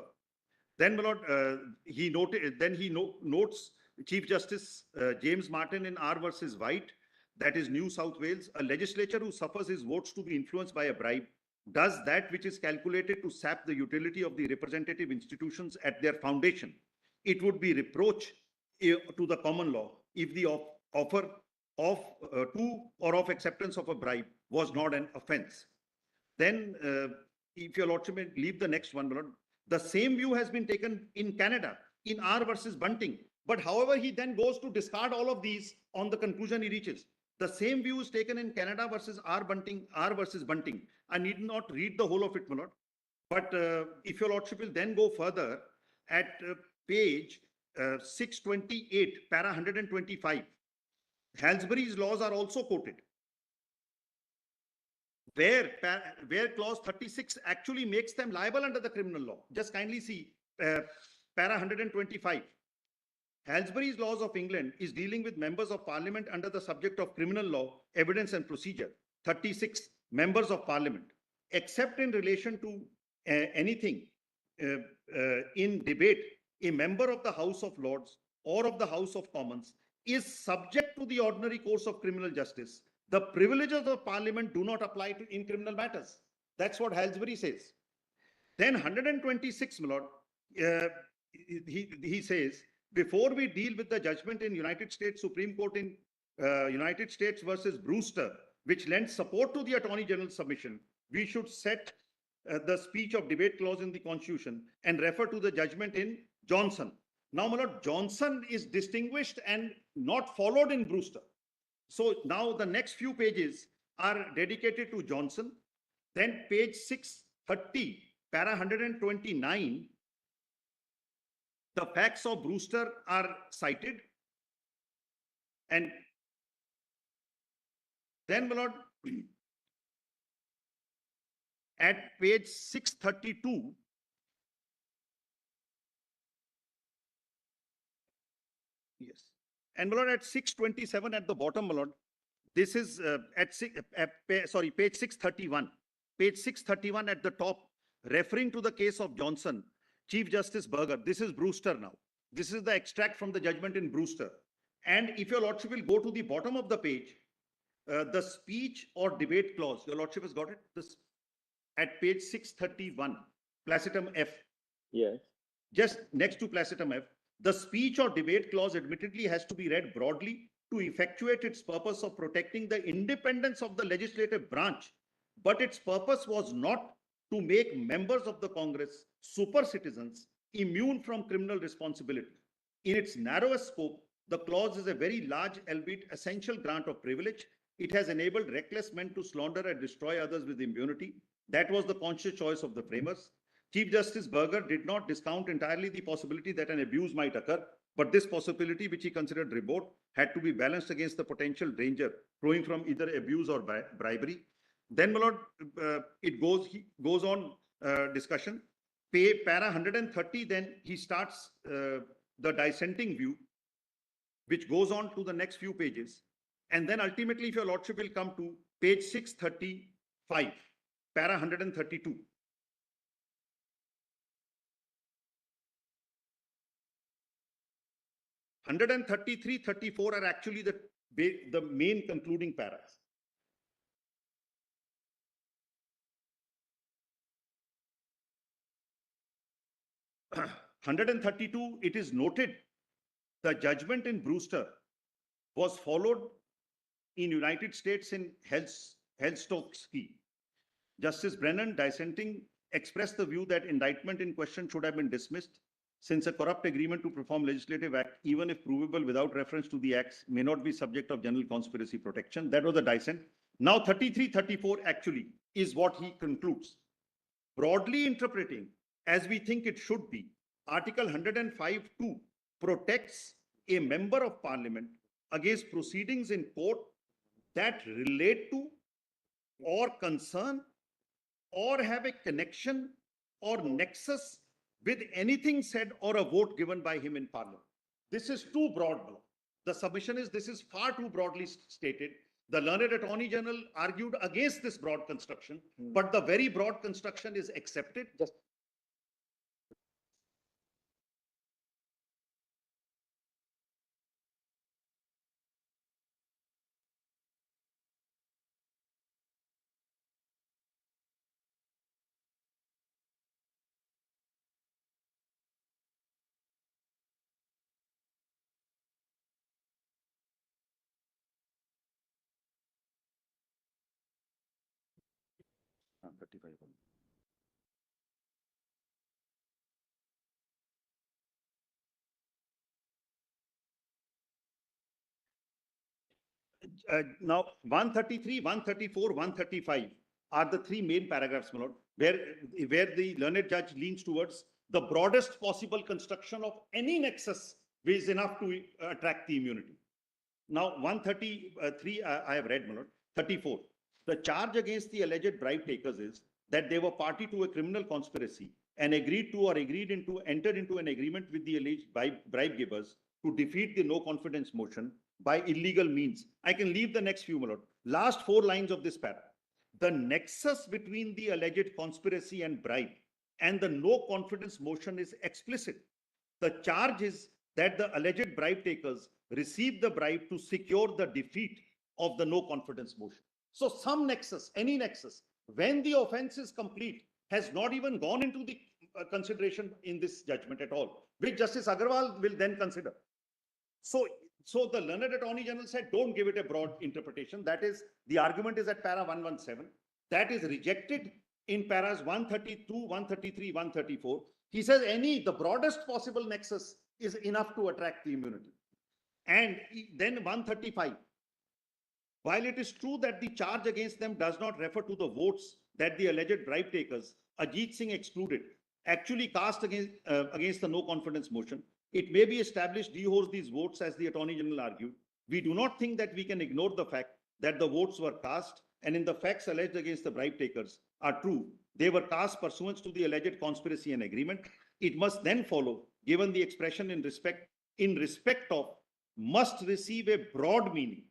Then, my lord, he notes Chief Justice James Martin in R versus White, that is New South Wales, a legislature who suffers his votes to be influenced by a bribe does that which is calculated to sap the utility of the representative institutions at their foundation. It would be reproach to the common law if the offer of to or of acceptance of a bribe was not an offense. Then, if your lordship may leave the next one, my lord, the same view has been taken in Canada in R versus Bunting. But however, he then goes to discard all of these on the conclusion he reaches. The same view is taken in Canada versus R versus Bunting. I need not read the whole of it, my lord. But if your lordship will then go further at page 628, para 125, Halsbury's laws are also quoted, where clause 36 actually makes them liable under the criminal law. Just kindly see para 125. Halsbury's Laws of England is dealing with members of parliament under the subject of criminal law, evidence and procedure. 36, members of parliament, except in relation to anything in debate, a member of the House of Lords or of the House of Commons is subject to the ordinary course of criminal justice. The privileges of parliament do not apply to in criminal matters. That's what Halsbury says. Then 126, my lord, he says, before we deal with the judgment in United States Supreme Court in United States versus Brewster, which lends support to the Attorney General's submission, we should set the speech of debate clause in the Constitution and refer to the judgment in Johnson. Now, my lord, Johnson is distinguished and not followed in Brewster. So now the next few pages are dedicated to Johnson. Then page 630, para 129, the facts of Brewster are cited. And then, my lord, at page 632, yes. And my lord, at 627 at the bottom, my lord, this is page 631. Page 631 at the top, referring to the case of Johnson, Chief Justice Berger. This is Brewster now. This is the extract from the judgment in Brewster. And if your lordship will go to the bottom of the page, the speech or debate clause, your lordship has got it? This at page 631, Placetum F. Yes. Just next to Placetum F, the speech or debate clause admittedly has to be read broadly to effectuate its purpose of protecting the independence of the legislative branch. But its purpose was not to make members of the Congress super citizens immune from criminal responsibility. In its narrowest scope, the clause is a very large, albeit essential grant of privilege. It has enabled reckless men to slaughter and destroy others with impunity. That was the conscious choice of the framers. Chief Justice Berger did not discount entirely the possibility that an abuse might occur, but this possibility, which he considered remote, had to be balanced against the potential danger flowing from either abuse or bribery. Then, my lord, it goes on discussion. Para 130, then he starts the dissenting view, which goes on to the next few pages. And then ultimately, if your lordship will come to page 635, para 132. Hundred and 33, 34 are actually the main concluding paras. Hundred and 32, it is noted the judgment in Brewster was followed in United States in Helstokski. Justice Brennan, dissenting expressed the view that indictment in question should have been dismissed, since a corrupt agreement to perform legislative act, even if provable without reference to the acts, may not be subject of general conspiracy protection. That was the dissent. Now 33-34 actually is what he concludes. Broadly interpreting, as we think it should be, Article 105(2) protects a member of parliament against proceedings in court that relate to or concern or have a connection or nexus with anything said or a vote given by him in parliament. This is too broad. The submission is this is far too broadly stated. The learned Attorney General argued against this broad construction, but the very broad construction is accepted. Now 133, 134, 135 are the three main paragraphs, my lord, where the learned judge leans towards the broadest possible construction of any nexus is enough to attract the immunity. Now 133 I have read, my lord. 34. The charge against the alleged bribe takers is that they were party to a criminal conspiracy and agreed to or entered into an agreement with the alleged bribe givers to defeat the no confidence motion by illegal means. I can leave the next few, my lord. Last 4 lines of this paragraph. The nexus between the alleged conspiracy and bribe and the no confidence motion is explicit. The charge is that the alleged bribe takers received the bribe to secure the defeat of the no confidence motion. So some nexus, any nexus, when the offense is complete, has not even gone into the consideration in this judgment at all, which Justice Agarwal will then consider. So the learned Attorney General said, don't give it a broad interpretation. That is, the argument is at para 117. That is rejected in paras 132, 133, 134. He says the broadest possible nexus is enough to attract the immunity. And then 135. While it is true that the charge against them does not refer to the votes that the alleged bribe takers, Ajit Singh excluded, actually cast against the no confidence motion, it may be established deholds these votes, as the Attorney General argued. We do not think that we can ignore the fact that the votes were cast, and in the facts alleged against the bribe takers are true. They were cast pursuant to the alleged conspiracy and agreement. It must then follow, given the expression in respect of, must receive a broad meaning,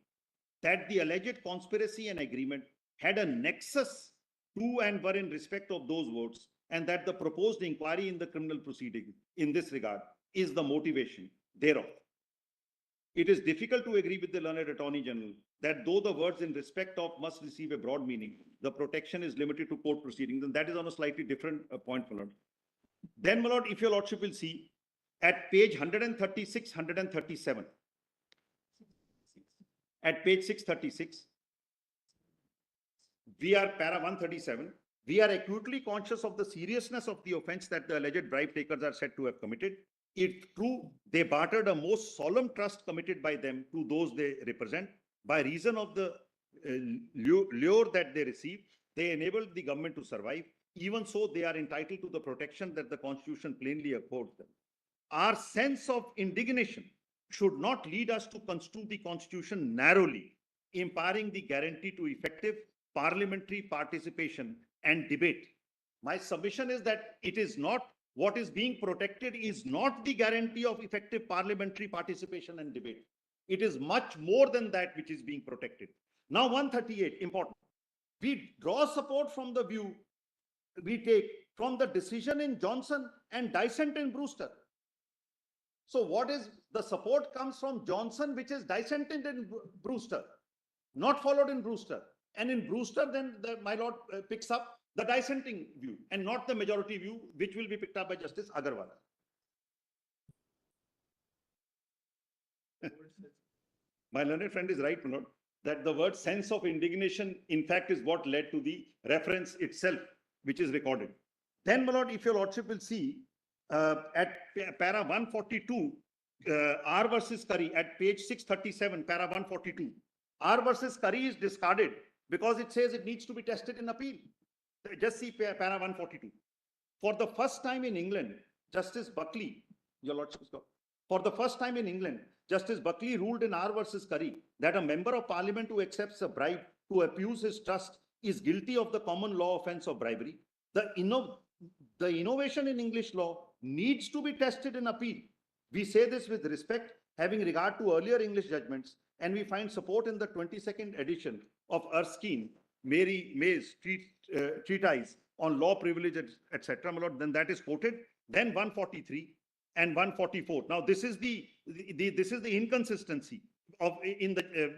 that the alleged conspiracy and agreement had a nexus to and were in respect of those votes, and that the proposed inquiry in the criminal proceeding in this regard is the motivation thereof. It is difficult to agree with the learned Attorney General that though the words in respect of must receive a broad meaning, the protection is limited to court proceedings, and that is on a slightly different point, my lord. Then, my lord, if your lordship will see, at page 136, 137, at page 636, we are para 137. We are acutely conscious of the seriousness of the offense that the alleged bribe takers are said to have committed. If true, they bartered a most solemn trust committed by them to those they represent. By reason of the lure that they received, they enabled the government to survive. Even so, they are entitled to the protection that the Constitution plainly affords them. Our sense of indignation should not lead us to construe the Constitution narrowly, impairing the guarantee to effective parliamentary participation and debate. My submission is that it is not what is being protected is not the guarantee of effective parliamentary participation and debate. It is much more than that which is being protected. Now 138, important. We draw support from the view we take from the decision in Johnson and dissent in Brewster. So what is the support comes from Johnson, which is dissented in Brewster, not followed in Brewster. And in Brewster, then my lord picks up the dissenting view and not the majority view, which will be picked up by Justice Agarwal. My learned friend is right, my lord, that the word sense of indignation, in fact, is what led to the reference itself, which is recorded. Then, my lord, if your lordship will see, at para 142, R versus Curry at page 637, para 142, R versus Curry is discarded because it says it needs to be tested in appeal. Just see para 142. For the first time in England, Justice Buckley, your lordship, for the first time in England, Justice Buckley ruled in R versus Curry that a member of parliament who accepts a bribe to abuse his trust is guilty of the common law offense of bribery. The innovation in English law needs to be tested in appeal. We say this with respect, having regard to earlier English judgments, and we find support in the 22nd edition of Erskine, Mary May's treatise on law privilege, etc. Then that is quoted. Then 143 and 144. Now this is the inconsistency of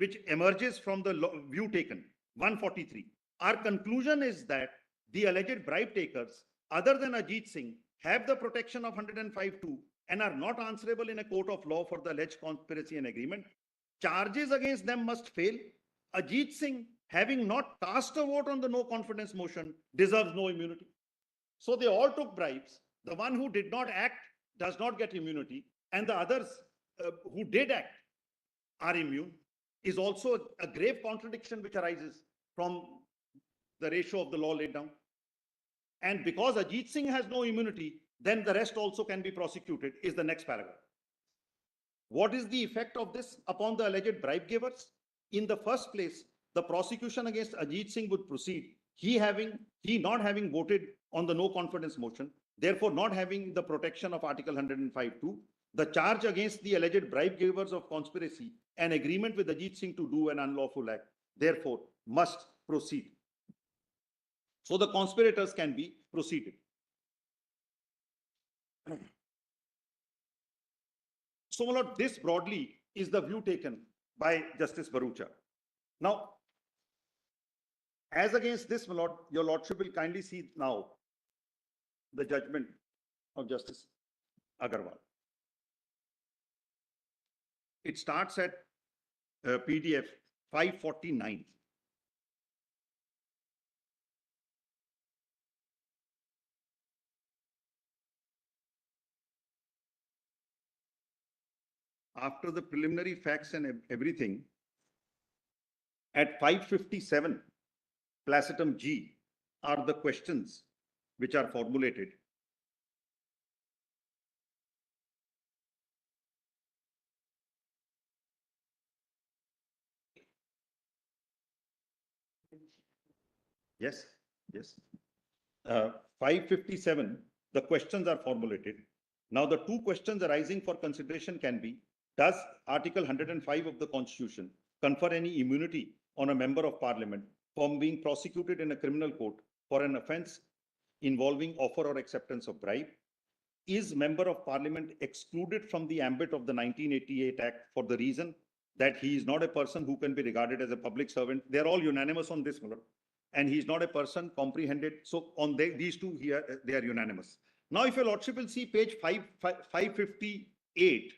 which emerges from the view taken. 143. Our conclusion is that the alleged bribe takers, other than Ajit Singh, have the protection of 105(2) and are not answerable in a court of law for the alleged conspiracy and agreement. Charges against them must fail. Ajit Singh, having not cast a vote on the no confidence motion, deserves no immunity. So they all took bribes. The one who did not act does not get immunity, and the others who did act are immune. Is also a grave contradiction which arises from the ratio of the law laid down. And because Ajit Singh has no immunity, then the rest also can be prosecuted, is the next paragraph. What is the effect of this upon the alleged bribe givers? In the first place, the prosecution against Ajit Singh would proceed, he not having voted on the no confidence motion, therefore not having the protection of Article 105(2). The charge against the alleged bribe givers of conspiracy and agreement with Ajit Singh to do an unlawful act, therefore must proceed. So the conspirators can be proceeded. So, my lord, this broadly is the view taken by Justice Bharucha. Now, as against this, my lord, your lordship will kindly see now the judgment of Justice Agarwal. It starts at PDF 549. After the preliminary facts and everything, at 557, placetum G, are the questions which are formulated. Yes, yes. 557, the questions are formulated. Now, the two questions arising for consideration can be, does Article 105 of the Constitution confer any immunity on a member of parliament from being prosecuted in a criminal court for an offence involving offer or acceptance of bribe? Is member of parliament excluded from the ambit of the 1988 Act for the reason that he is not a person who can be regarded as a public servant? They're all unanimous on this, and he's not a person comprehended. So on these two here, they are unanimous. Now, if your lordship will see page 558,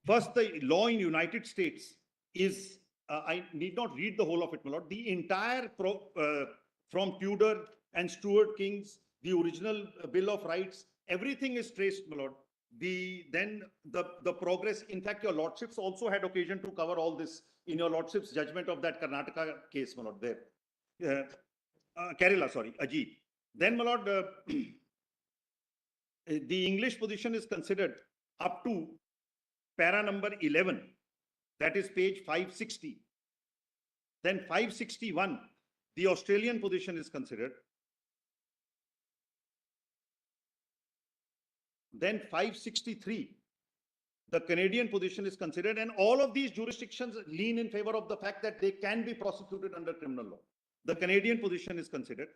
first, the law in United States is, I need not read the whole of it, my lord. The entire from Tudor and Stuart Kings, the original Bill of Rights, everything is traced, my lord. The progress, in fact, your lordships also had occasion to cover all this in your lordship's judgment of that Karnataka case, my lord, there. Kerala, sorry, Ajit. Then, my lord, the English position is considered up to para number 11, that is page 560. Then 561, the Australian position is considered. Then 563, the Canadian position is considered, and all of these jurisdictions lean in favor of the fact that they can be prosecuted under criminal law. The Canadian position is considered.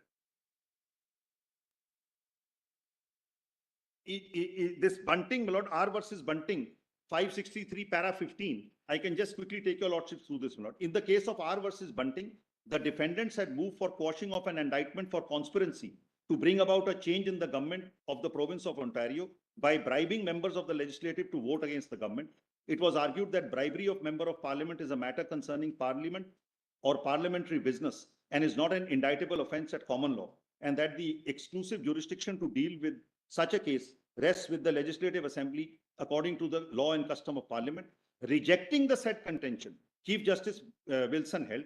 This Bunting, my lord, R versus Bunting, 563 para 15. I can just quickly take your lordship through this, my lord. In the case of R versus Bunting, the defendants had moved for quashing of an indictment for conspiracy to bring about a change in the government of the province of Ontario by bribing members of the legislative to vote against the government. It was argued that bribery of member of parliament is a matter concerning parliament or parliamentary business and is not an indictable offence at common law. and that the exclusive jurisdiction to deal with such a case rests with the Legislative Assembly according to the law and custom of Parliament. Rejecting the said contention, Chief Justice Wilson held,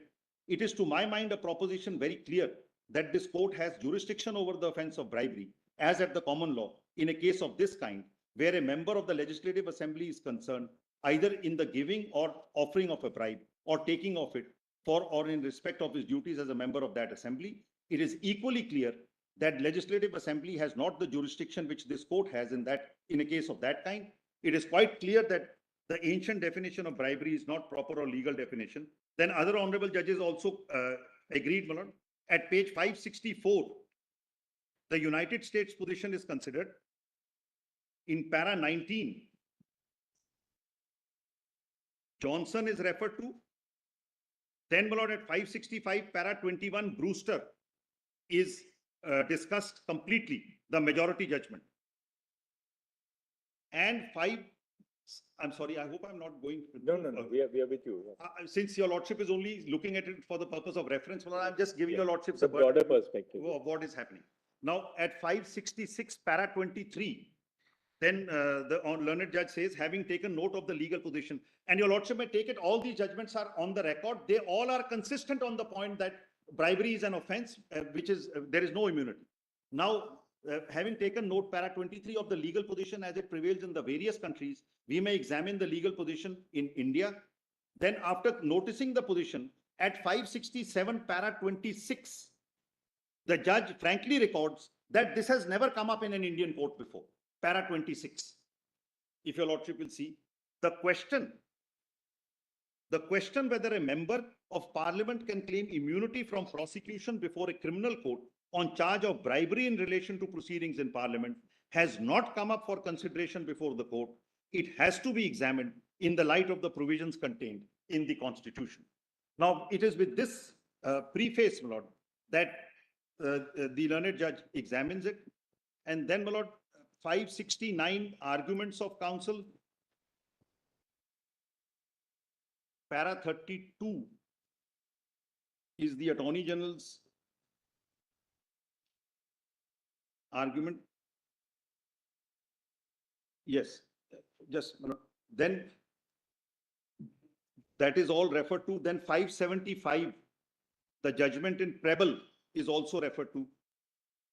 it is to my mind a proposition very clear that this court has jurisdiction over the offence of bribery, as at the common law, in a case of this kind, where a member of the Legislative Assembly is concerned, either in the giving or offering of a bribe, or taking of it, for or in respect of his duties as a member of that assembly. It is equally clear that Legislative Assembly has not the jurisdiction which this court has in a case of that kind. It is quite clear that the ancient definition of bribery is not proper or legal definition. Then other honorable judges also agreed, my lord. At page 564, the United States position is considered. In para 19, Johnson is referred to. Then, my lord, at 565, para 21, Brewster is discussed completely, the majority judgment. And I'm sorry, I hope I'm not going. No, we are with you. Since your lordship is only looking at it for the purpose of reference, well, I'm just giving your lordship the broader perspective of what is happening. Now, at 566, para 23, then the learned judge says, having taken note of the legal position, and your lordship may take it, all these judgments are on the record. They all are consistent on the point that bribery is an offense, there is no immunity. Now, having taken note, para 23 of the legal position as it prevails in the various countries, we may examine the legal position in India. Then after noticing the position, at 567, para 26, the judge frankly records that this has never come up in an Indian court before. Para 26. If your lordship will see, the question whether a member of parliament can claim immunity from prosecution before a criminal court on charge of bribery in relation to proceedings in parliament has not come up for consideration before the court. It has to be examined in the light of the provisions contained in the Constitution. Now, it is with this preface, my lord, that the learned judge examines it. And then, my lord, 569 arguments of counsel, para 32 is the Attorney General's argument. Yes, just then that is all referred to. Then 575, the judgment in Preble is also referred to.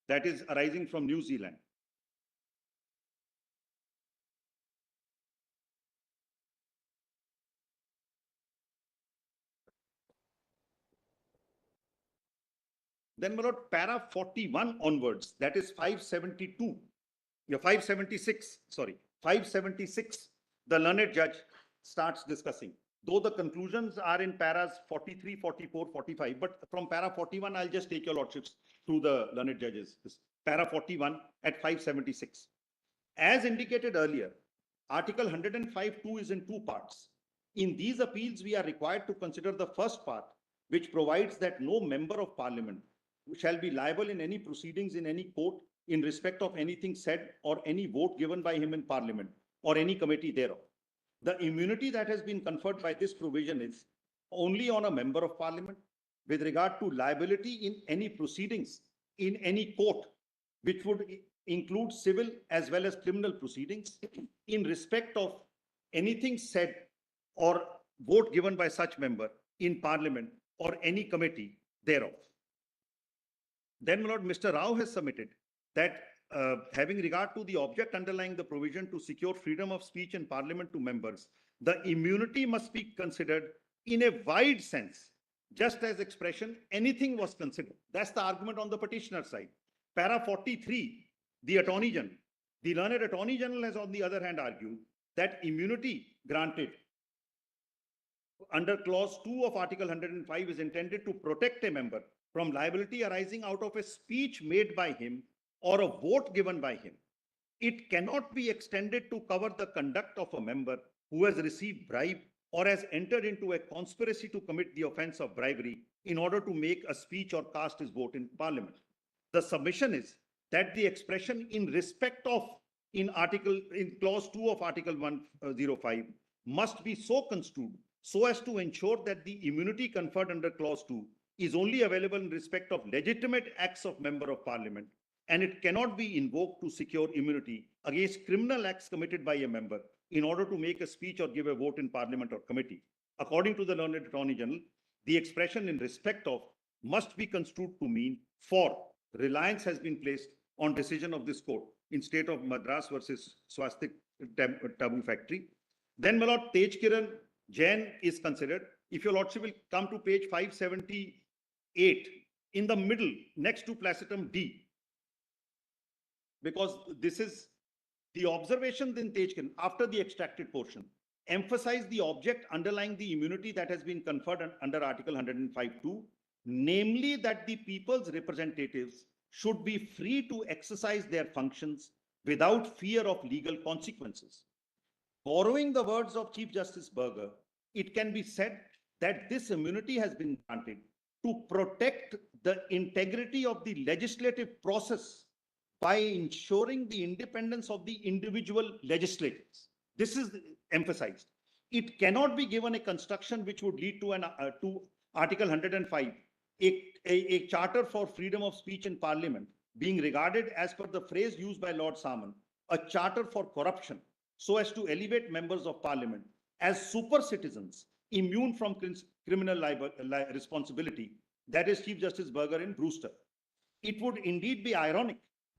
That is arising from New Zealand. Then, my lord, para 41 onwards, that is 572, 576, sorry, 576, the learned judge starts discussing. Though the conclusions are in paras 43, 44, 45, but from para 41, I'll just take your lordships through the learned judges. Para 41 at 576. As indicated earlier, Article 105(2) is in two parts. In these appeals, we are required to consider the first part, which provides that no member of parliament shall be liable in any proceedings in any court in respect of anything said or any vote given by him in parliament or any committee thereof. The immunity that has been conferred by this provision is only on a member of parliament with regard to liability in any proceedings in any court, which would include civil as well as criminal proceedings in respect of anything said or vote given by such member in parliament or any committee thereof. Then, my lord, Mr. Rao has submitted that having regard to the object underlying the provision to secure freedom of speech in parliament to members, the immunity must be considered in a wide sense, just as expression, anything was considered. That's the argument on the petitioner side. Para 43, the Attorney General, the learned Attorney General has on the other hand argued that immunity granted under clause 2 of Article 105 is intended to protect a member from liability arising out of a speech made by him or a vote given by him. It cannot be extended to cover the conduct of a member who has received bribe or has entered into a conspiracy to commit the offense of bribery in order to make a speech or cast his vote in parliament. The submission is that the expression in respect of in clause 2 of Article 105 must be so construed so as to ensure that the immunity conferred under clause 2 is only available in respect of legitimate acts of member of parliament, and it cannot be invoked to secure immunity against criminal acts committed by a member in order to make a speech or give a vote in parliament or committee. According to the learned Attorney General, the expression in respect of must be construed to mean for reliance has been placed on decision of this court in state of Madras versus Swastik Taboo Factory. Then, my lord, Tej Kiran Jain is considered. If your lordship will come to page 578, in the middle, next to placetum D, because this is the observation in Tej Kiran after the extracted portion, emphasize the object underlying the immunity that has been conferred under Article 105(2), namely that the people's representatives should be free to exercise their functions without fear of legal consequences. Borrowing the words of Chief Justice Berger, it can be said that this immunity has been granted to protect the integrity of the legislative process by ensuring the independence of the individual legislators. This is emphasized. It cannot be given a construction which would lead to to Article 105, a charter for freedom of speech in Parliament being regarded, as per the phrase used by Lord Salmon, a charter for corruption, so as to elevate members of Parliament as super citizens immune from criminal responsibility. That is Chief Justice Berger in Brewster. It would indeed be ironic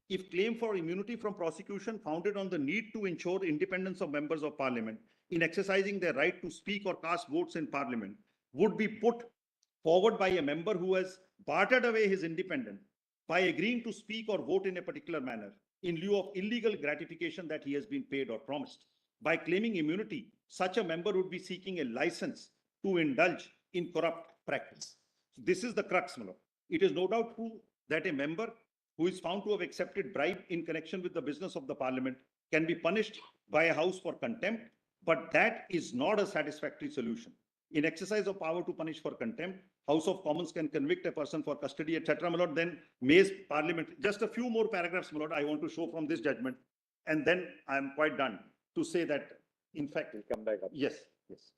if claim for immunity from prosecution founded on the need to ensure independence of members of Parliament in exercising their right to speak or cast votes in Parliament would be put forward by a member who has bartered away his independence by agreeing to speak or vote in a particular manner in lieu of illegal gratification that he has been paid or promised. By claiming immunity, such a member would be seeking a license to indulge in corrupt practice. So this is the crux, my lord. It is no doubt true that a member who is found to have accepted bribe in connection with the business of the Parliament can be punished by a House for contempt, but that is not a satisfactory solution. In exercise of power to punish for contempt, House of Commons can convict a person for custody, etc. My lord, then May's Parliament. Just a few more paragraphs, my lord, I want to show from this judgment, and then I am quite done to say that, in fact, We'll come back up. yes, yes.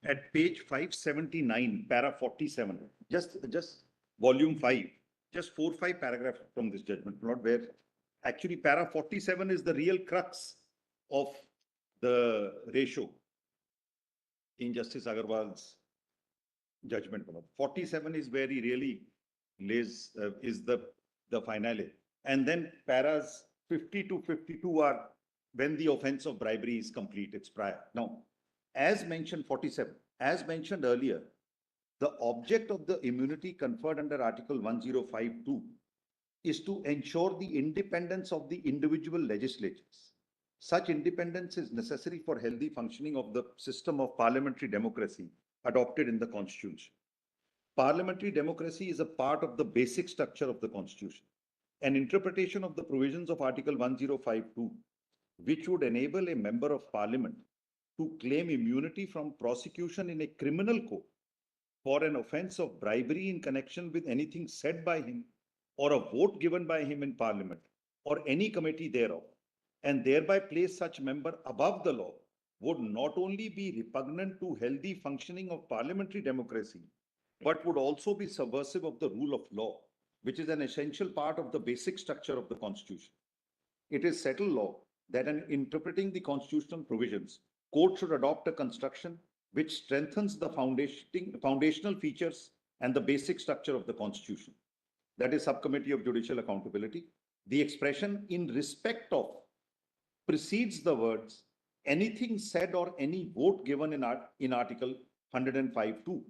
at page 579, para 47, just volume 5, just 4-5 paragraphs from this judgment, not where actually para 47 is the real crux of the ratio in Justice Agarwal's judgment. 47 is where he really lays, is the finale. And then paras 50 to 52 are when the offense of bribery is complete, it's prior. Now, as mentioned 47, as mentioned earlier, the object of the immunity conferred under Article 1052 is to ensure the independence of the individual legislatures. Such independence is necessary for healthy functioning of the system of parliamentary democracy adopted in the Constitution. Parliamentary democracy is a part of the basic structure of the Constitution. An interpretation of the provisions of Article 1052, which would enable a member of parliament to claim immunity from prosecution in a criminal court for an offense of bribery in connection with anything said by him or a vote given by him in parliament or any committee thereof, and thereby place such member above the law, would not only be repugnant to healthy functioning of parliamentary democracy, but would also be subversive of the rule of law, which is an essential part of the basic structure of the Constitution. It is settled law that in interpreting the constitutional provisions, court should adopt a construction which strengthens the foundational features and the basic structure of the Constitution. That is Subcommittee of Judicial Accountability. The expression in respect of precedes the words anything said or any vote given in Article 105(2).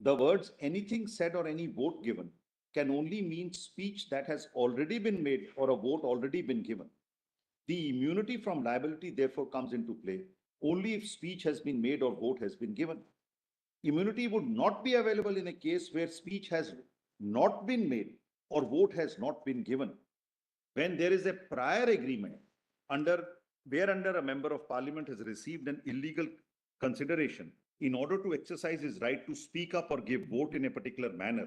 The words anything said or any vote given can only mean speech that has already been made or a vote already been given. The immunity from liability therefore comes into play only if speech has been made or vote has been given. Immunity would not be available in a case where speech has not been made or vote has not been given. When there is a prior agreement whereunder a member of parliament has received an illegal consideration in order to exercise his right to speak up or give vote in a particular manner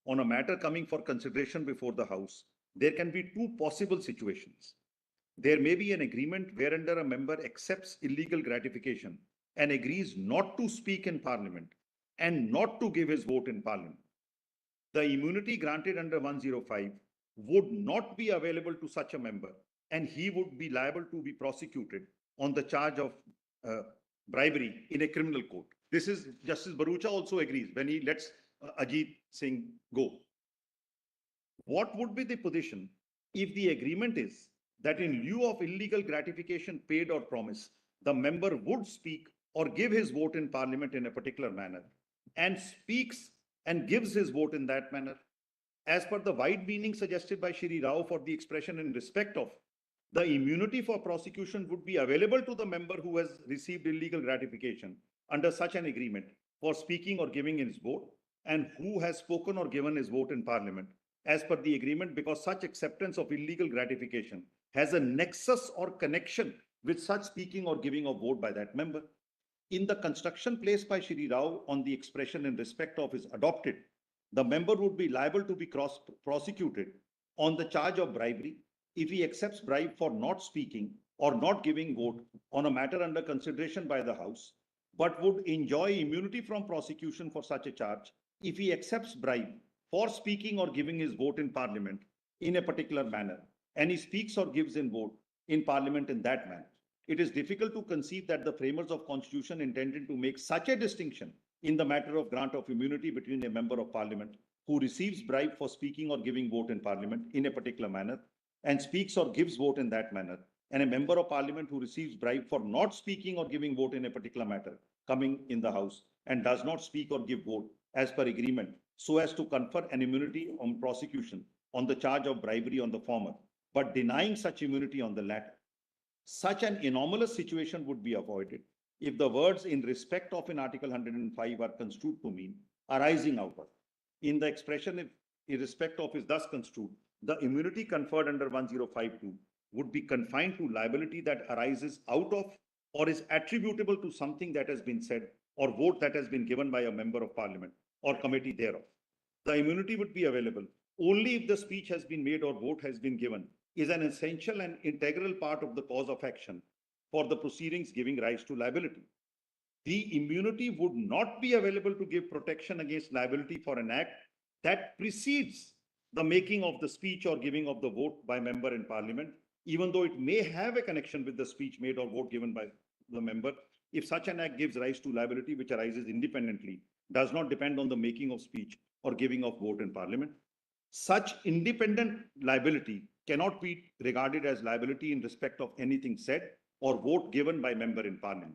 on a matter coming for consideration before the House, there can be two possible situations. There may be an agreement whereunder a member accepts illegal gratification and agrees not to speak in parliament and not to give his vote in parliament. The immunity granted under 105 would not be available to such a member, and he would be liable to be prosecuted on the charge of bribery in a criminal court. This is Justice Barucha also agrees when he lets Ajit Singh go. What would be the position if the agreement is that in lieu of illegal gratification paid or promised, the member would speak or give his vote in parliament in a particular manner and speaks and gives his vote in that manner? As per the wide meaning suggested by Shri Rao for the expression in respect of, the immunity for prosecution would be available to the member who has received illegal gratification under such an agreement for speaking or giving his vote and who has spoken or given his vote in parliament as per the agreement, because such acceptance of illegal gratification has a nexus or connection with such speaking or giving of vote by that member. In the construction placed by Shri Rao on the expression in respect of is adopted, the member would be liable to be prosecuted on the charge of bribery if he accepts bribe for not speaking or not giving vote on a matter under consideration by the House, but would enjoy immunity from prosecution for such a charge if he accepts bribe for speaking or giving his vote in parliament in a particular manner, and he speaks or gives in vote in parliament in that manner. It is difficult to conceive that the framers of constitution intended to make such a distinction in the matter of grant of immunity between a member of parliament who receives bribe for speaking or giving vote in parliament in a particular manner and speaks or gives vote in that manner, and a member of parliament who receives bribe for not speaking or giving vote in a particular matter coming in the House and does not speak or give vote as per agreement so as to confer an immunity on prosecution on the charge of bribery on the former, but denying such immunity on the latter. Such an anomalous situation would be avoided if the words in respect of in Article 105 are construed to mean arising out of. In the expression if in respect of is thus construed, the immunity conferred under 1052 would be confined to liability that arises out of or is attributable to something that has been said or vote that has been given by a member of parliament or committee thereof. The immunity would be available only if the speech has been made or vote has been given is an essential and integral part of the cause of action for the proceedings giving rise to liability. the immunity would not be available to give protection against liability for an act that precedes the making of the speech or giving of the vote by member in parliament, even though it may have a connection with the speech made or vote given by the member. If such an act gives rise to liability which arises independently, does not depend on the making of speech or giving of vote in parliament, such independent liability cannot be regarded as liability in respect of anything said or vote given by member in parliament.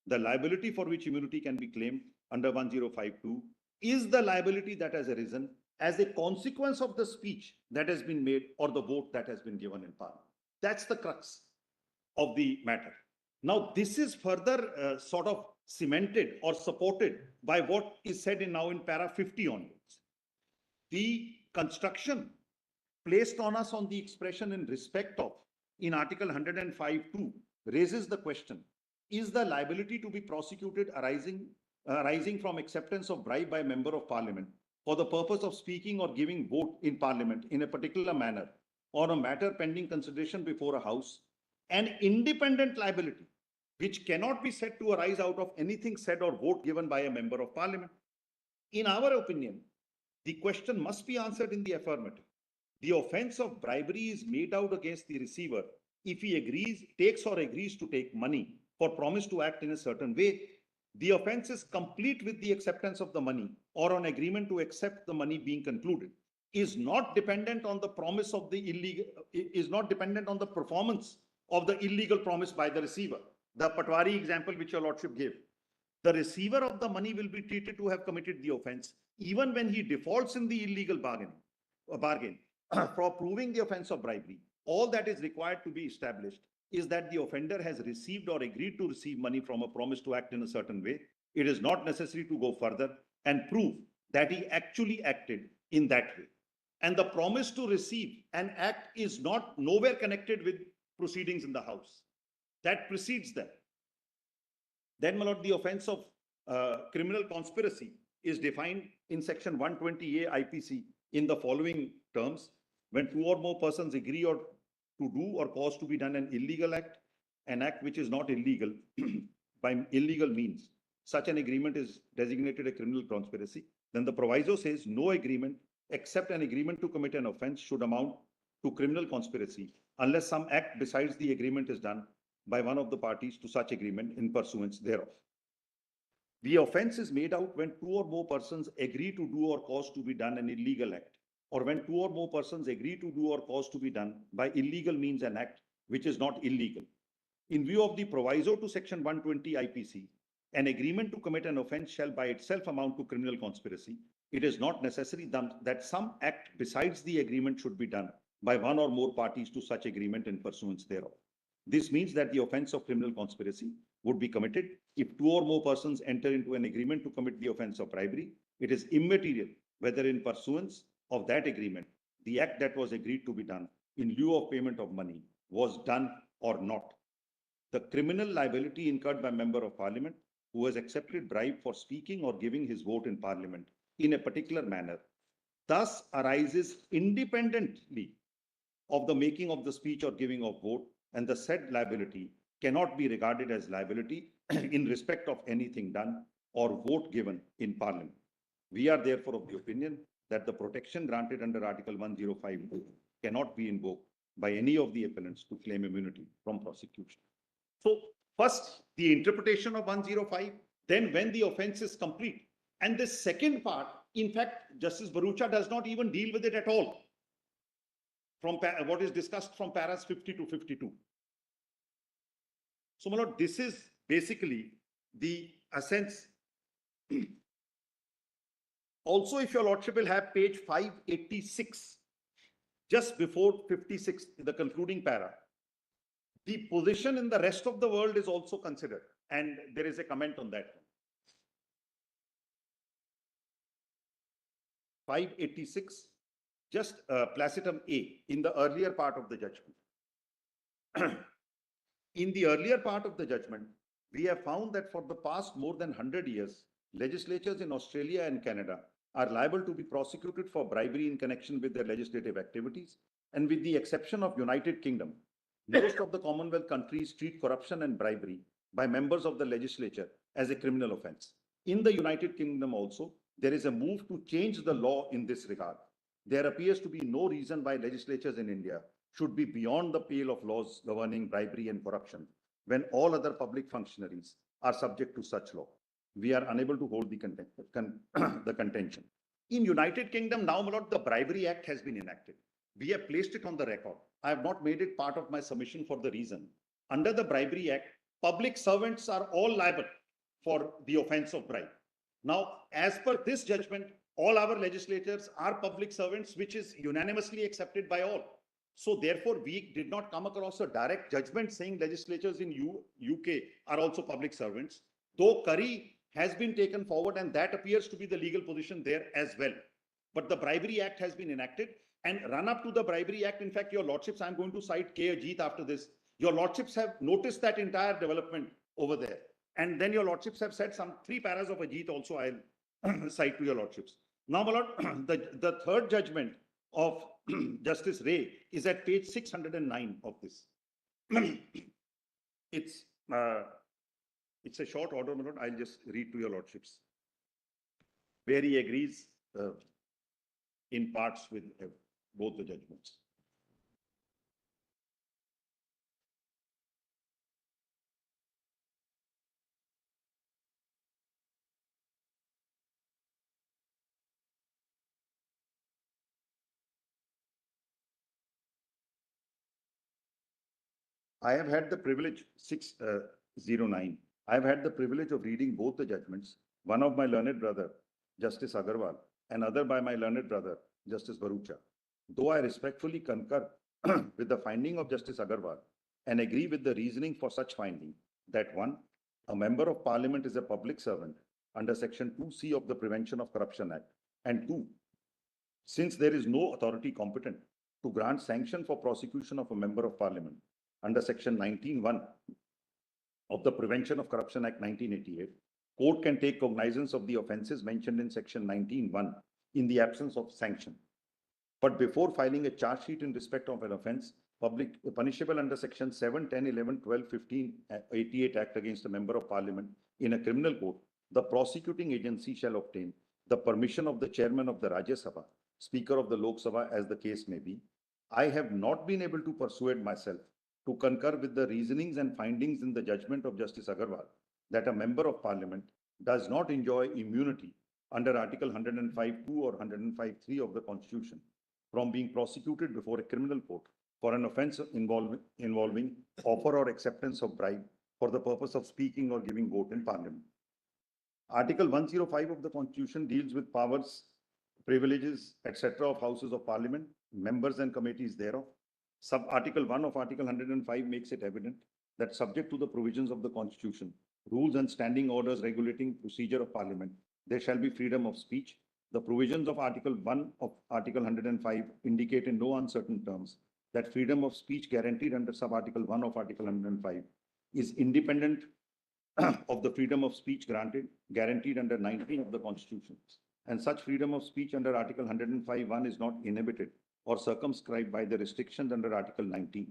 The liability for which immunity can be claimed under 1052 is the liability that has arisen as a consequence of the speech that has been made or the vote that has been given in parliament. That's the crux of the matter. Now, this is further sort of cemented or supported by what is said now in para 50 onwards. The construction placed on us on the expression in respect of in Article 105(2) raises the question, is the liability to be prosecuted arising from acceptance of bribe by a member of parliament for the purpose of speaking or giving vote in parliament in a particular manner or a matter pending consideration before a house, an independent liability which cannot be said to arise out of anything said or vote given by a member of parliament? In our opinion, the question must be answered in the affirmative. The offense of bribery is made out against the receiver if he takes or agrees to take money for promise to act in a certain way. The offense is complete with the acceptance of the money or on agreement to accept the money being concluded, is not dependent on the promise of the illegal, is not dependent on the performance of the illegal promise by the receiver. The Patwari example which your lordship gave. The receiver of the money will be treated to have committed the offense even when he defaults in the illegal bargain. For proving the offense of bribery, all that is required to be established is that the offender has received or agreed to receive money from a promise to act in a certain way. It is not necessary to go further and prove that he actually acted in that way. And the promise to receive an act is not nowhere connected with proceedings in the house. That precedes that. Then, my lord, the offense of criminal conspiracy is defined in section 120A IPC in the following terms: when two or more persons agree or to do or cause to be done an illegal act, an act which is not illegal by illegal means, such an agreement is designated a criminal conspiracy. Then the proviso says no agreement except an agreement to commit an offense should amount to criminal conspiracy unless some act besides the agreement is done by one of the parties to such agreement in pursuance thereof. The offense is made out when two or more persons agree to do or cause to be done an illegal act, or when two or more persons agree to do or cause to be done by illegal means an act which is not illegal. In view of the proviso to section 120 IPC, an agreement to commit an offense shall by itself amount to criminal conspiracy. It is not necessary that some act besides the agreement should be done by one or more parties to such agreement in pursuance thereof. This means that the offense of criminal conspiracy would be committed if two or more persons enter into an agreement to commit the offense of bribery. It is immaterial whether in pursuance of that agreement, the act that was agreed to be done in lieu of payment of money was done or not. The criminal liability incurred by a member of parliament who has accepted bribe for speaking or giving his vote in parliament in a particular manner thus arises independently of the making of the speech or giving of vote, and the said liability cannot be regarded as liability in respect of anything done or vote given in parliament. We are therefore of the opinion that the protection granted under Article 1052 cannot be invoked by any of the appellants to claim immunity from prosecution. So first, the interpretation of 105, then when the offense is complete. And the second part, in fact, Justice Bharucha does not even deal with it at all from what is discussed from paras 50 to 52. So, my lord, this is basically the essence. Also, if your lordship will have page 586, just before 56, the concluding para, the position in the rest of the world is also considered, and there is a comment on that. 586, just placitum A in the earlier part of the judgment. In the earlier part of the judgment, we have found that for the past more than 100 years, legislatures in Australia and Canada are liable to be prosecuted for bribery in connection with their legislative activities, and with the exception of United Kingdom, most of the Commonwealth countries treat corruption and bribery by members of the legislature as a criminal offense. In the United Kingdom also, there is a move to change the law in this regard. There appears to be no reason why legislatures in India should be beyond the pale of laws governing bribery and corruption when all other public functionaries are subject to such law. We are unable to hold the contention. In United Kingdom, now, my lord, the Bribery Act has been enacted. We have placed it on the record. I have not made it part of my submission for the reason. Under the Bribery Act, public servants are all liable for the offense of bribe. Now, as per this judgment, all our legislators are public servants, which is unanimously accepted by all. So therefore, we did not come across a direct judgment saying legislatures in UK are also public servants, though Curry has been taken forward and that appears to be the legal position there as well. But the Bribery Act has been enacted, and run up to the Bribery Act, in fact, your lordships, I'm going to cite K. Ajit after this. Your lordships have noticed that entire development over there. And then your lordships have said some 3 paras of Ajit also I'll cite to your lordships. Now, my lord, the third judgment of Justice Ray is at page 609 of this. It's a short order, my lord. I'll just read to your lordships, where he agrees in parts with both the judgments. I have had the privilege, 609. I have had the privilege of reading both the judgments, one of my learned brother, Justice Agarwal, and other by my learned brother, Justice Barucha. Though I respectfully concur with the finding of Justice Agarwal and agree with the reasoning for such finding that 1, a member of parliament is a public servant under section 2C of the Prevention of Corruption Act, and 2, since there is no authority competent to grant sanction for prosecution of a member of parliament under section 19(1) of the Prevention of Corruption Act 1988, court can take cognizance of the offences mentioned in section 19(1) in the absence of sanction. But before filing a charge sheet in respect of an offence punishable under section 7, 10, 11, 12, 15, 88 Act against a member of parliament in a criminal court, the prosecuting agency shall obtain the permission of the chairman of the Rajya Sabha, speaker of the Lok Sabha, as the case may be. I have not been able to persuade myself to concur with the reasonings and findings in the judgment of Justice Agarwal that a member of parliament does not enjoy immunity under Article 105(2) or 105(3) of the Constitution from being prosecuted before a criminal court for an offence involving offer or acceptance of bribe for the purpose of speaking or giving vote in parliament. Article 105 of the Constitution deals with powers, privileges, etc. of houses of parliament, members and committees thereof. Sub-Article 1 of Article 105 makes it evident that subject to the provisions of the Constitution, rules and standing orders regulating procedure of parliament, there shall be freedom of speech. The provisions of Article 1 of Article 105 indicate in no uncertain terms that freedom of speech guaranteed under Sub-Article 1 of Article 105 is independent of the freedom of speech guaranteed under 19 of the Constitution. And such freedom of speech under Article 105(1) is not inhibited or circumscribed by the restrictions under Article 19.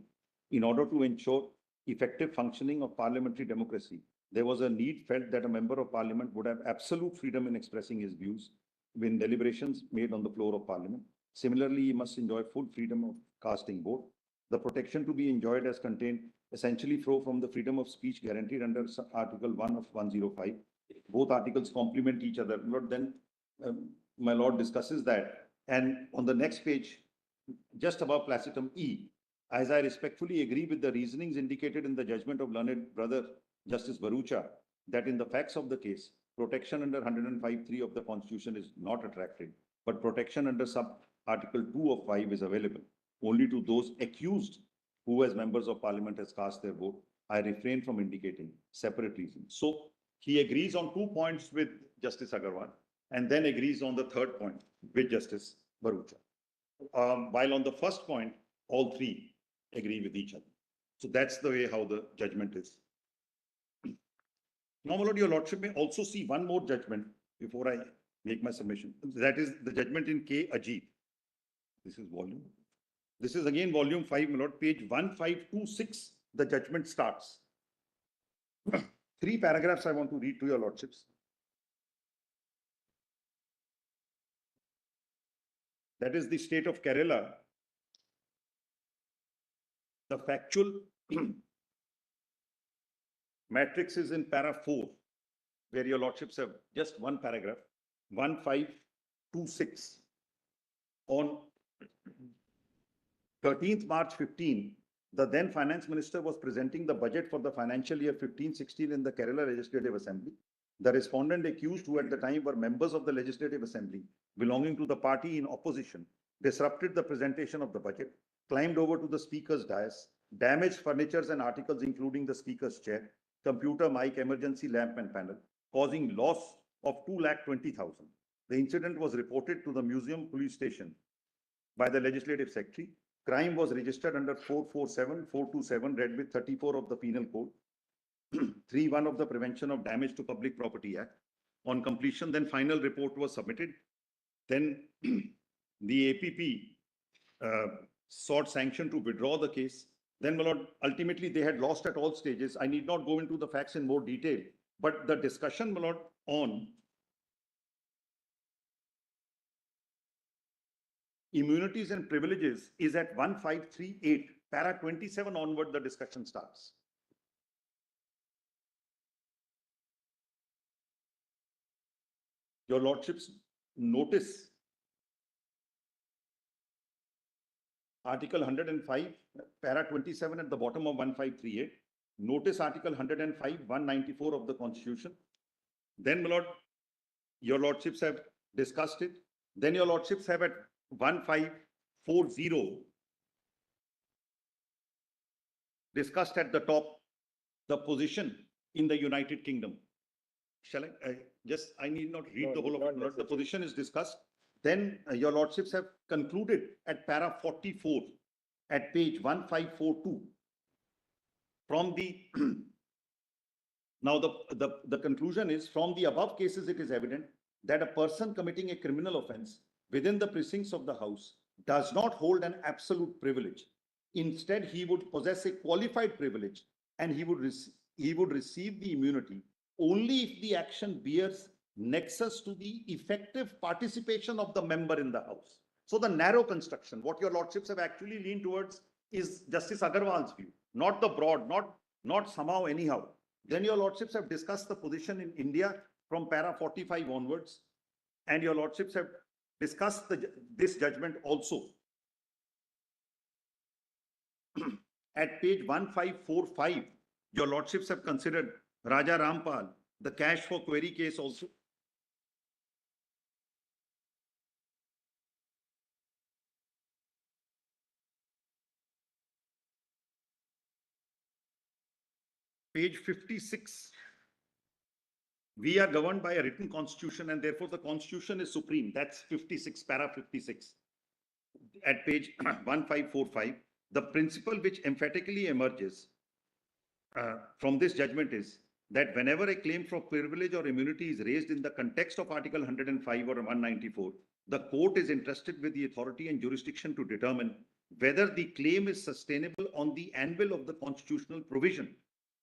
In order to ensure effective functioning of parliamentary democracy, there was a need felt that a member of parliament would have absolute freedom in expressing his views when deliberations made on the floor of parliament. Similarly, he must enjoy full freedom of casting vote. The protection to be enjoyed as contained essentially flow from the freedom of speech guaranteed under Article 1 of 105. Both articles complement each other. But then my lord discusses that. And on the next page, just above placitum E, as I respectfully agree with the reasonings indicated in the judgment of learned brother Justice Barucha, that in the facts of the case, protection under 105(3) of the Constitution is not attracted, but protection under sub-article 2 of 5 is available only to those accused who as members of parliament has cast their vote. I refrain from indicating separate reasons. So he agrees on 2 points with Justice Agarwal and then agrees on the third point with Justice Barucha. While on the first point, all 3 agree with each other. So that's the way how the judgment is. Now, my lord, your lordship may also see one more judgment before I make my submission. That is the judgment in K. Ajit. This is volume. This is again volume 5, my lord, page 1526. The judgment starts. Three paragraphs I want to read to your lordships. That is the state of Kerala. The factual matrix is in para 4, where your lordships have just one paragraph, 1526. On 13th March 15, the then finance minister was presenting the budget for the financial year 15-16 in the Kerala Legislative Assembly. The respondent accused, who at the time were members of the Legislative Assembly belonging to the party in opposition, disrupted the presentation of the budget, climbed over to the speaker's dais, damaged furnitures and articles including the speaker's chair, computer, mic, emergency lamp and panel, causing loss of 2,20,000. The incident was reported to the Museum Police Station by the Legislative Secretary. Crime was registered under 447, 427, read with 34 of the Penal Code, 3(1) of the Prevention of Damage to Public Property Act. On completion, then final report was submitted. Then the APP sought sanction to withdraw the case. Then, my lord, ultimately they had lost at all stages. I need not go into the facts in more detail, but the discussion, my lord, on immunities and privileges is at 1538, para 27 onward, the discussion starts. Your lordships notice Article 105, para 27 at the bottom of 1538. Notice Article 105, 194 of the Constitution. Then, my lord, your lordships have discussed it. Then your lordships have at 1540 discussed at the top the position in the United Kingdom. Shall I I need not read the whole of it, my lord. The position is discussed. Then your lordships have concluded at para 44 at page 1542 from the now the conclusion is, from the above cases it is evident that a person committing a criminal offense within the precincts of the house does not hold an absolute privilege. Instead, he would possess a qualified privilege, and he would receive the immunity only if the action bears nexus to the effective participation of the member in the house. So the narrow construction, what your lordships have actually leaned towards is Justice Agarwal's view, not the broad, not somehow anyhow. Then your lordships have discussed the position in India from para 45 onwards, and your lordships have discussed this judgment also. At page 1545, your lordships have considered Raja Rampal, the cash for query case also. Page 56. We are governed by a written constitution, and therefore the constitution is supreme. That's 56, para 56. At page 1545, the principle which emphatically emerges from this judgment is that whenever a claim for privilege or immunity is raised in the context of Article 105 or 194, the court is entrusted with the authority and jurisdiction to determine whether the claim is sustainable on the anvil of the constitutional provision.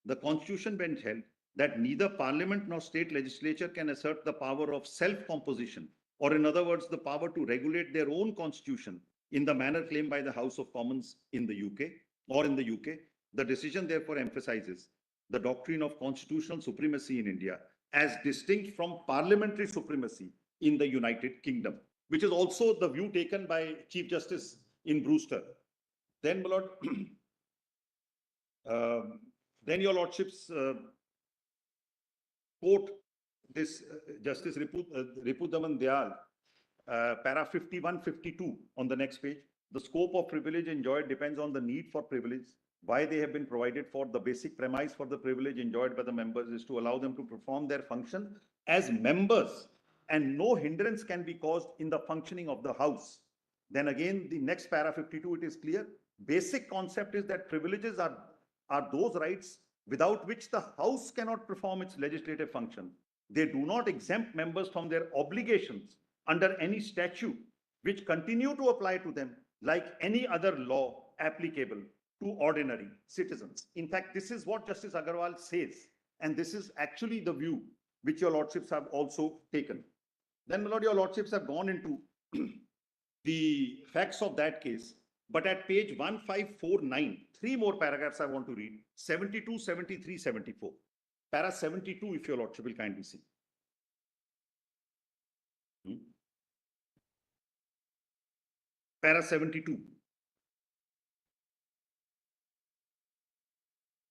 The Constitution bench held that neither Parliament nor state legislature can assert the power of self-composition, or in other words, the power to regulate their own constitution in the manner claimed by the House of Commons in the UK or in the UK. The decision therefore emphasizes the doctrine of constitutional supremacy in India as distinct from parliamentary supremacy in the United Kingdom, which is also the view taken by Chief Justice in Brewster. Then, my lord, then your lordships quote this Justice Ripudaman Dayal, para 51-52 on the next page. The scope of privilege enjoyed depends on the need for privilege, why they have been provided for. The basic premise for the privilege enjoyed by the members is to allow them to perform their function as members, and no hindrance can be caused in the functioning of the house. Then again, the next para 52, it is clear. Basic concept is that privileges are those rights without which the house cannot perform its legislative function. They do not exempt members from their obligations under any statute, which continue to apply to them like any other law applicable to ordinary citizens. In fact, this is what Justice Agarwal says. And this is actually the view which your lordships have also taken. Then, my lord, your lordships have gone into the facts of that case. But at page 1549, three more paragraphs I want to read, 72, 73, 74. Para 72, if your lordship will kindly see. Para 72.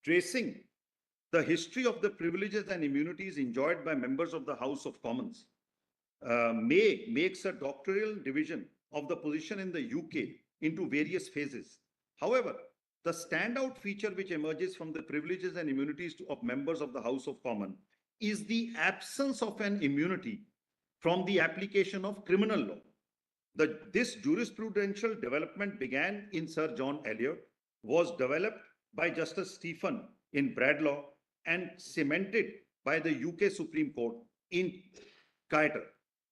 Tracing the history of the privileges and immunities enjoyed by members of the House of Commons, May makes a doctrinal division of the position in the UK into various phases. However, the standout feature which emerges from the privileges and immunities of members of the House of Commons is the absence of an immunity from the application of criminal law. This jurisprudential development began in Sir John Eliot, was developed by Justice Stephen in Bradlaugh, and cemented by the UK Supreme Court in Kiter.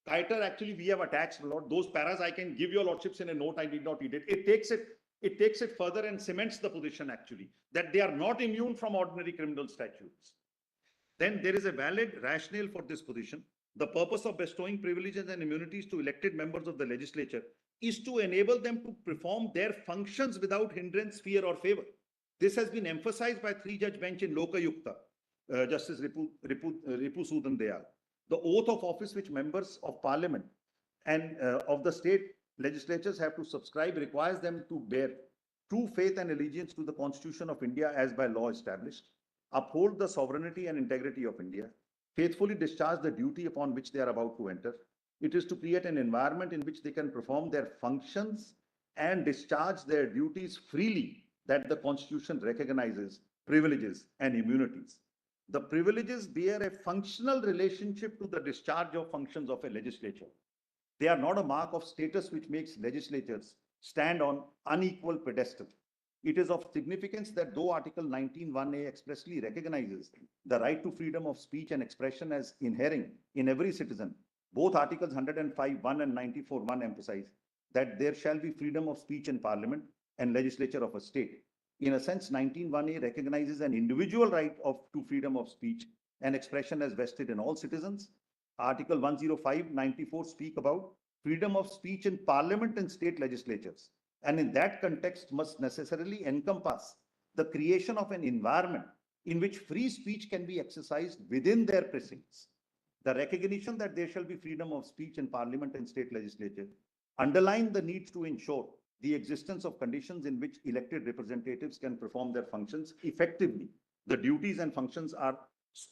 Kiter, actually, we have attached a lot. Those paras I can give your lordships in a note. I did not read it. It takes it further and cements the position, actually, that they are not immune from ordinary criminal statutes. Then there is a valid rationale for this position. The purpose of bestowing privileges and immunities to elected members of the legislature is to enable them to perform their functions without hindrance, fear, or favor. This has been emphasized by three-judge bench in Lokayukta, Justice Ripu Sudan Dayal. The oath of office which members of parliament and of the state legislatures have to subscribe requires them to bear true faith and allegiance to the Constitution of India as by law established, uphold the sovereignty and integrity of India, faithfully discharge the duty upon which they are about to enter. It is to create an environment in which they can perform their functions and discharge their duties freely that the Constitution recognizes privileges and immunities. The privileges bear a functional relationship to the discharge of functions of a legislature. They are not a mark of status which makes legislatures stand on unequal pedestal. It is of significance that though Article 19(1)(a) expressly recognizes the right to freedom of speech and expression as inherent in every citizen, both Articles 105(1) and 94(1) emphasize that there shall be freedom of speech in Parliament and legislature of a state. In a sense, 19(1)(a) recognizes an individual right to freedom of speech and expression as vested in all citizens. Article 105(94) speak about freedom of speech in Parliament and state legislatures, and in that context must necessarily encompass the creation of an environment in which free speech can be exercised within their precincts. The recognition that there shall be freedom of speech in Parliament and state legislature underline the need to ensure the existence of conditions in which elected representatives can perform their functions effectively. The duties and functions are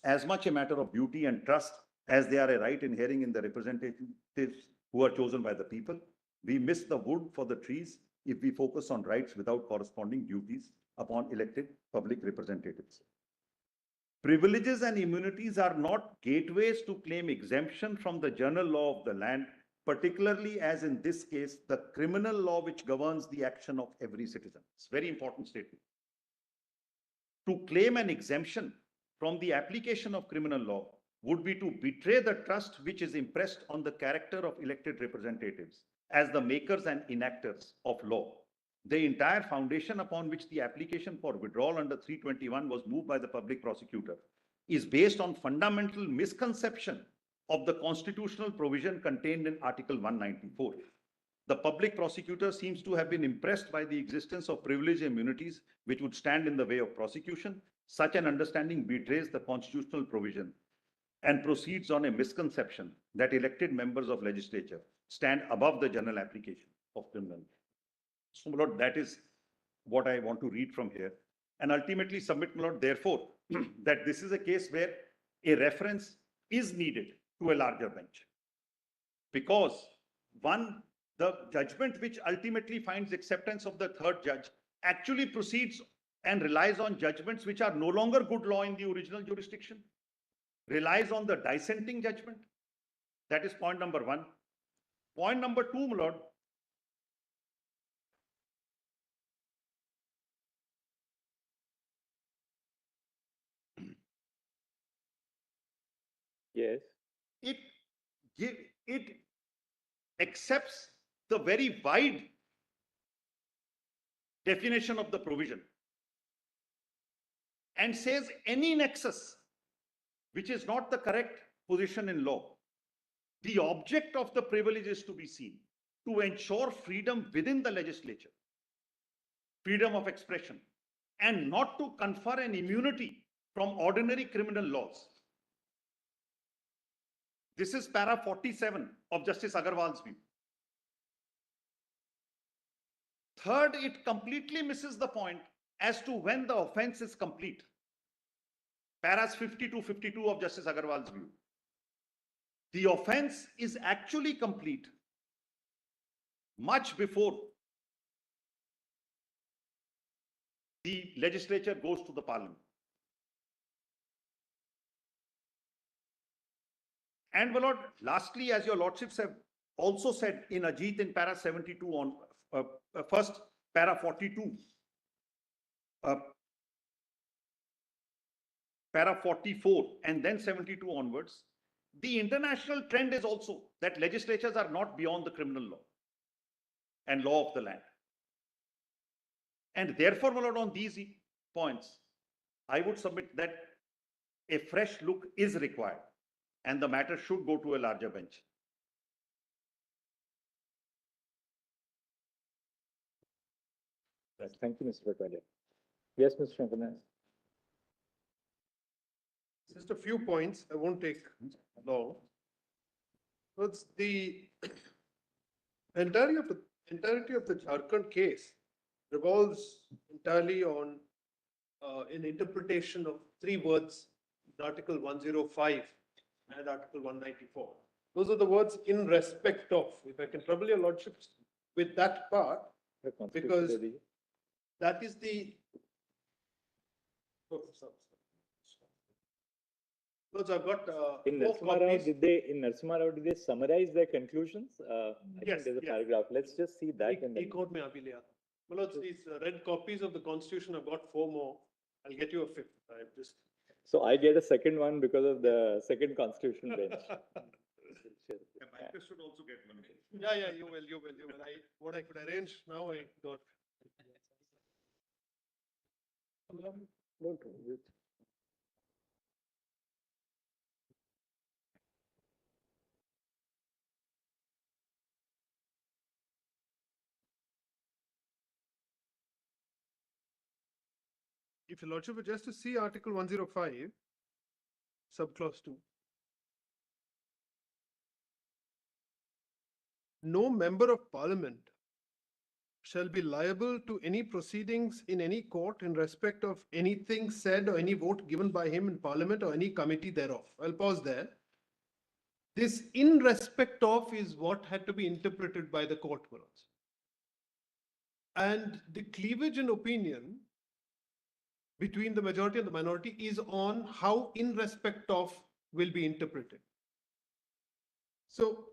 as much a matter of duty and trust as they are a right inherent in the representatives who are chosen by the people. We miss the wood for the trees if we focus on rights without corresponding duties upon elected public representatives. Privileges and immunities are not gateways to claim exemption from the general law of the land, particularly as in this case, the criminal law which governs the action of every citizen. It's a very important statement. To claim an exemption from the application of criminal law would be to betray the trust which is impressed on the character of elected representatives as the makers and enactors of law. The entire foundation upon which the application for withdrawal under 321 was moved by the public prosecutor is based on fundamental misconception of the constitutional provision contained in Article 194. The public prosecutor seems to have been impressed by the existence of privilege immunities which would stand in the way of prosecution. Such an understanding betrays the constitutional provision and proceeds on a misconception that elected members of legislature stand above the general application of criminal law. So, my lord, that is what I want to read from here, and ultimately submit, my lord, therefore, that this is a case where a reference is needed to a larger bench. Because one, the judgment which ultimately finds acceptance of the third judge actually proceeds and relies on judgments which are no longer good law in the original jurisdiction, relies on the dissenting judgment. That is point number one. Point number two, my lord, Yes. It accepts the very wide definition of the provision and says any nexus which is not the correct position in law. The object of the privilege is to be seen to ensure freedom within the legislature, freedom of expression, and not to confer an immunity from ordinary criminal laws. This is para 47 of Justice Agarwal's view. Third, it completely misses the point as to when the offense is complete. Paras 50 to 52 of Justice Agarwal's view. The offense is actually complete much before the legislature goes to the parliament. And my lord, lastly, as your lordships have also said in Ajit in para 72 on first para 42, para 44 and then 72 onwards, the international trend is also that legislatures are not beyond the criminal law and law of the land. And therefore, my lord, on these points, I would submit that a fresh look is required and the matter should go to a larger bench. Thank you, Mr. Patalia. Yes, Mr. Shankar. Just a few points, I won't take long. It's the entirety of the Jharkhand case revolves entirely on an interpretation of three words in Article 105 and Article 194. Those are the words "in respect of." If I can trouble your lordships with that part, because that is the. Those I've got In four Narasimha Rao, copies. in Narasimha Rao, did they summarize their conclusions? I Yes, think there's a yes. paragraph. Let's just see that. And then, E-court mein abhi liya. Well, these red copies of the Constitution, I've got 4 more. I'll get you a 5th. I've just. so I get a second one because of the second constitutional bench. Micah should also get one. Yeah, you will. What I could arrange now, I got. If your lordship were just to see Article 105, subclause 2. No member of parliament shall be liable to any proceedings in any court in respect of anything said or any vote given by him in parliament or any committee thereof. I'll pause there. This "in respect of" is what had to be interpreted by the court, my lords. And the cleavage in opinion between the majority and the minority is on how "in respect of" will be interpreted. So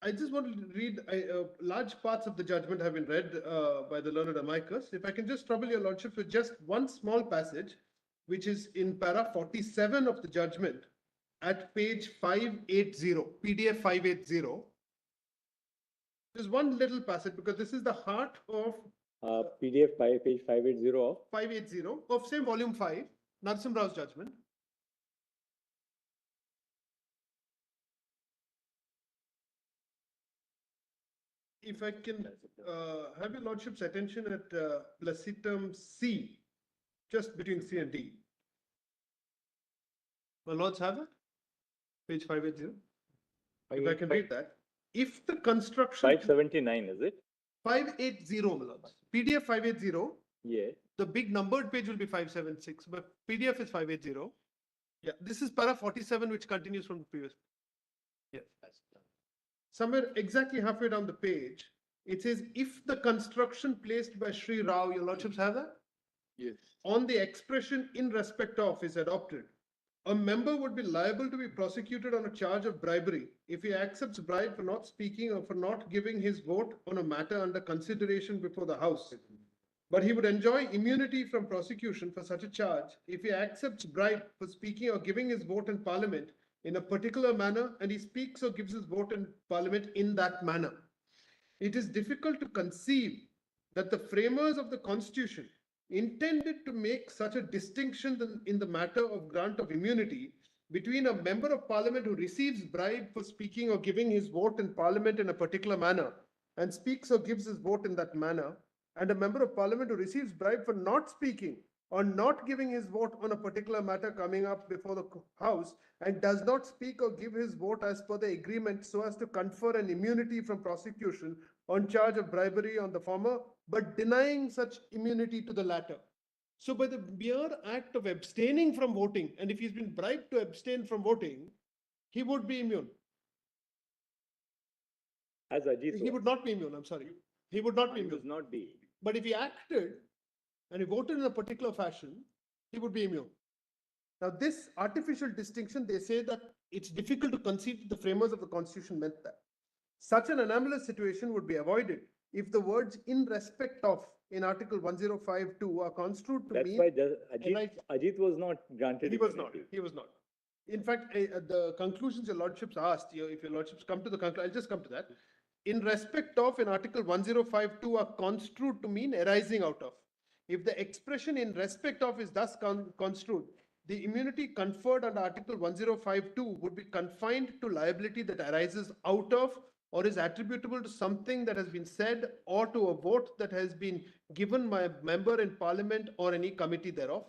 I just want to read, large parts of the judgment have been read by the learned amicus. If I can just trouble your lordship with just one small passage, which is in para 47 of the judgment at page 580, PDF 580. Just one little passage, because this is the heart of PDF page 580 of 580 of same volume 5, Narasimha Rao's judgment. If I can have your lordship's attention at placitum C, just between C and D. My lords have it? Page 580. If I can read that. If the construction. 579, is it? 580, my lords. PDF 580. Yeah. The big numbered page will be 576, but PDF is 580. Yeah, this is para 47, which continues from the previous. Yeah. Somewhere exactly halfway down the page, it says, if the construction placed by Sri Rao, your lordships have that? Yes. On the expression "in respect of" is adopted, a member would be liable to be prosecuted on a charge of bribery if he accepts bribe for not speaking or for not giving his vote on a matter under consideration before the House. But he would enjoy immunity from prosecution for such a charge if he accepts bribe for speaking or giving his vote in Parliament in a particular manner and he speaks or gives his vote in Parliament in that manner. It is difficult to conceive that the framers of the Constitution intended to make such a distinction in the matter of grant of immunity between a member of parliament who receives bribe for speaking or giving his vote in parliament in a particular manner and speaks or gives his vote in that manner, and a member of parliament who receives bribe for not speaking or not giving his vote on a particular matter coming up before the House and does not speak or give his vote as per the agreement so as to confer an immunity from prosecution on charge of bribery on the former, but denying such immunity to the latter. So by the mere act of abstaining from voting, and if he's been bribed to abstain from voting, he would be immune. As Ajit He would not be immune, I'm sorry. He would not be He immune. would not be. But if he acted and he voted in a particular fashion, he would be immune. Now, this artificial distinction, they say that it's difficult to conceive that the framers of the Constitution meant that. Such an anomalous situation would be avoided if the words in respect of in Article 1052 are construed to That's mean. why Ajit was not granted. He was not. immunity. He was not. In fact, the conclusions your lordships asked, if your lordships come to the conclusion, I'll just come to that. In respect of in Article 1052 are construed to mean arising out of. If the expression in respect of is thus construed, the immunity conferred under Article 1052 would be confined to liability that arises out of or is attributable to something that has been said or to a vote that has been given by a member in parliament or any committee thereof.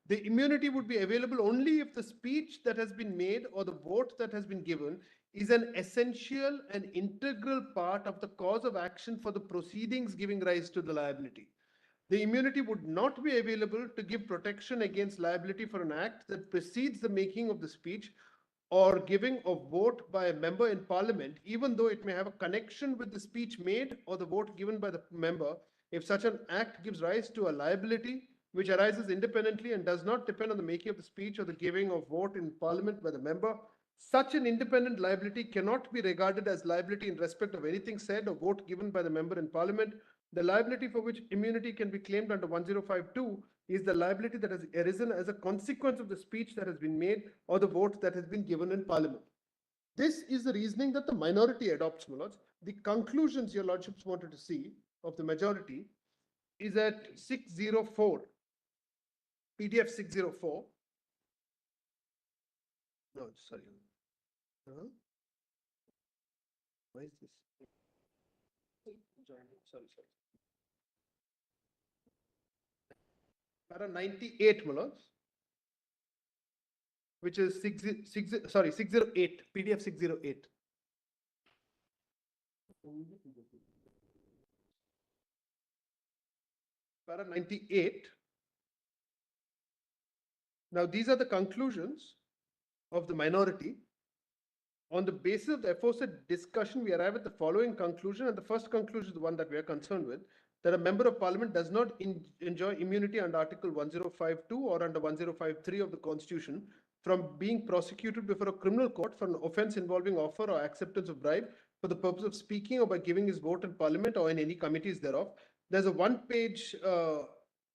The immunity would be available only if the speech that has been made or the vote that has been given is an essential and integral part of the cause of action for the proceedings giving rise to the liability. The immunity would not be available to give protection against liability for an act that precedes the making of the speech or giving of vote by a member in parliament, even though it may have a connection with the speech made or the vote given by the member, if such an act gives rise to a liability which arises independently and does not depend on the making of the speech or the giving of vote in parliament by the member. Such an independent liability cannot be regarded as liability in respect of anything said or vote given by the member in parliament. The liability for which immunity can be claimed under 1052 is the liability that has arisen as a consequence of the speech that has been made or the vote that has been given in parliament. This is the reasoning that the minority adopts, my lords. The conclusions your lordships wanted to see of the majority is at 604, PDF 604. No, sorry. Why is this? Sorry. Para 98, my lords, which is 608, PDF 608. Para 98. Now, these are the conclusions of the minority. On the basis of the aforesaid discussion, we arrive at the following conclusion, and the first conclusion is the one that we are concerned with, that a member of parliament does not enjoy immunity under Article 1052 or under 1053 of the Constitution from being prosecuted before a criminal court for an offence involving offer or acceptance of bribe for the purpose of speaking or by giving his vote in parliament or in any committees thereof. There's a one-page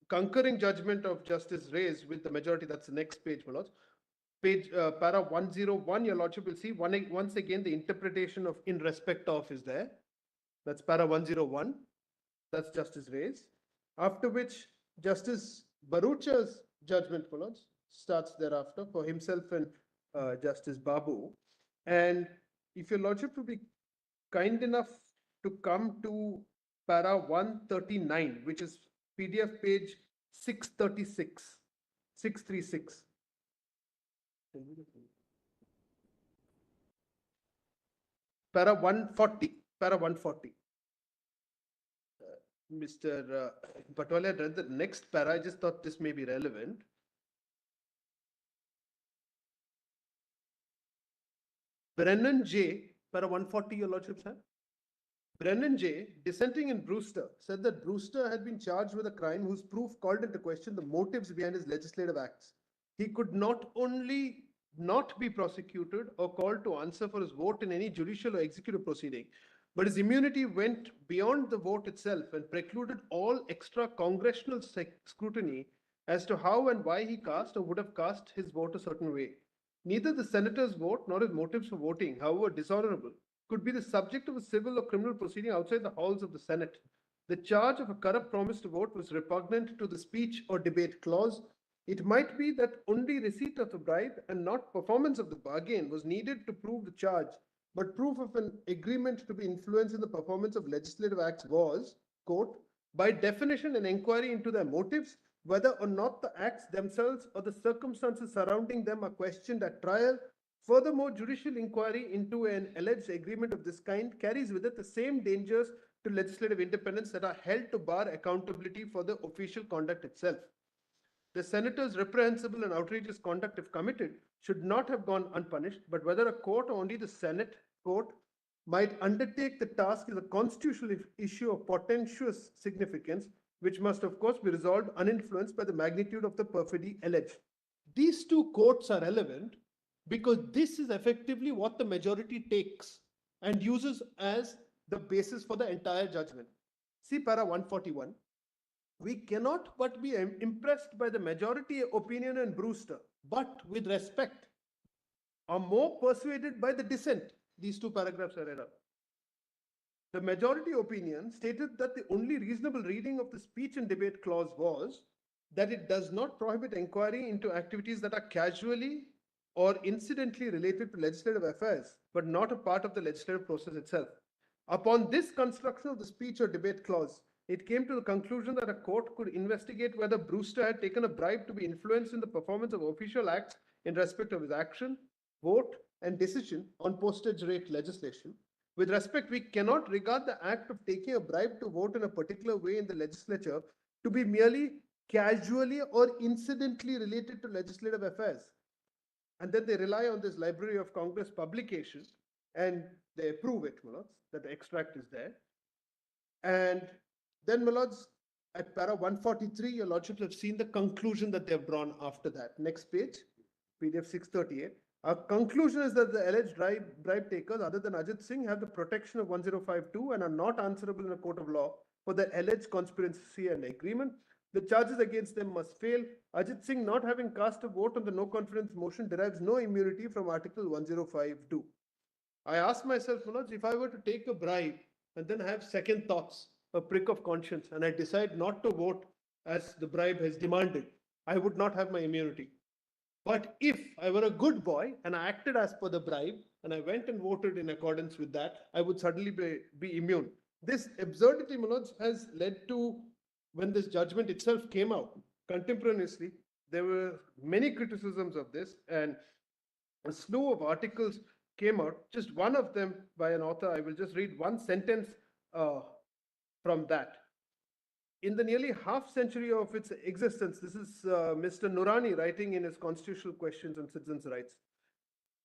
concurring judgment of Justice Reyes with the majority. That's the next page, my lords. Page para 101, your lordship will see once again the interpretation of in respect of is there. That's para 101. That's Justice Reyes. After which Justice Barucha's judgment, my lords, starts thereafter for himself and Justice Babu. And if your lordship would be kind enough to come to para 139, which is PDF page 636, 636. Para 140, para 140. Mr. Patwale read the next para. I just thought this may be relevant. Brennan J, para 140, your lordship, sir. Brennan J, dissenting in Brewster, said that Brewster had been charged with a crime whose proof called into question the motives behind his legislative acts. He could not only not be prosecuted or called to answer for his vote in any judicial or executive proceeding, but his immunity went beyond the vote itself and precluded all extra congressional scrutiny as to how and why he cast or would have cast his vote a certain way. Neither the senator's vote nor his motives for voting, however dishonorable, could be the subject of a civil or criminal proceeding outside the halls of the Senate. The charge of a corrupt promise to vote was repugnant to the speech or debate clause It might be that only receipt of the bribe and not performance of the bargain was needed to prove the charge, but proof of an agreement to be influenced in the performance of legislative acts was, quote, by definition an inquiry into their motives, whether or not the acts themselves or the circumstances surrounding them are questioned at trial. Furthermore, judicial inquiry into an alleged agreement of this kind carries with it the same dangers to legislative independence that are held to bar accountability for the official conduct itself. The senator's reprehensible and outrageous conduct, if committed, should not have gone unpunished, but whether a court or only the Senate court might undertake the task is a constitutional issue of portentous significance, which must, of course, be resolved uninfluenced by the magnitude of the perfidy alleged. These two quotes are relevant because this is effectively what the majority takes and uses as the basis for the entire judgment. See para 141. We cannot but be impressed by the majority opinion in Brewster, but with respect, are more persuaded by the dissent. These two paragraphs are read out. The majority opinion stated that the only reasonable reading of the speech and debate clause was that it does not prohibit inquiry into activities that are casually or incidentally related to legislative affairs, but not a part of the legislative process itself. Upon this construction of the speech or debate clause, it came to the conclusion that a court could investigate whether Brewster had taken a bribe to be influenced in the performance of official acts in respect of his action, vote, and decision on postage rate legislation. With respect, we cannot regard the act of taking a bribe to vote in a particular way in the legislature to be merely casually or incidentally related to legislative affairs. And then they rely on this Library of Congress publication and they approve it, my lords, that the extract is there. And then, my lords, at para 143, your lordships have seen the conclusion that they have drawn after that. Next page, PDF 638. Our conclusion is that the alleged bribe takers, other than Ajit Singh, have the protection of 1052 and are not answerable in a court of law for the alleged conspiracy and agreement. The charges against them must fail. Ajit Singh, not having cast a vote on the no confidence motion, derives no immunity from Article 1052. I ask myself, Manoj, if I were to take a bribe and then have second thoughts, a prick of conscience, and I decide not to vote as the bribe has demanded, I would not have my immunity. But if I were a good boy and I acted as per the bribe and I went and voted in accordance with that, I would suddenly be immune. This absurdity, Manoj, has led to, when this judgment itself came out contemporaneously, there were many criticisms of this and a slew of articles came out. Just one of them by an author, I will just read one sentence from that. In the nearly half century of its existence, this is Mr. Nurani writing in his Constitutional Questions on Citizens' Rights.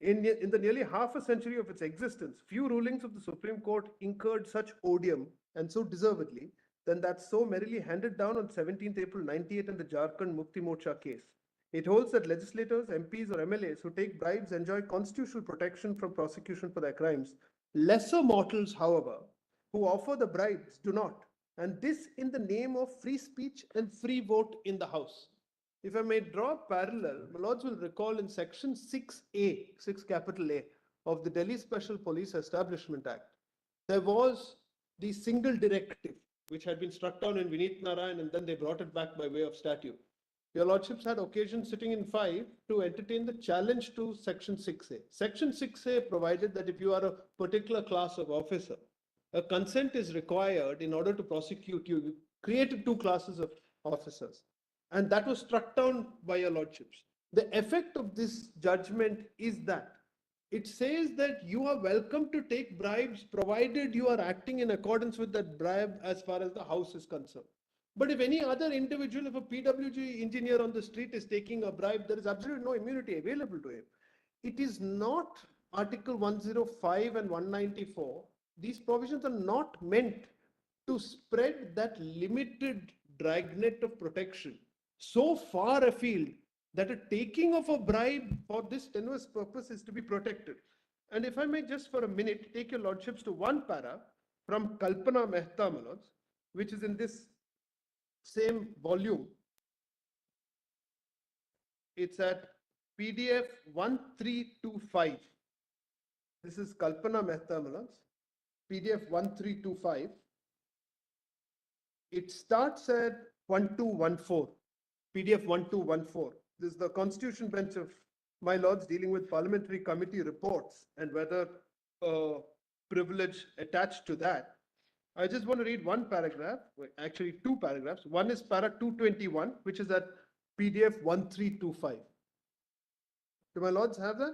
In the nearly half a century of its existence, few rulings of the Supreme Court incurred such odium, and so deservedly, than that so merrily handed down on 17th April 98 in the Jharkhand Mukti Morcha case. It holds that legislators, MPs, or MLAs who take bribes enjoy constitutional protection from prosecution for their crimes. Lesser mortals, however, who offer the bribes do not. And this in the name of free speech and free vote in the House. If I may draw a parallel, my lords will recall in section 6A, 6 capital A, of the Delhi Special Police Establishment Act, there was the single directive, which had been struck down in Vineet Narayan and then they brought it back by way of statute. Your lordships had occasion sitting in 5 to entertain the challenge to section 6A. Section 6A provided that if you are a particular class of officer, a consent is required in order to prosecute you. You created 2 classes of officers, and that was struck down by your lordships. The effect of this judgment is that it says that you are welcome to take bribes provided you are acting in accordance with that bribe as far as the House is concerned. But if any other individual, if a PWG engineer on the street is taking a bribe, there is absolutely no immunity available to him. It is not Article 105 and 194. These provisions are not meant to spread that limited dragnet of protection so far afield that a taking of a bribe for this tenuous purpose is to be protected. And if I may just for a minute take your lordships to one para from Kalpana Mehta, my lords, which is in this same volume. It's at PDF 1325. This is Kalpana Mehta, my lords. PDF 1325. It starts at 1214. PDF 1214. This is the Constitution bench of my lords dealing with parliamentary committee reports and whether privilege attached to that. I just want to read one paragraph, actually two paragraphs. One is para 221, which is at PDF 1325. Do my lords have that?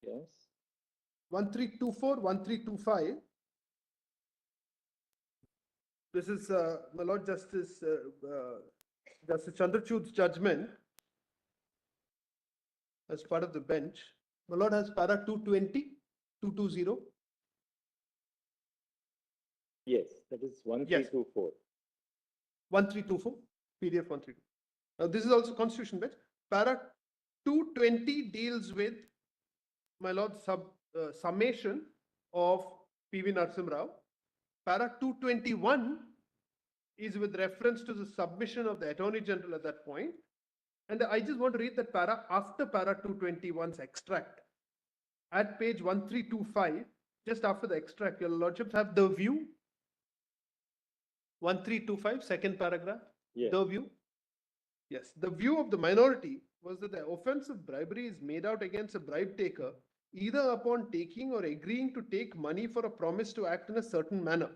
Yes. 1324, 1325. This is my Lord Justice Chandrachud's judgment as part of the bench. My Lord has para 220, 220. Yes, that is 1324. 1324, PDF 132. Now this is also Constitution bench. Para 220 deals with my Lord summation of PV Narasimha Rao. Para 221 is with reference to the submission of the Attorney General at that point. And I just want to read that para after para 221's extract. At page 1325, just after the extract, your lordships have the view. 1325, second paragraph. Yes. The view. Yes, the view of the minority was that the offense of bribery is made out against a bribe taker either upon taking or agreeing to take money for a promise to act in a certain manner.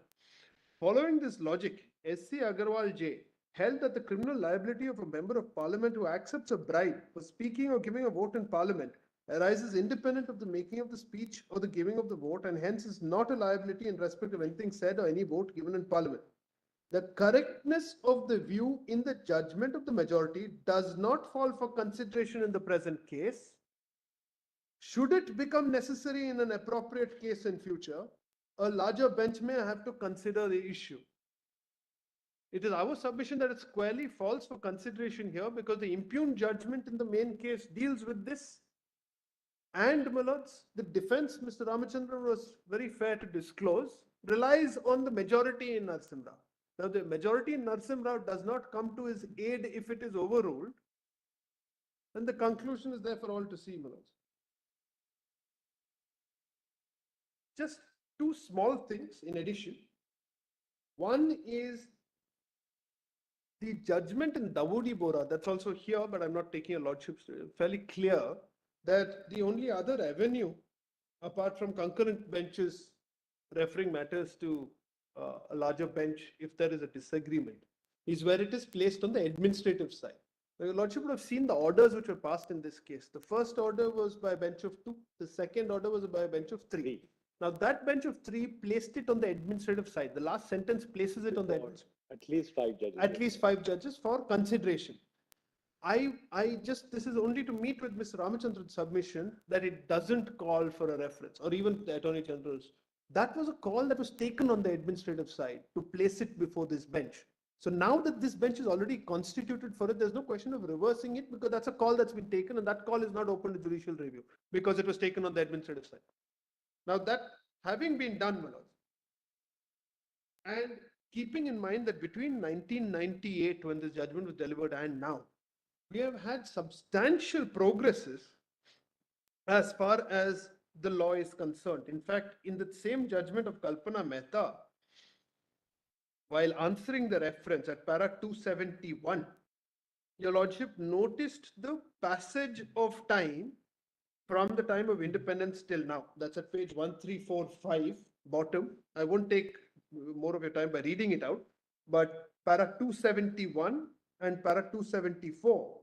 Following this logic, S.C. Agarwal J. held that the criminal liability of a member of parliament who accepts a bribe for speaking or giving a vote in parliament arises independent of the making of the speech or the giving of the vote, and hence is not a liability in respect of anything said or any vote given in parliament. The correctness of the view in the judgment of the majority does not fall for consideration in the present case. Should it become necessary in an appropriate case in future, a larger bench may have to consider the issue. It is our submission that it squarely falls for consideration here because the impugned judgment in the main case deals with this. And, my lords, the defense, Mr. Ramachandran was very fair to disclose, relies on the majority in Narasimha Rao. Now, the majority in Narasimha Rao does not come to his aid if it is overruled. And the conclusion is there for all to see, my lords. Just two small things in addition. One is the judgment in Dawoodi Bora, that's also here, but I'm not taking a lordship's, fairly clear that the only other avenue, apart from concurrent benches referring matters to a larger bench if there is a disagreement, is where it is placed on the administrative side. Now, your lordship would have seen the orders which were passed in this case. The first order was by a bench of 2, the second order was by a bench of 3. Now that bench of 3 placed it on the administrative side. The last sentence places it on the at least 5 judges. At least 5 judges for consideration. This is only to meet with Mr. Ramachandran's submission that it doesn't call for a reference, or even the Attorney General's. That was a call that was taken on the administrative side to place it before this bench. So now that this bench is already constituted for it, there's no question of reversing it because that's a call that's been taken, and that call is not open to judicial review because it was taken on the administrative side. Now that having been done, my lords, and keeping in mind that between 1998 when this judgment was delivered and now, we have had substantial progresses as far as the law is concerned. In fact, in the same judgment of Kalpana Mehta, while answering the reference at para 271, your lordship noticed the passage of time from the time of independence till now. That's at page 1345, bottom. I won't take more of your time by reading it out, but para 271 and para 274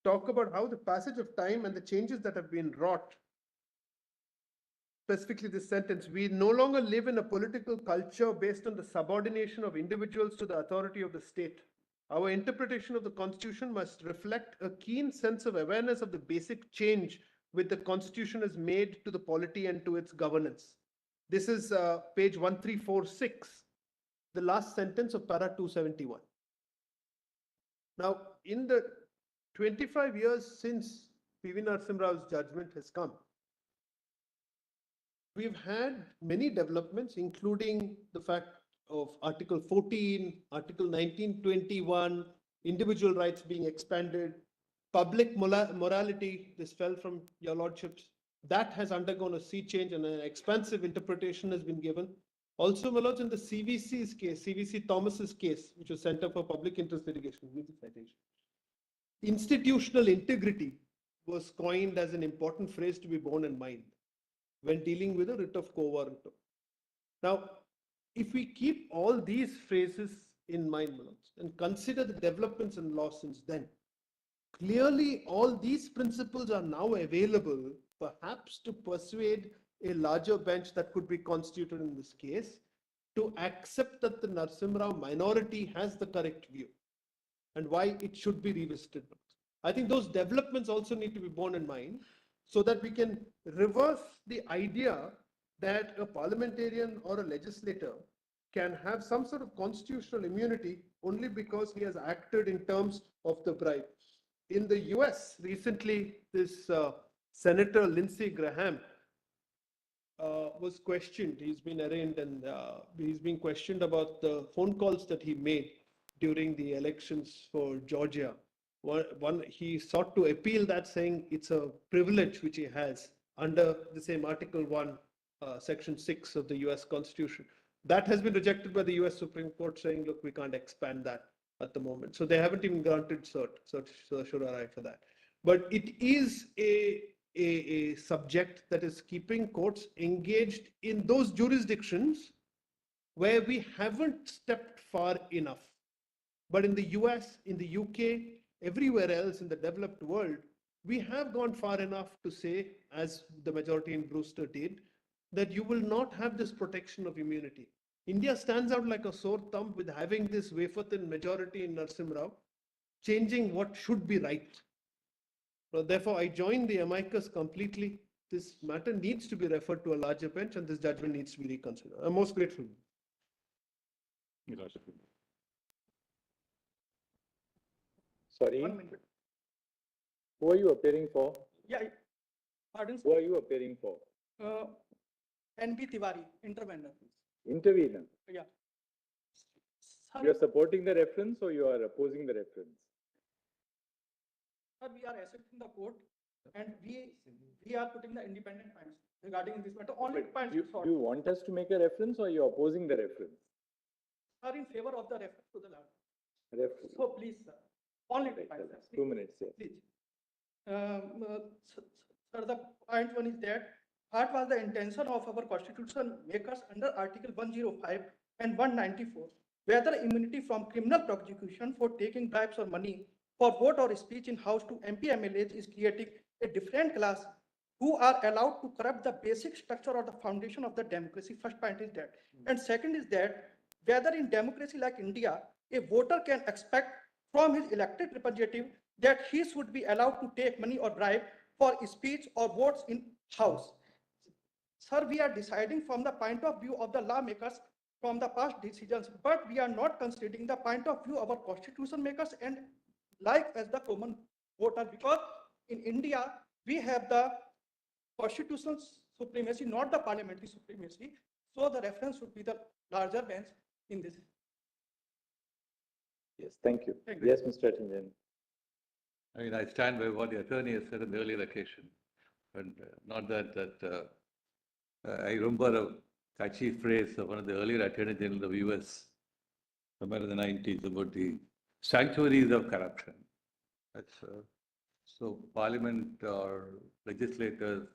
talk about how the passage of time and the changes that have been wrought. Specifically this sentence, we no longer live in a political culture based on the subordination of individuals to the authority of the state. Our interpretation of the Constitution must reflect a keen sense of awareness of the basic change which the Constitution has made to the polity and to its governance. This is page 1346, the last sentence of para 271. Now, in the 25 years since PV Narasimha Rao's judgment has come, we've had many developments, including the fact of Article 14, Article 1921, individual rights being expanded, public morality, this fell from your lordships, that has undergone a sea change and an expansive interpretation has been given. Also, my lords, in the CVC's case, CVC Thomas's case, which was Center for Public Interest Litigation, institutional integrity was coined as an important phrase to be borne in mind when dealing with a writ of quo warranto. Now, if we keep all these phrases in mind, my lords, and consider the developments in law since then, clearly all these principles are now available, perhaps to persuade a larger bench that could be constituted in this case to accept that the Narasimha Rao minority has the correct view and why it should be revisited. I think those developments also need to be borne in mind so that we can reverse the idea that a parliamentarian or a legislator can have some sort of constitutional immunity only because he has acted in terms of the bribe. In the US, recently, this Senator Lindsey Graham was questioned. He's been arraigned and he's being questioned about the phone calls that he made during the elections for Georgia. He sought to appeal that, saying it's a privilege which he has under the same Article 1, Section 6 of the US Constitution. That has been rejected by the US Supreme Court, saying, look, we can't expand that at the moment. So they haven't even granted certiorari for that. But it is a subject that is keeping courts engaged in those jurisdictions where we haven't stepped far enough. But in the US, in the UK, everywhere else in the developed world, we have gone far enough to say, as the majority in Brewster did, that you will not have this protection of immunity. India stands out like a sore thumb with having this wafer-thin majority in Narasimha Rao, changing what should be right. Therefore, I join the amicus completely. This matter needs to be referred to a larger bench and this judgment needs to be reconsidered. I'm most grateful. Sorry, who are you appearing for? Yeah, pardon, Who are you appearing for? NB Tiwari, intervener. Intervener. Yeah. You're supporting the reference or you are opposing the reference? Sir, we are accepting the court and we are putting the independent points regarding this matter. Only points. Do you want us to make a reference or you're opposing the reference? Are in favor of the reference to the law. Reference. So please, sir. Only Right, points. 2 minutes, yes. Please. Sir, the point one is that what was the intention of our constitution makers under Article 105 and 194, whether immunity from criminal prosecution for taking bribes or money for vote or speech in House to MP MLAs is creating a different class who are allowed to corrupt the basic structure or the foundation of the democracy. First point is that. And second is that whether in democracy like India, a voter can expect from his elected representative that he should be allowed to take money or bribe for speech or votes in House. Sir, we are deciding from the point of view of the lawmakers from the past decisions, but we are not considering the point of view of our constitution makers and like as the common voter, because in India, we have the constitutional supremacy, not the parliamentary supremacy. So the reference would be the larger bench in this. Yes, thank you. Thank you. Yes, Mr. Attorney. I mean, I stand by what the attorney has said on the earlier occasion. And not that I remember a catchy phrase of one of the earlier attorney generals of US, somewhere in the 90s, about the sanctuaries of corruption. That's so Parliament or legislators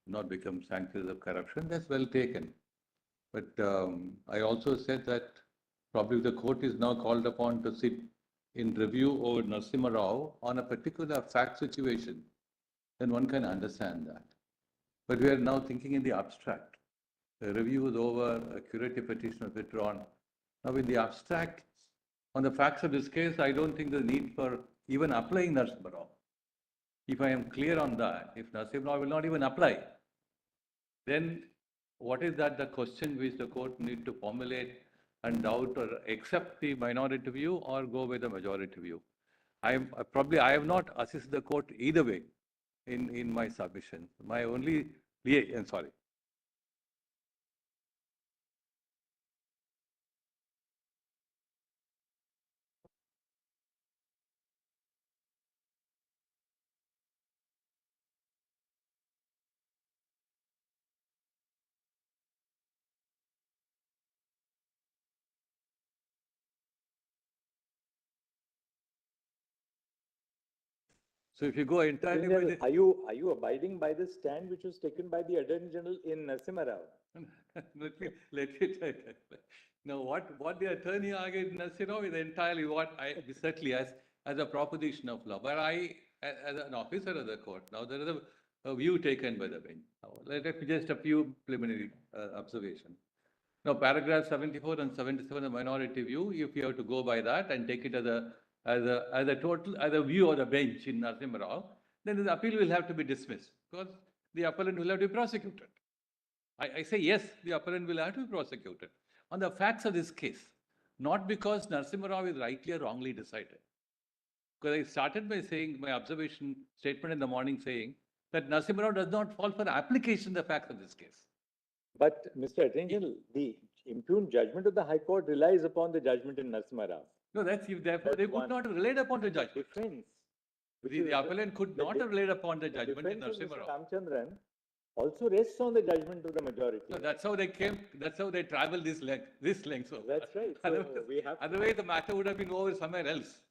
not become sanctuaries of corruption. That's well taken. But I also said that probably the court is now called upon to sit in review over Narasimha Rao on a particular fact situation, then one can understand that. But we are now thinking in the abstract. The review is over, a curative petition was withdrawn. Now in the abstract, on the facts of this case, I don't think the need for even applying Narasimha Rao. If I am clear on that, if Narasimha Rao will not even apply, then what is that the question which the court need to formulate and doubt or accept the minority view or go with the majority view? I have not assisted the court either way in my submission. My only, sorry. So if you go entirely by the. Are you abiding by the stand which was taken by the Attorney General in Narasimha Rao? Let me tell you. Now, what the attorney argued, is entirely what I, certainly as a proposition of law, but as an officer of the court, now there is a view taken by the bench. Now, let me just a few preliminary observations. Now, paragraph 74 and 77, the minority view, if you have to go by that and take it as a view of the bench in Narasimha Rao, then the appeal will have to be dismissed because the appellant will have to be prosecuted. I say yes, the appellant will have to be prosecuted on the facts of this case, not because Narasimha Rao is rightly or wrongly decided. Because I started by saying my observation statement in the morning saying that Narasimha Rao does not fall for application the facts of this case. But Mr. Attorney General, the impugned judgment of the High Court relies upon the judgment in Narasimha Rao. No, therefore they could not have relied upon the judgment. The appellant could not have relied upon the judgment in Narasimha Rao. Ramchandran also rests on the judgment of the majority. No, that's how they traveled this length. So that's right. Otherwise, the matter would have been over somewhere else.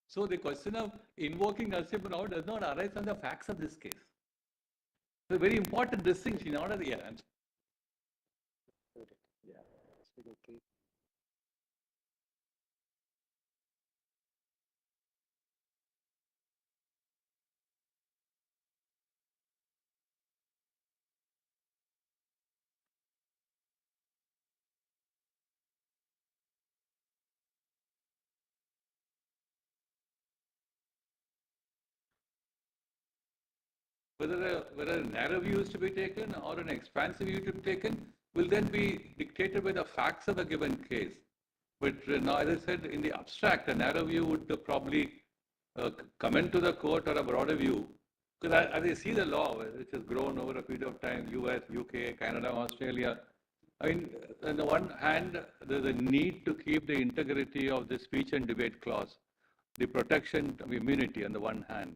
So the question of invoking Narasimha Rao does not arise on the facts of this case. It's a very important distinction in order to answer. Whether a narrow view is to be taken or an expansive view to be taken will then be dictated by the facts of a given case. But now, as I said, in the abstract, a narrow view would probably come into the court or a broader view. Because as I see the law, which has grown over a period of time, US, UK, Canada, Australia, I mean, on the one hand, there's a need to keep the integrity of the speech and debate clause, the protection of immunity on the one hand.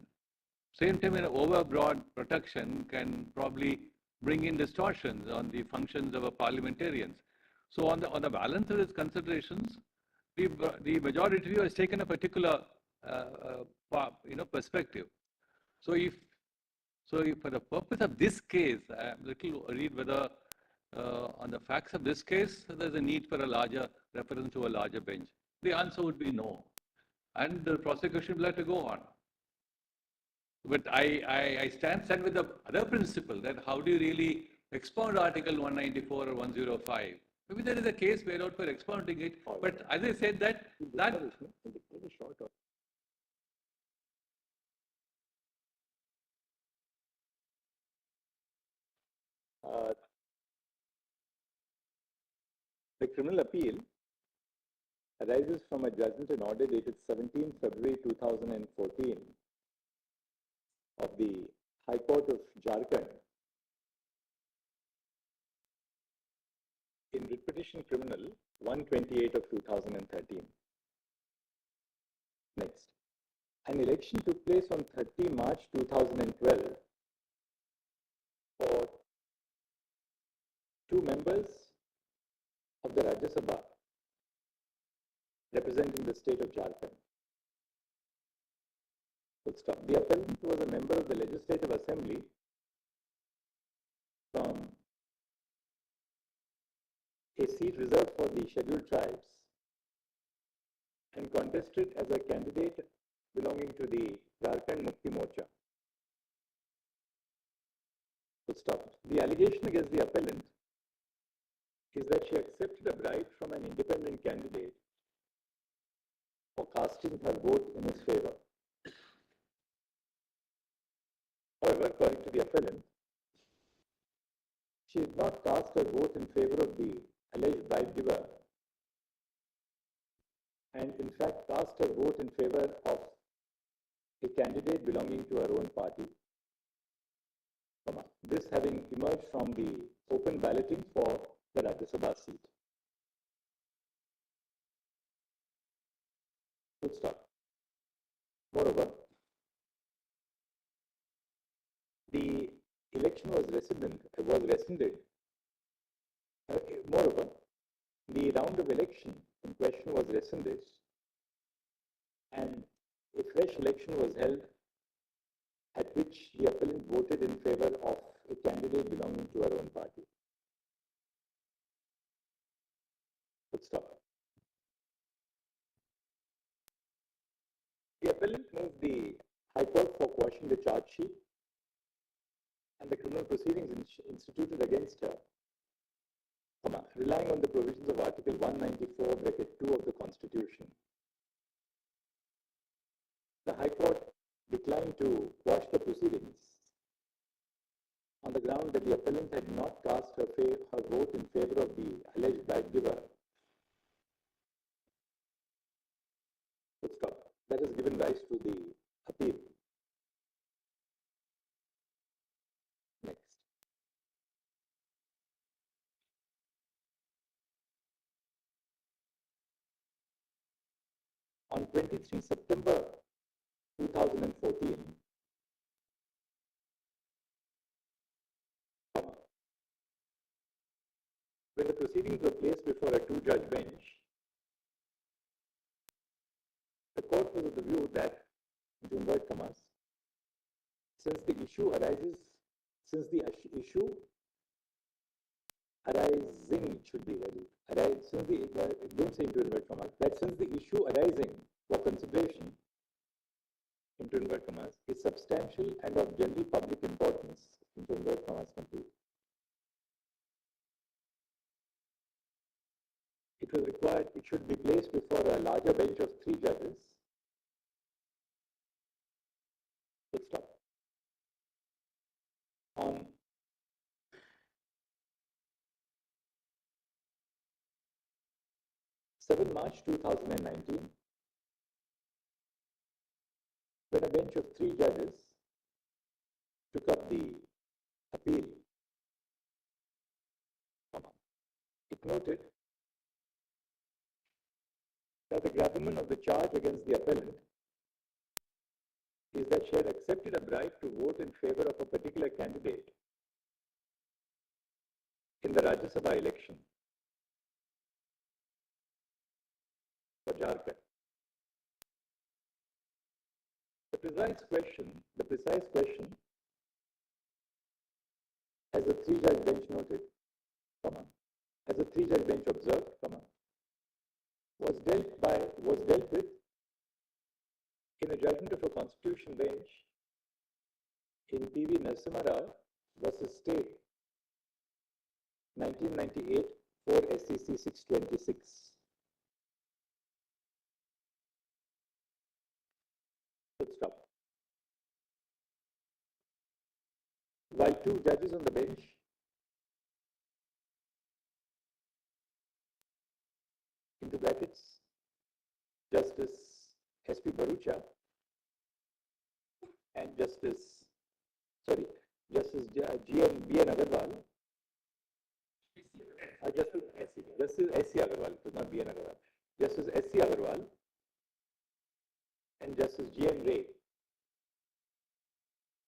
Same time, an overbroad protection can probably bring in distortions on the functions of a parliamentarians. So on the balance of its considerations, the majority view has taken a particular perspective. So if for the purpose of this case, I'm a little worried whether on the facts of this case, there's a need for a larger reference to a larger bench. The answer would be no. And the prosecution will have to go on. But I stand with the other principle that how do you really expound Article 194 or 105? Maybe there is a case made out for expounding it, but as I said that the criminal appeal arises from a judgment and order dated 17 February 2014 of the High Court of Jharkhand in writ petition criminal 128 of 2013. Next, an election took place on 30 March 2012 for 2 members of the Rajya Sabha representing the state of Jharkhand. The appellant was a member of the Legislative Assembly from a seat reserved for the scheduled tribes and contested as a candidate belonging to the Jharkhand Mukti Morcha. The allegation against the appellant is that she accepted a bribe from an independent candidate for casting her vote in his favor. However, according to the appellant, she did not cast her vote in favor of the alleged bribe giver and in fact cast her vote in favor of a candidate belonging to her own party. This having emerged from the open balloting for the Rajya Sabha seat. Full stop. Moreover, the election was rescinded. Moreover, the round of election in question was rescinded and a fresh election was held at which the appellant voted in favor of a candidate belonging to her own party. Full stop. The appellant moved the High Court for quashing the charge sheet and the criminal proceedings instituted against her, relying on the provisions of Article 194, bracket 2 of the Constitution. The High Court declined to quash the proceedings on the ground that the appellant had not cast her vote in favor of the alleged bribe giver. Full stop. That has given rise to the appeal. Next. On 23 September 2014, when the proceedings were placed before a two-judge bench, the court was of the view that, to invert commas, since the issue arising, it should be ready, don't say into invert commas, that since the issue arising for consideration, into invert commas, is substantial and of general public importance, into invert commas complete. It was required, it should be placed before a larger bench of 3 judges. Full stop. On 7 March 2019, when a bench of 3 judges took up the appeal, it noted that the gravamen of the charge against the appellant is that she had accepted a bribe to vote in favor of a particular candidate in the Rajya Sabha election for Jharkhand. The precise question, as the 3-judge bench noted, as the 3-judge bench observed, was dealt with in a judgment of a constitution bench in P.V. Narasimha Rao versus State, 1998, 4 SCC 626. Full stop. While 2 judges on the bench into brackets, Justice S.P. Barucha and Justice G.N. B.N. Agarwal, Justice S.C. Agarwal, it was not B.N. Agarwal, Justice S.C. Agarwal and Justice G.N. Ray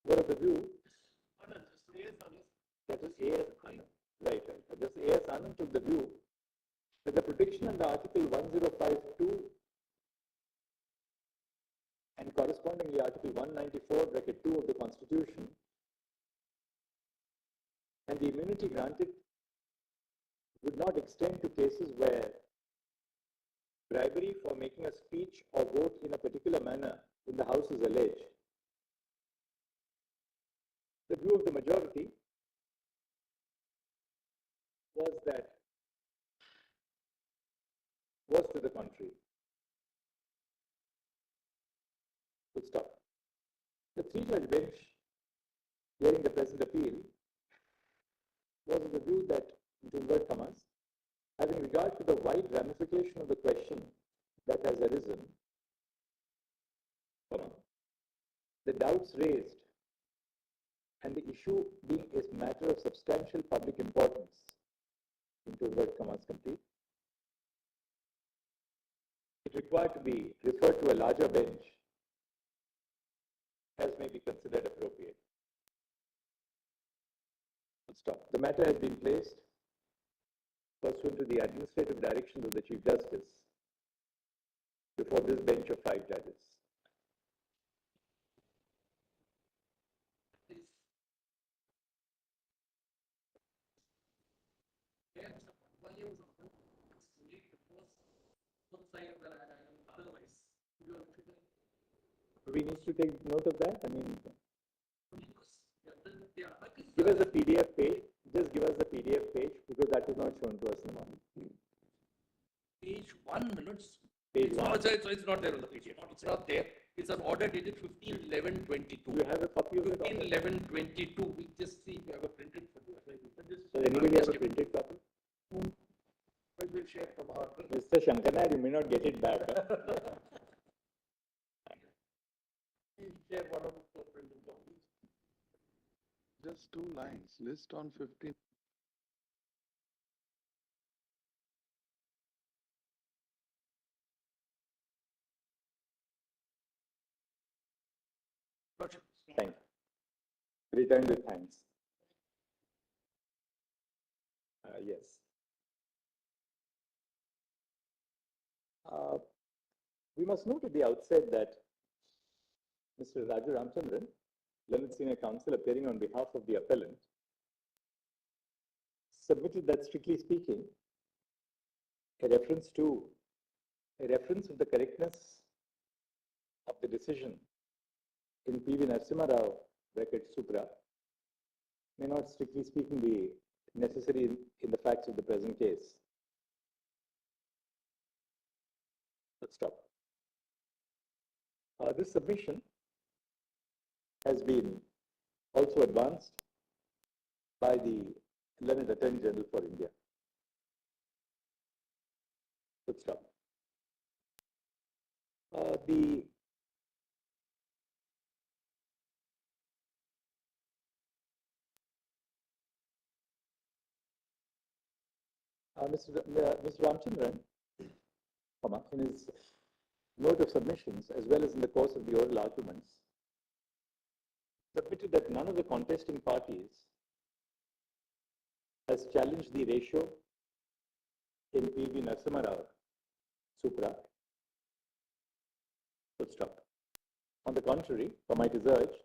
were of the view, that is A.S. Anand, right. Justice A.S. Anand took the view that the protection under Article 1052 and correspondingly Article 194, bracket 2 of the Constitution and the immunity granted would not extend to cases where bribery for making a speech or vote in a particular manner in the House is alleged. The view of the majority was to the contrary. Full stop. The 3-judge bench hearing the present appeal was of the view that, to invert commas, having regard to the wide ramification of the question that has arisen, the doubts raised, and the issue being a matter of substantial public importance, into invert commas complete, it required to be referred to a larger bench as may be considered appropriate. Stop. The matter has been placed pursuant to the administrative directions of the Chief Justice before this bench of 5 judges. Otherwise, you are. We need to take note of that. I mean, Yeah, give us a PDF page. Just give us the PDF page because that is not shown to us in the morning. Page 1 minutes. Page It's one. not, it's not there on the PDF. It's not there. It's an order dated 15/11/22. Do you have a copy of it? 15/11/22. We just see if you have a printed copy. Does anybody have a printed copy? I will share from our. Mr. Shankar, you may not get it back. Huh? Share one of the printed copies. Just 2 lines, list on 15. Thank you. Return with thanks. Yes. We must note at the outset that Mr. Raju Ramchandran, Learned Senior Counsel appearing on behalf of the appellant, submitted that strictly speaking, a reference of the correctness of the decision in P.V. Narasimha Rao bracket Supra may not strictly speaking be necessary in the facts of the present case. Let's stop. This submission has been also advanced by the Learned Attorney General for India. Let's stop. Mr. Ramchandran, in his note of submissions, as well as in the course of the oral arguments, submitted that none of the contesting parties has challenged the ratio in P.V. Narasimha Rao Supra. Full stop. On the contrary, it is urged,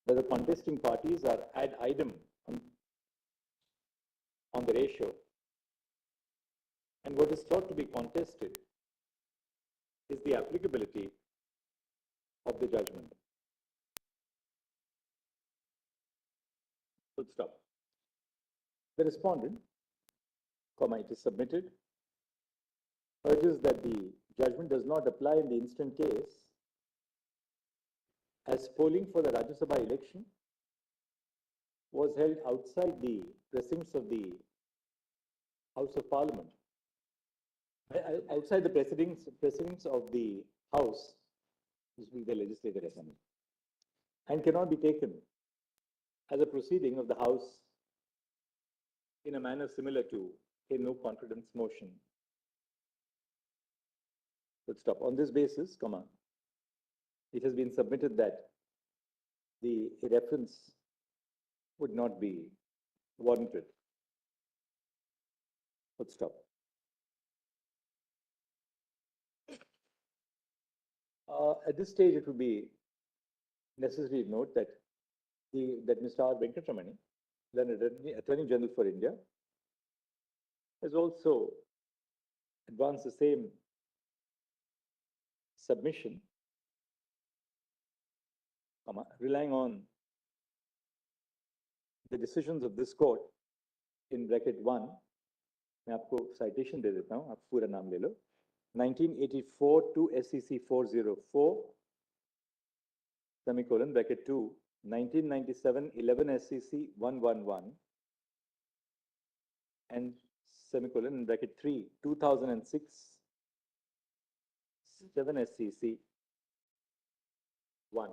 that the contesting parties are ad idem on the ratio, and what is thought to be contested is the applicability of the judgment. Full stop. The respondent, it is submitted, urges that the judgment does not apply in the instant case, as polling for the Rajya Sabha election was held outside the precincts of the House of Parliament, outside the precincts of the House, this will be the Legislative Assembly, and cannot be taken as a proceeding of the House in a manner similar to a no confidence motion. Let's stop. On this basis, it has been submitted that the reference would not be warranted. Let's stop. At this stage, it would be necessary to note that Mr. R. Venkatramani, Learned Attorney General for India, has also advanced the same submission, relying on the decisions of this court in bracket 1. मैं आपको citation दे देता हूँ, आप पूरा नाम ले लो. 1984 to SEC 404, semicolon, bracket 2, 1997 11 SEC 111, and semicolon, in bracket 3, 2006 7 SEC 1.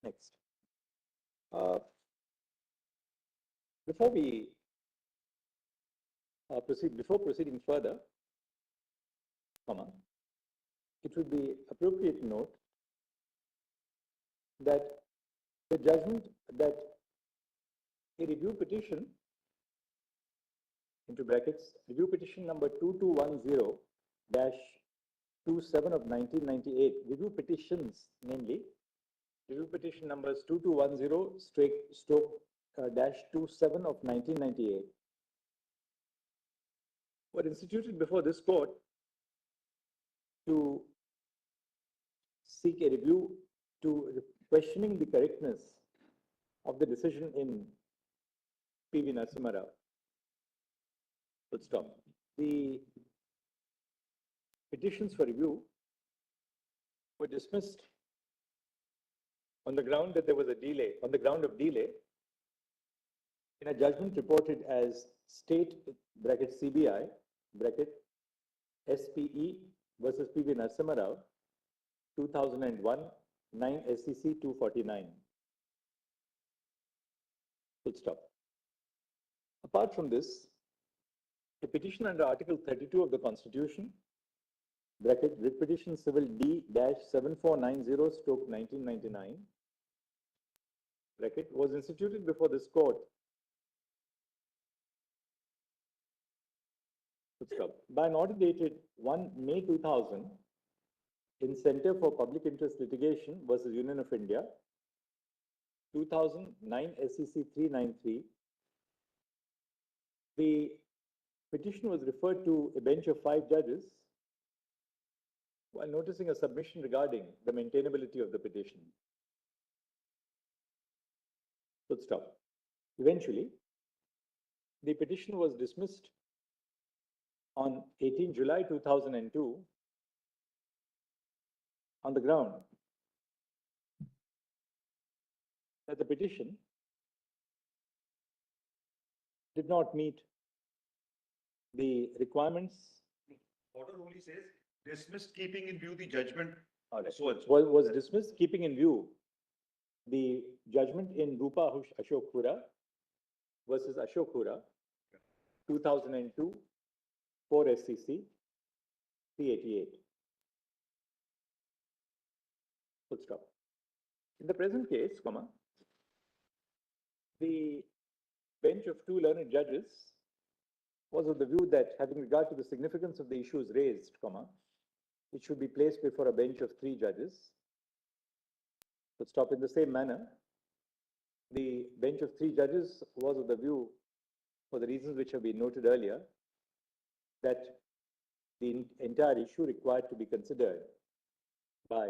Next. Before we before proceeding further, it would be appropriate to note that the judgment that a review petition into brackets, review petition number 2210-27 of 1998, review petitions, namely, review petition numbers 2210-27 of 1998 were instituted before this court to seek a review to questioning the correctness of the decision in P.V. Narasimha Rao. Full stop. The petitions for review were dismissed on the ground that there was a delay, on the ground of delay in a judgment reported as state bracket CBI bracket SPE versus P.V. Narasimha Rao 2001 9 SCC 249. Full stop. Apart from this, a petition under Article 32 of the Constitution, bracket writ petition civil D-7490/1999, bracket was instituted before this court. Full stop. By an order dated 1 May 2000 in Center for Public Interest Litigation versus Union of India, 2009 SCC 393, the petition was referred to a bench of 5 judges while noticing a submission regarding the maintainability of the petition. Full stop. Eventually, the petition was dismissed on 18 July 2002 on the ground that the petition did not meet the requirements. Order only says dismissed keeping in view the judgment. Was dismissed keeping in view the judgment in Rupa Ashok Hura versus Ashok Hura, 2002, 4 SCC, 388. Full stop. In the present case, comma, the bench of 2 learned judges was of the view that having regard to the significance of the issues raised, comma, it should be placed before a bench of 3 judges. Full stop. In the same manner, the bench of 3 judges was of the view, for the reasons which have been noted earlier, that the entire issue required to be considered by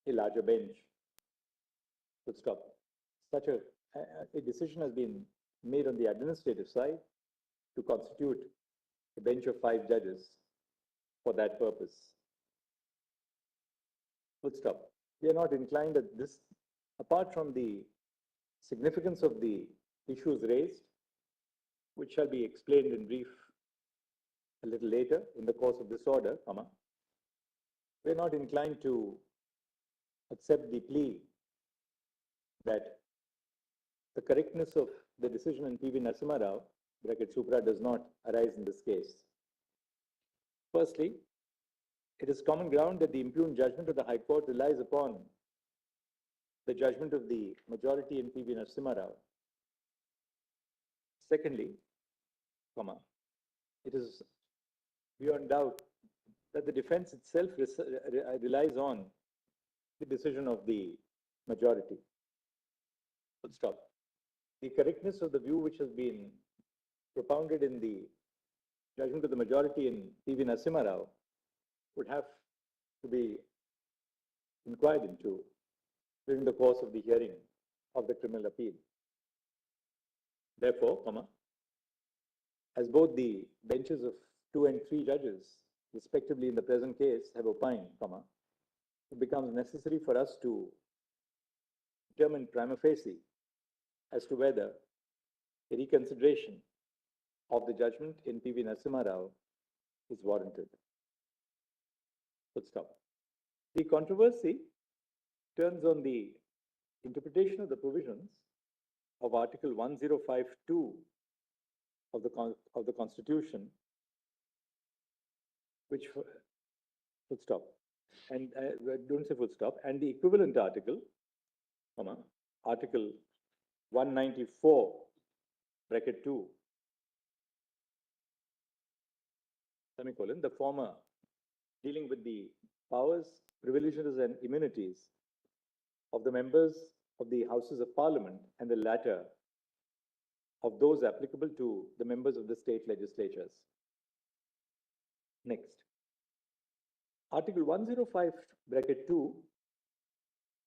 a larger bench. Full stop. Such a decision has been made on the administrative side to constitute a bench of 5 judges for that purpose. Full stop. We are not inclined at this, apart from the significance of the issues raised, which shall be explained in brief a little later in the course of this order, comma, we are not inclined to accept the plea that the correctness of the decision in P.V. Narasimha Rao, bracket Supra, does not arise in this case. Firstly, it is common ground that the impugned judgment of the High Court relies upon the judgment of the majority in P.V. Narasimha Rao. Secondly, comma, it is beyond doubt that the defense itself relies on the decision of the majority. Full stop. The correctness of the view which has been propounded in the judgment of the majority in P.V. Narasimha Rao would have to be inquired into during the course of the hearing of the criminal appeal. Therefore, comma, as both the benches of 2 and 3 judges, respectively in the present case, have opined, comma, it becomes necessary for us to determine prima facie as to whether a reconsideration of the judgment in P.V. Narasimha Rao is warranted. Full stop. The controversy turns on the interpretation of the provisions of Article 1052 of the Constitution, which full stop, and don't say full stop, and the equivalent article, comma, Article 194, bracket 2 semicolon, the former dealing with the powers, privileges, and immunities of the members of the Houses of Parliament, and the latter of those applicable to the members of the state legislatures. Next. Article 105 bracket 2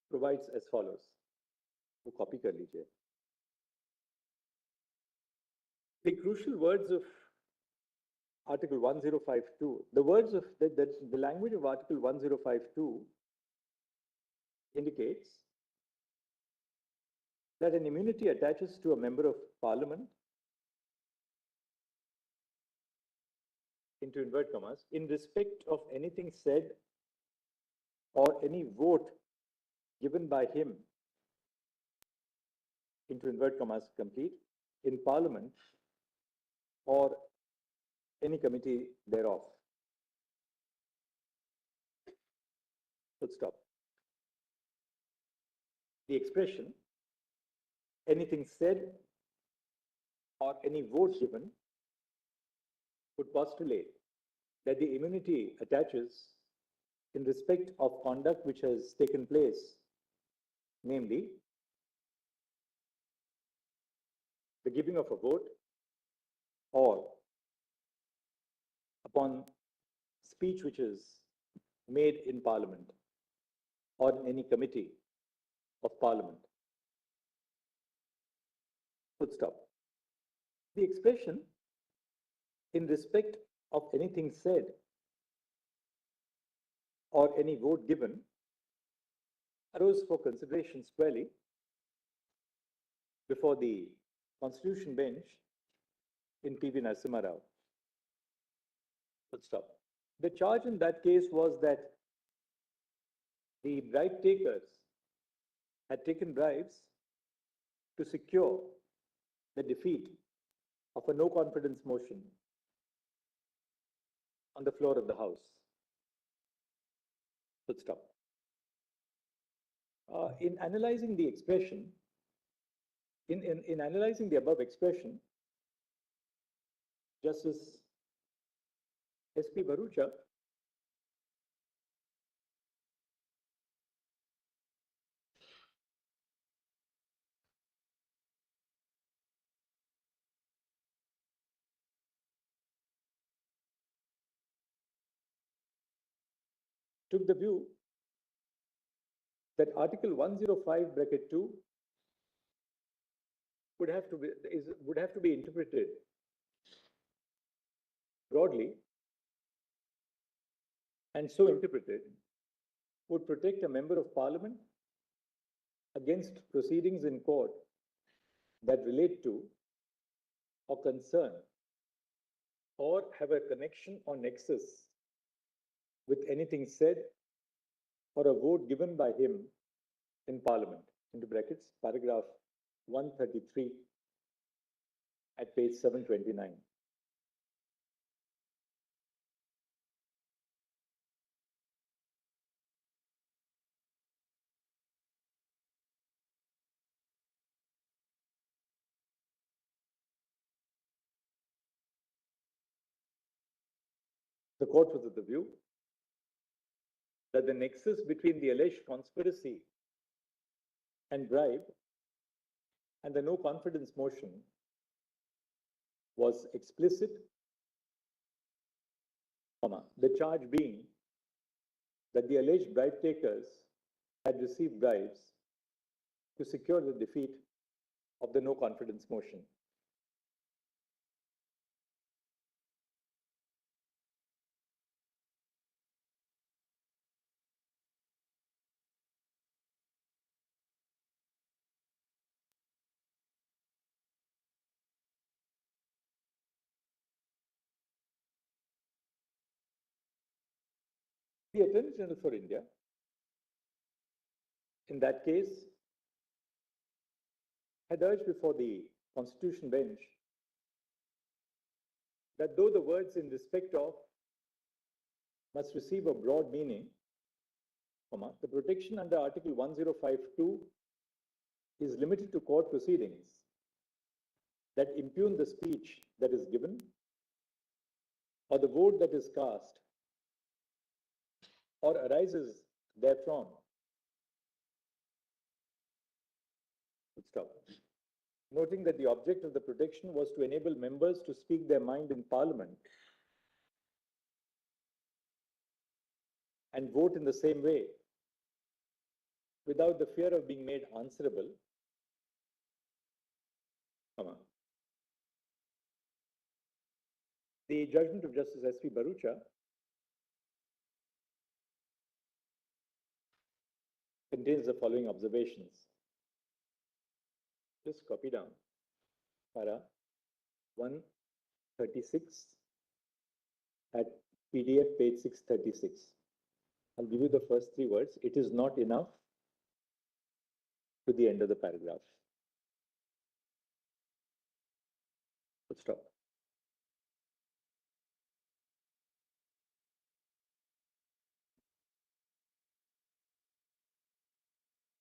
provides as follows. वो copy कर लीजिए. The crucial words of Article 1052, the words of the language of Article 1052 indicates that an immunity attaches to a member of Parliament, into invert commas, in respect of anything said or any vote given by him, into invert commas complete, in Parliament or any committee thereof. Full stop. The expression anything said or any vote given would postulate that the immunity attaches in respect of conduct which has taken place, namely the giving of a vote or upon speech which is made in Parliament or in any committee of Parliament. Full stop. The expression in respect of anything said or any vote given arose for consideration squarely before the Constitution bench in P.V. Narasimha Rao. Full stop. The charge in that case was that the bribe takers had taken bribes to secure the defeat of a no confidence motion on the floor of the House. Full stop. In analyzing the expression, in analyzing the above expression, Justice S.P. Bharucha took the view that Article 105 bracket 2 would have to be interpreted broadly, and so interpreted would protect a member of Parliament against proceedings in court that relate to or concern or have a connection or nexus with anything said or a vote given by him in Parliament, into brackets, paragraph 133 at page 729. The court was of the view that the nexus between the alleged conspiracy and bribe and the no confidence motion was explicit, the charge being that the alleged bribe takers had received bribes to secure the defeat of the no confidence motion. The Attorney General for India, in that case, had urged before the Constitution bench that though the words in respect of must receive a broad meaning, the protection under Article 1052 is limited to court proceedings that impugn the speech that is given or the vote that is cast or arises therefrom. Stop. Noting that the object of the protection was to enable members to speak their mind in Parliament and vote in the same way without the fear of being made answerable, the judgment of Justice S.V. Barucha contains the following observations. Just copy down. Para 136 at PDF page 636. I'll give you the first three words. It is not enough to the end of the paragraph. Let's stop.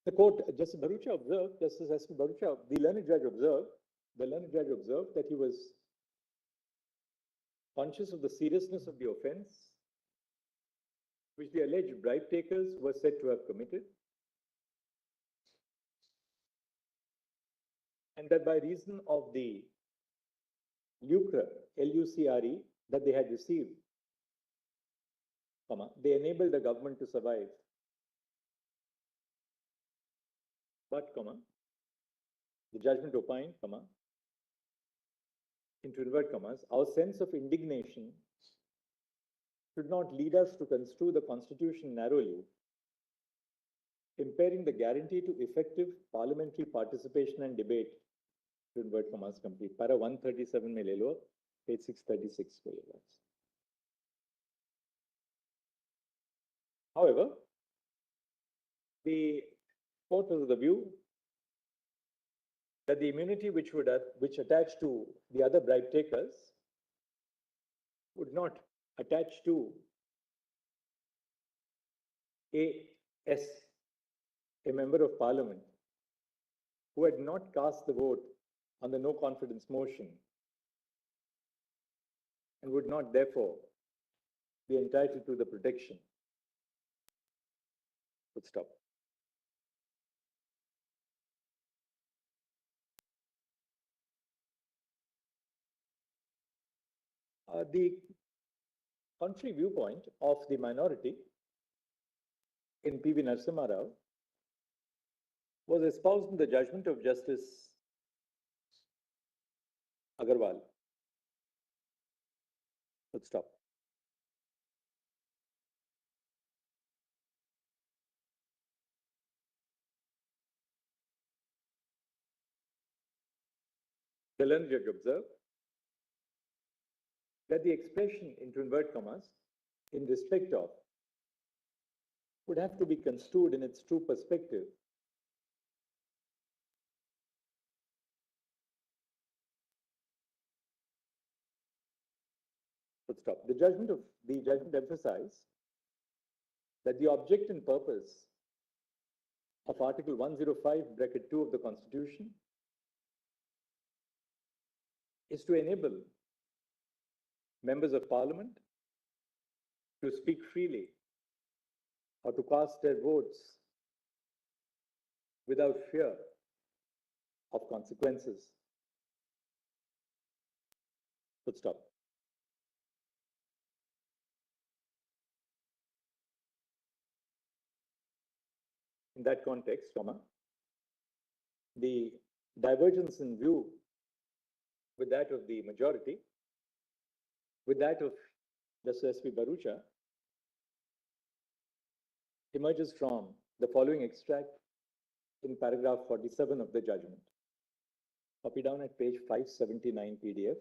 The court, Justice Barucha observed, Justice S.V. Barucha, the learned judge observed that he was conscious of the seriousness of the offense which the alleged bribe takers were said to have committed, and that by reason of the lucre, L-U-C-R-E, that they had received, they enabled the government to survive. But, the judgment opined, into inverted commas, our sense of indignation should not lead us to construe the Constitution narrowly, impairing the guarantee to effective parliamentary participation and debate, to inverted commas complete. Para 137 में ले लो, page 636 को ले लो. However, the court was of the view that the immunity which attached to the other bribe takers would not attach to a member of parliament who had not cast the vote on the no confidence motion and would not therefore be entitled to the protection. Would stop. The contrary viewpoint of the minority in P.V. Narasimha Rao was espoused in the judgment of Justice Agarwal. Let's stop. The learned judge observed that the expression into inverted commas in respect of would have to be construed in its true perspective. Let's stop. The judgment emphasized that the object and purpose of Article 105(2) of the Constitution is to enable members of Parliament to speak freely or to cast their votes without fear of consequences. Let's stop. In that context, the divergence in view with that of the majority, with that of Justice S.V. Barucha, emerges from the following extract in paragraph 47 of the judgment. Copy down at page 579 PDF,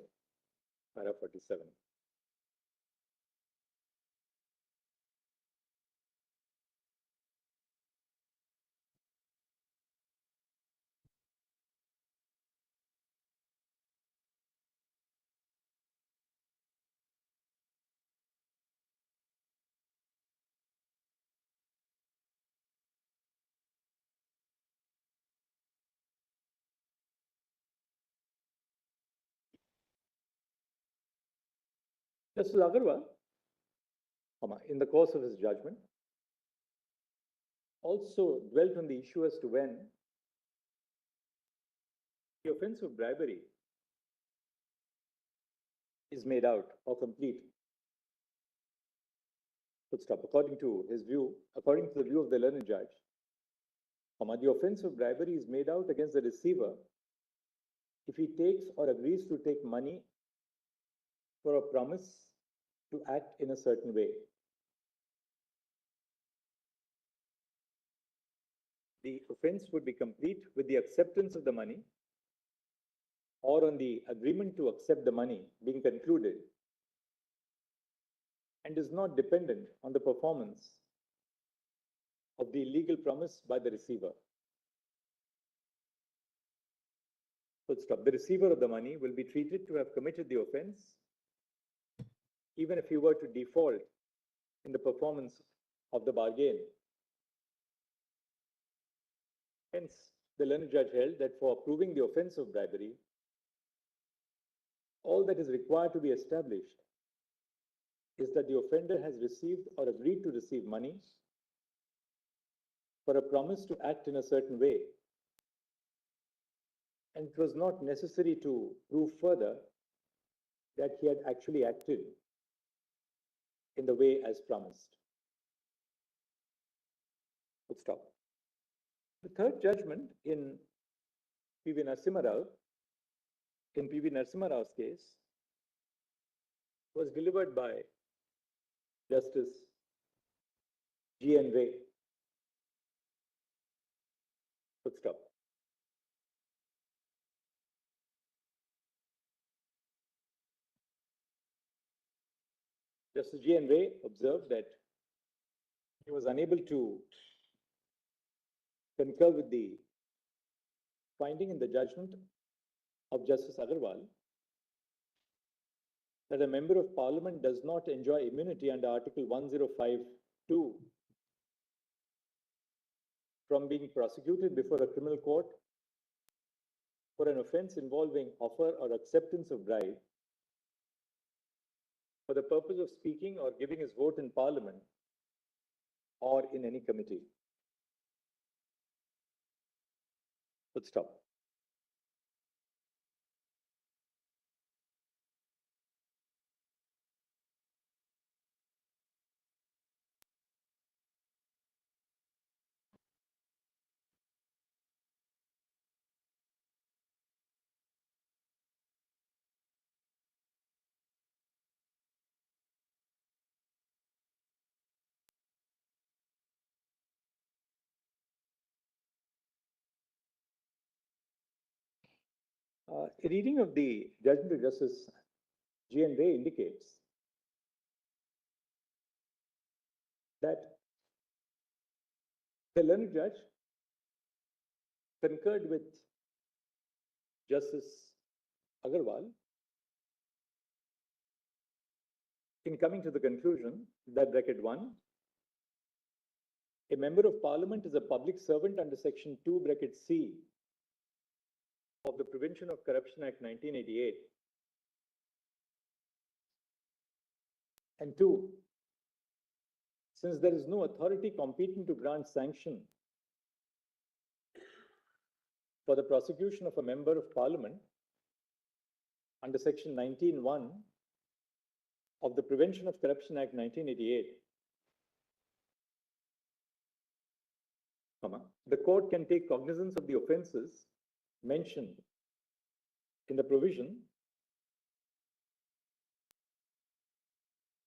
para 47. Justice Agarwal, in the course of his judgment, also dwelt on the issue as to when the offense of bribery is made out or complete. Full stop. According to his view, according to the view of the learned judge, the offense of bribery is made out against the receiver if he takes or agrees to take money for a promise to act in a certain way. The offense would be complete with the acceptance of the money or on the agreement to accept the money being concluded and is not dependent on the performance of the illegal promise by the receiver. Full stop. The receiver of the money will be treated to have committed the offense even if he were to default in the performance of the bargain. Hence, the learned judge held that for proving the offense of bribery, all that is required to be established is that the offender has received or agreed to receive money for a promise to act in a certain way. And it was not necessary to prove further that he had actually acted in the way as promised. Let's stop. The third judgment in P.V. Narasimha Rao's case, was delivered by Justice G.N. Ray. Full stop. Justice G.N. Ray observed that he was unable to concur with the finding in the judgment of Justice Agarwal that a member of parliament does not enjoy immunity under Article 1052 from being prosecuted before a criminal court for an offense involving offer or acceptance of bribe for the purpose of speaking or giving his vote in parliament or in any committee. Let's stop. A reading of the judgment of Justice G.N. Ray indicates that the learned judge concurred with Justice Agarwal in coming to the conclusion that bracket 1, a member of parliament is a public servant under section 2 bracket C of the Prevention of Corruption Act 1988. And 2, since there is no authority competent to grant sanction for the prosecution of a member of parliament under section 19(1) of the Prevention of Corruption Act 1988, the court can take cognizance of the offences mentioned in the provision,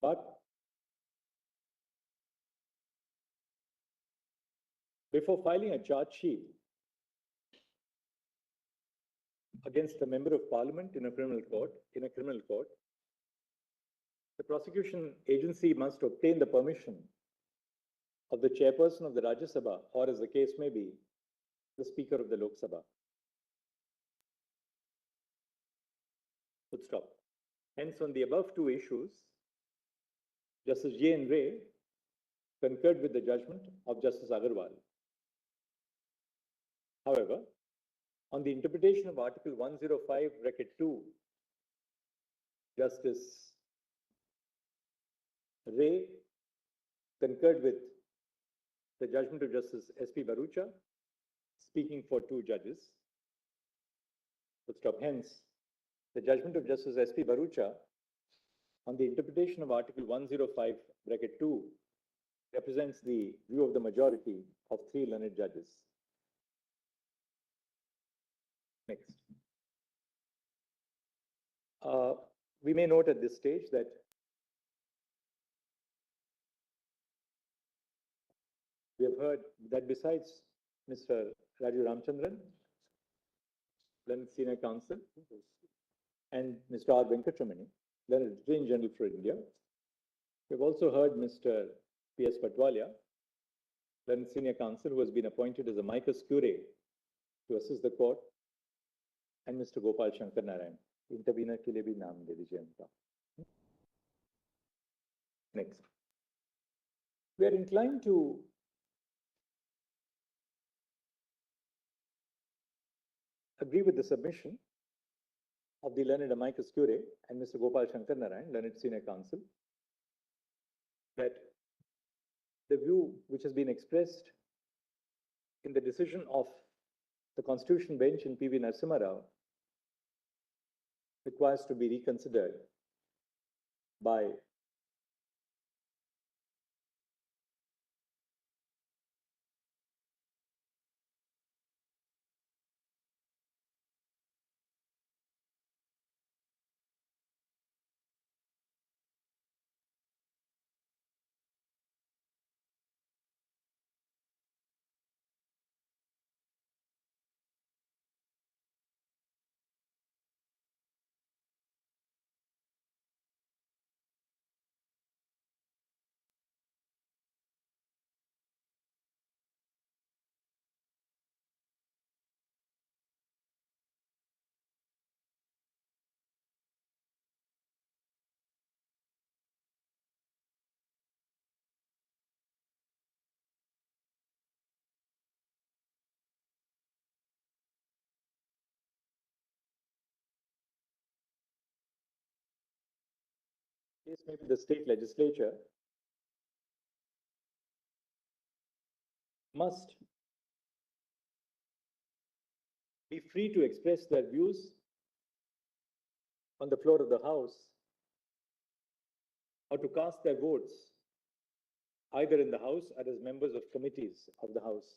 but before filing a charge sheet against a member of parliament in a criminal court, the prosecution agency must obtain the permission of the chairperson of the Rajya Sabha, or as the case may be, the Speaker of the Lok Sabha. Full stop. Hence, on the above two issues, Justice J.N. Ray concurred with the judgment of Justice Agarwal. However, on the interpretation of Article 105, bracket 2, Justice Ray concurred with the judgment of Justice S.P. Barucha, speaking for two judges. Hence, the judgment of Justice S.P. Barucha on the interpretation of Article 105, bracket 2, represents the view of the majority of three learned judges. Next. We may note at this stage that we have heard that besides Mr. Raju Ramchandran, learned senior counsel, and Mr. R. Venkatramani, learned Attorney General for India, we have also heard Mr. P.S. Patwalia, learned senior counsel, who has been appointed as a amicus curiae to assist the court, and Mr. Gopal Shankar Narayan. Intervener के लिए भी नाम दे दीजिए उनका. Next. We are inclined to agree with the submission of the learned amicus curiae and Mr. Gopal Shankar Narayan, learned senior counsel, that the view which has been expressed in the decision of the Constitution bench in P.V. Narasimha Rao requires to be reconsidered by maybe the state legislature must be free to express their views on the floor of the House or to cast their votes either in the House or as members of committees of the House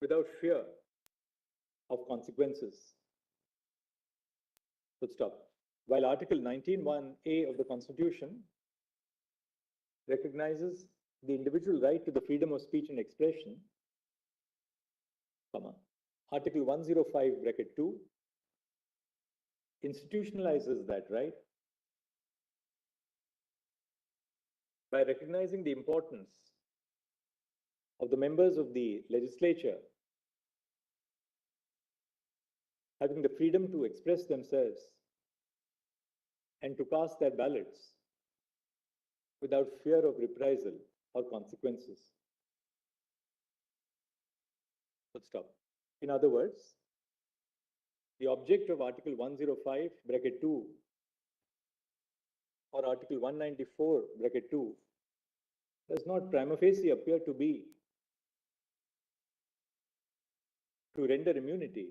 without fear of consequences. Full stop. While Article 19(1)(a) of the Constitution recognizes the individual right to the freedom of speech and expression, Article 105, bracket 2, institutionalizes that right by recognizing the importance of the members of the legislature having the freedom to express themselves and to cast their ballots without fear of reprisal or consequences. Full stop. In other words, the object of Article 105, bracket 2 or Article 194, bracket 2 does not prima facie appear to be to render immunity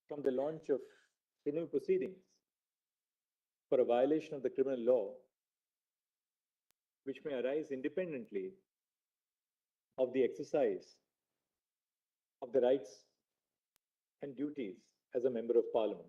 from the launch of criminal proceedings for a violation of the criminal law, which may arise independently of the exercise of the rights and duties as a member of Parliament.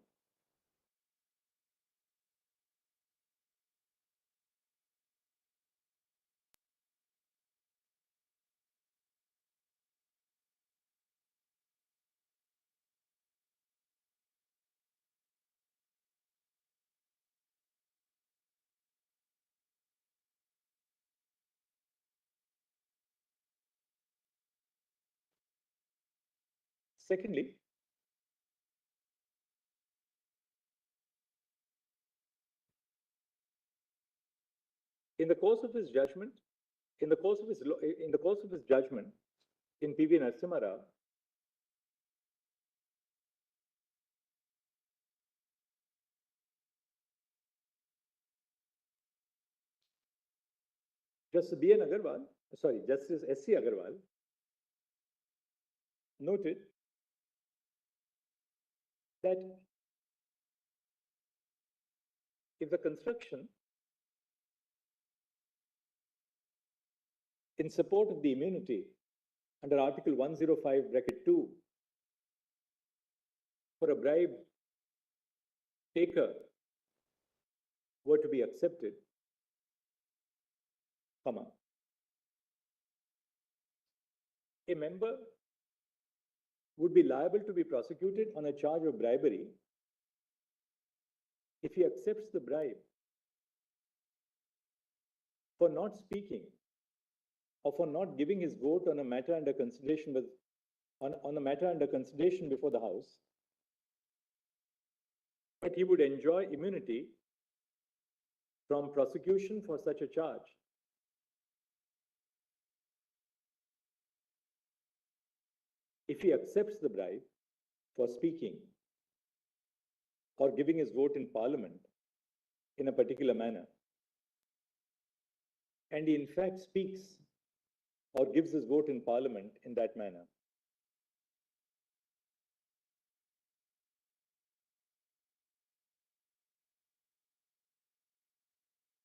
Secondly, in the course of his judgment, in the course of his judgment in P.V. Narasimha Rao, Justice Justice S.C. Agarwal noted that if the construction in support of the immunity under Article 105 bracket 2 for a bribe taker were to be accepted, comma, a member would be liable to be prosecuted on a charge of bribery if he accepts the bribe for not speaking or for not giving his vote on a matter under consideration before the House, but he would enjoy immunity from prosecution for such a charge if he accepts the bribe for speaking or giving his vote in Parliament in a particular manner, and he in fact speaks or gives his vote in Parliament in that manner.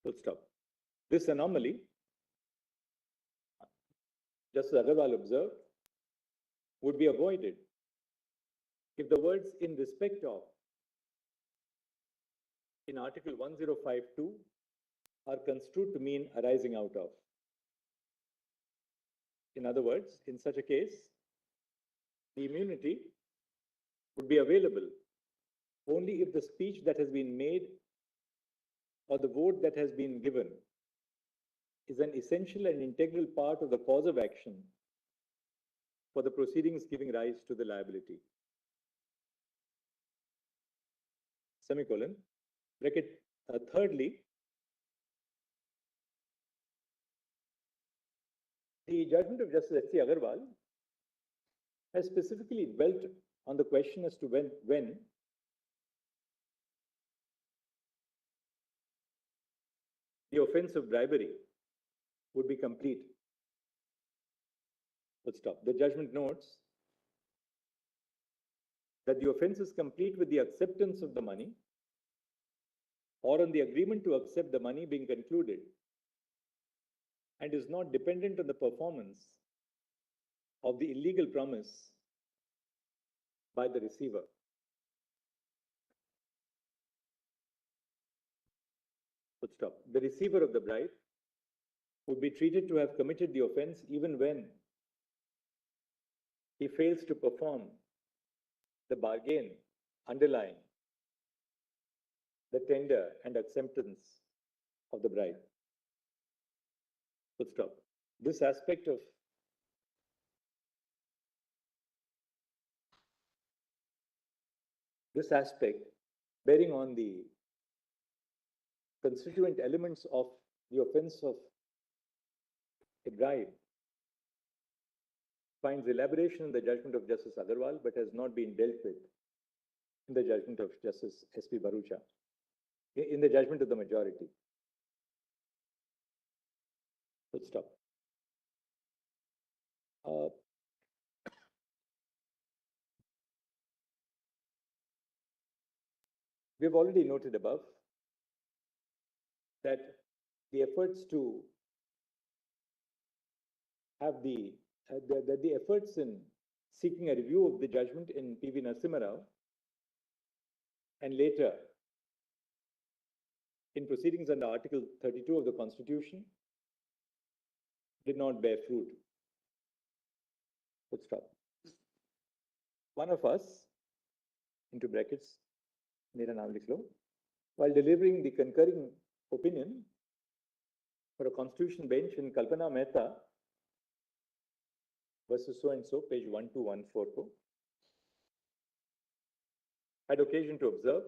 Full stop. This anomaly, Justice Agarwal observed, would be avoided if the words "in respect of" in Article 1052 are construed to mean arising out of. In other words, in such a case, the immunity would be available only if the speech that has been made or the vote that has been given is an essential and integral part of the cause of action for the proceedings giving rise to the liability. Semicolon. Bracket. Thirdly, the judgment of Justice S.C. Agarwal has specifically dwelt on the question as to when the offense of bribery would be complete. Let's stop. The judgment notes that the offense is complete with the acceptance of the money or on the agreement to accept the money being concluded, and is not dependent on the performance of the illegal promise by the receiver. Full stop. The receiver of the bribe would be treated to have committed the offense even when he fails to perform the bargain underlying the tender and acceptance of the bribe. Full stop. This aspect bearing on the constituent elements of the offense of a bribe finds elaboration in the judgment of Justice Agarwal, but has not been dealt with in the judgment of Justice S.P. Bharucha, in the judgment of the majority. Full stop. We've already noted above that the efforts to have the efforts in seeking a review of the judgment in P.V. Narasimha Rao and later in proceedings under Article 32 of the Constitution did not bear fruit. Full stop. One of us, into brackets, Mera naam likh lo, while delivering the concurring opinion for a constitution bench in Kalpana Mehta versus so-and-so, page 12144, had occasion to observe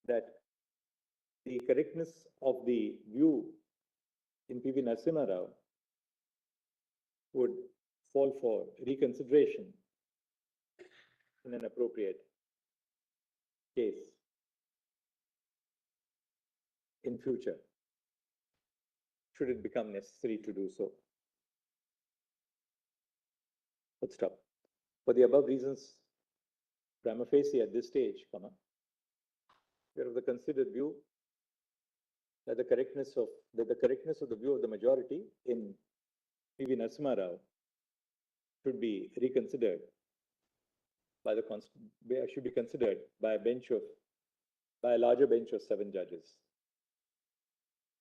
that the correctness of the view in P.V. Narasimha Rao would fall for reconsideration in an appropriate case in future. should it become necessary to do so. Let's stop. For the above reasons, prima facie at this stage, we are of the considered view that the correctness of the view of the majority in P.V. Narasimha Rao should be reconsidered by should be considered by a larger bench of 7 judges.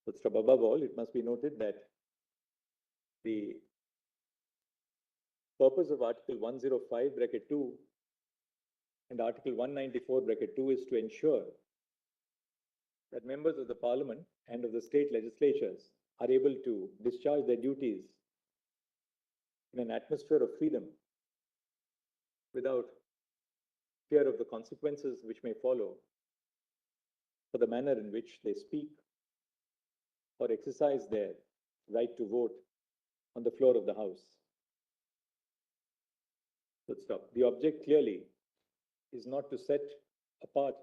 But above all, it must be noted that the purpose of Article 105(2) and Article 194(2) is to ensure that members of the Parliament and of the state legislatures are able to discharge their duties in an atmosphere of freedom without fear of the consequences which may follow for the manner in which they speak or exercise their right to vote on the floor of the House. Let's stop. The object clearly is not to set apart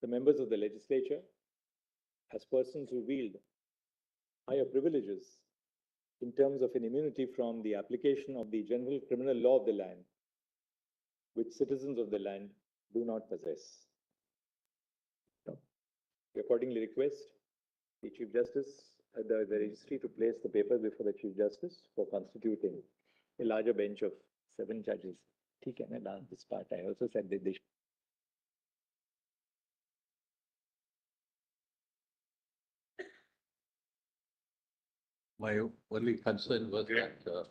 the members of the legislature as persons who wield higher privileges in terms of an immunity from the application of the general criminal law of the land, which citizens of the land do not possess. We accordingly request the Chief Justice, the registry to place the paper before the Chief Justice for constituting a larger bench of 7 judges. Okay, this part I also said that they should. My only concern was that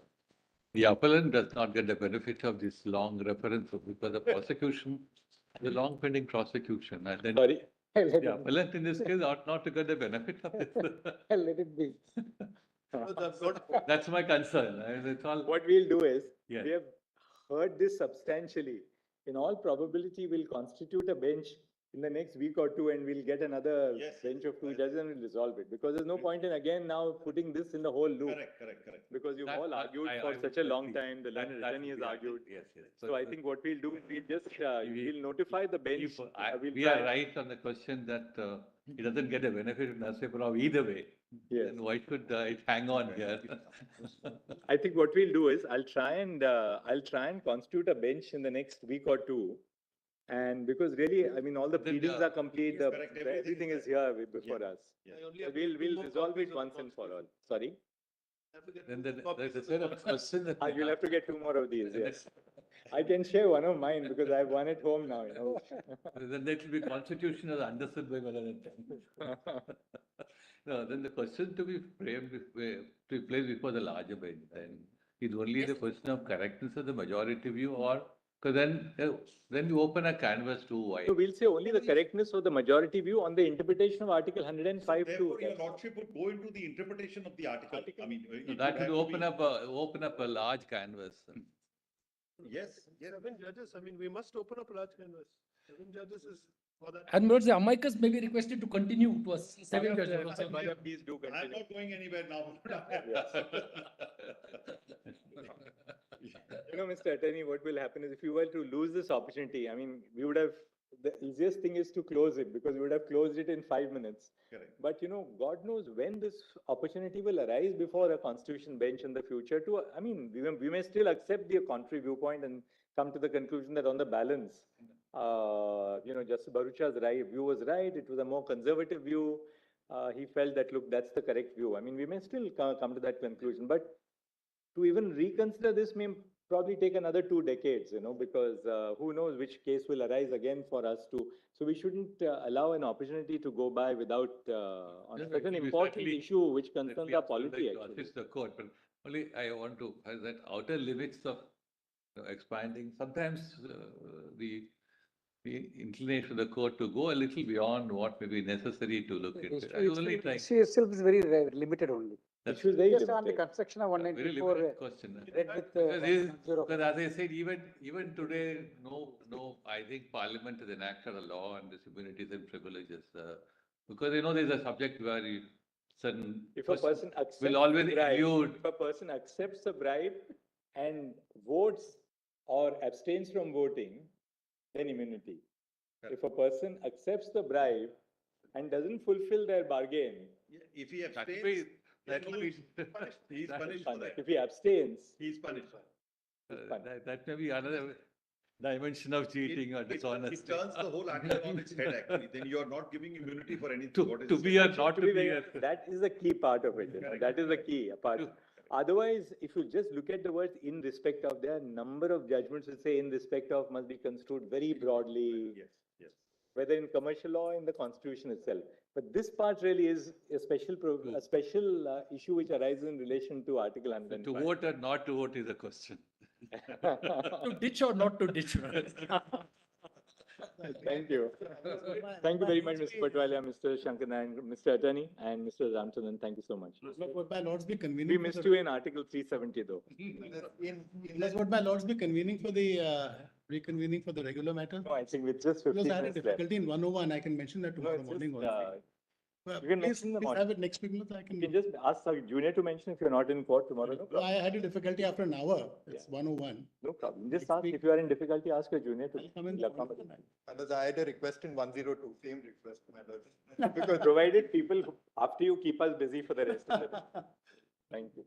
the appellant does not get the benefit of this long reference because the prosecution, the long pending prosecution, and then Sorry. the appellant in this case ought not to get the benefit of this. Let it be. That's my concern. It's all. What we'll do is, Yes. we have heard this substantially. In all probability, we'll constitute a bench in the next week or two and we'll get another bench of 2 judges and we'll resolve it. Because there's no point in again now putting this in the whole loop. Correct. Because you've That- all argued I for would such a long agree. time, the That- learned that attorney has would be- argued. Yes. So I think what we'll do, we'll just, we'll notify the bench. If We'll we try- are right on the question that he doesn't get a benefit of Narasimha Rao either way, Yes. then why should it hang on here? I think what we'll do is I'll try and constitute a bench in the next week or two. And because really, I mean, all the Then, pleadings are complete, yes, correct, everything is here before us. Yeah. So we'll resolve it once and for all. Sorry? Then there's a set of questions that. You'll have to get 2 more of these, yes. I can share one of mine because I have one at home now, you know. Then that will be constitution as understood by Malayalam. No, then the question to be framed, to be placed before the larger bench, then is only the question of correctness of the majority view, or, because then you open a canvas too wide. So we'll say only the correctness of the majority view on the interpretation of Article 105 Therefore, too. your lordship would go into the interpretation of the article. I mean, So it that have would to be- open up a large canvas. Yes. 7 judges, I mean, we must open up a large canvas. 7 judges is for that. And Lord, the amicus may be requested to continue to a 7 judges. Please do I'm continue. not going anywhere now. You know, Mr. Attorney, what will happen is if you were to lose this opportunity, I mean, we would have, the easiest thing is to close it because we would have closed it in 5 minutes. Correct. But you know, God knows when this opportunity will arise before a constitution bench in the future to, I mean, we may still accept the contrary viewpoint and come to the conclusion that on the balance, you know, Justice Barucha's view was right. It was a more conservative view. He felt that, look, that's the correct view. I mean, we may still come to that conclusion, but to even reconsider this may probably take another 2 decades, you know, because who knows which case will arise again for us to. So we shouldn't allow an opportunity to go by without, on Yes, such an actually, important certainly- issue which concerns our polity. To assist the court, but only I want to have that outer limits of expanding. Sometimes the inclination of the court to go a little beyond what may be necessary to look into. I only trying. Issue itself is very limited only. That's Issue is very Just on the limited. construction of a very 194. limited question. read with, Because as I said, even today, no, I think Parliament has enacted a law on disabilities and privileges. Because, you know, there's a subject where certain. If a person accepts will always the bribe, elude. if a person accepts a bribe and votes or abstains from voting, then immunity. If a person accepts the bribe and doesn't fulfill their bargain, If he That abstains, way, that he'll will be. he's that- punished for that. If he abstains, He's punished. That may be another dimension of cheating or It dishonesty. turns the whole article on its head, actually. Then you're not giving immunity for anything. To, What is to it be saying? or not to to be be. very, that is the key part of it. That is the key part. Otherwise, if you just look at the words in respect of, there are a number of judgments which say in respect of must be construed very broadly. Yes, yes. Whether in commercial law or in the constitution itself. But this part really is a special, issue which arises in relation to Article To 105. vote or not to vote is a question. To ditch or not to ditch. Thank you. Thank you very much, Mr. Patwalia, Mr. Shankaran, Mr. Attorney, and Mr. Ramchandran. Thank you so much. Would my lords be convening? We missed you in Article 370 though. Unless would my lords be convening for the, reconvening for the regular matter? No, I think with just 15 Because I had a minutes left. difficulty in 101, I can mention that No, tomorrow it's morning just, also. you can mention in the Please morning. have it next week, I can. You can just ask our junior to mention if you're not in court tomorrow. No problem. I had a difficulty after an hour, it's 101. No problem. Just Next ask, week. if you are in difficulty, ask your junior to. I'll come in. He'll accommodate. And I had a request in 102, same request, my lord. Because provided people, after you keep us busy for the rest of the day. Thank you.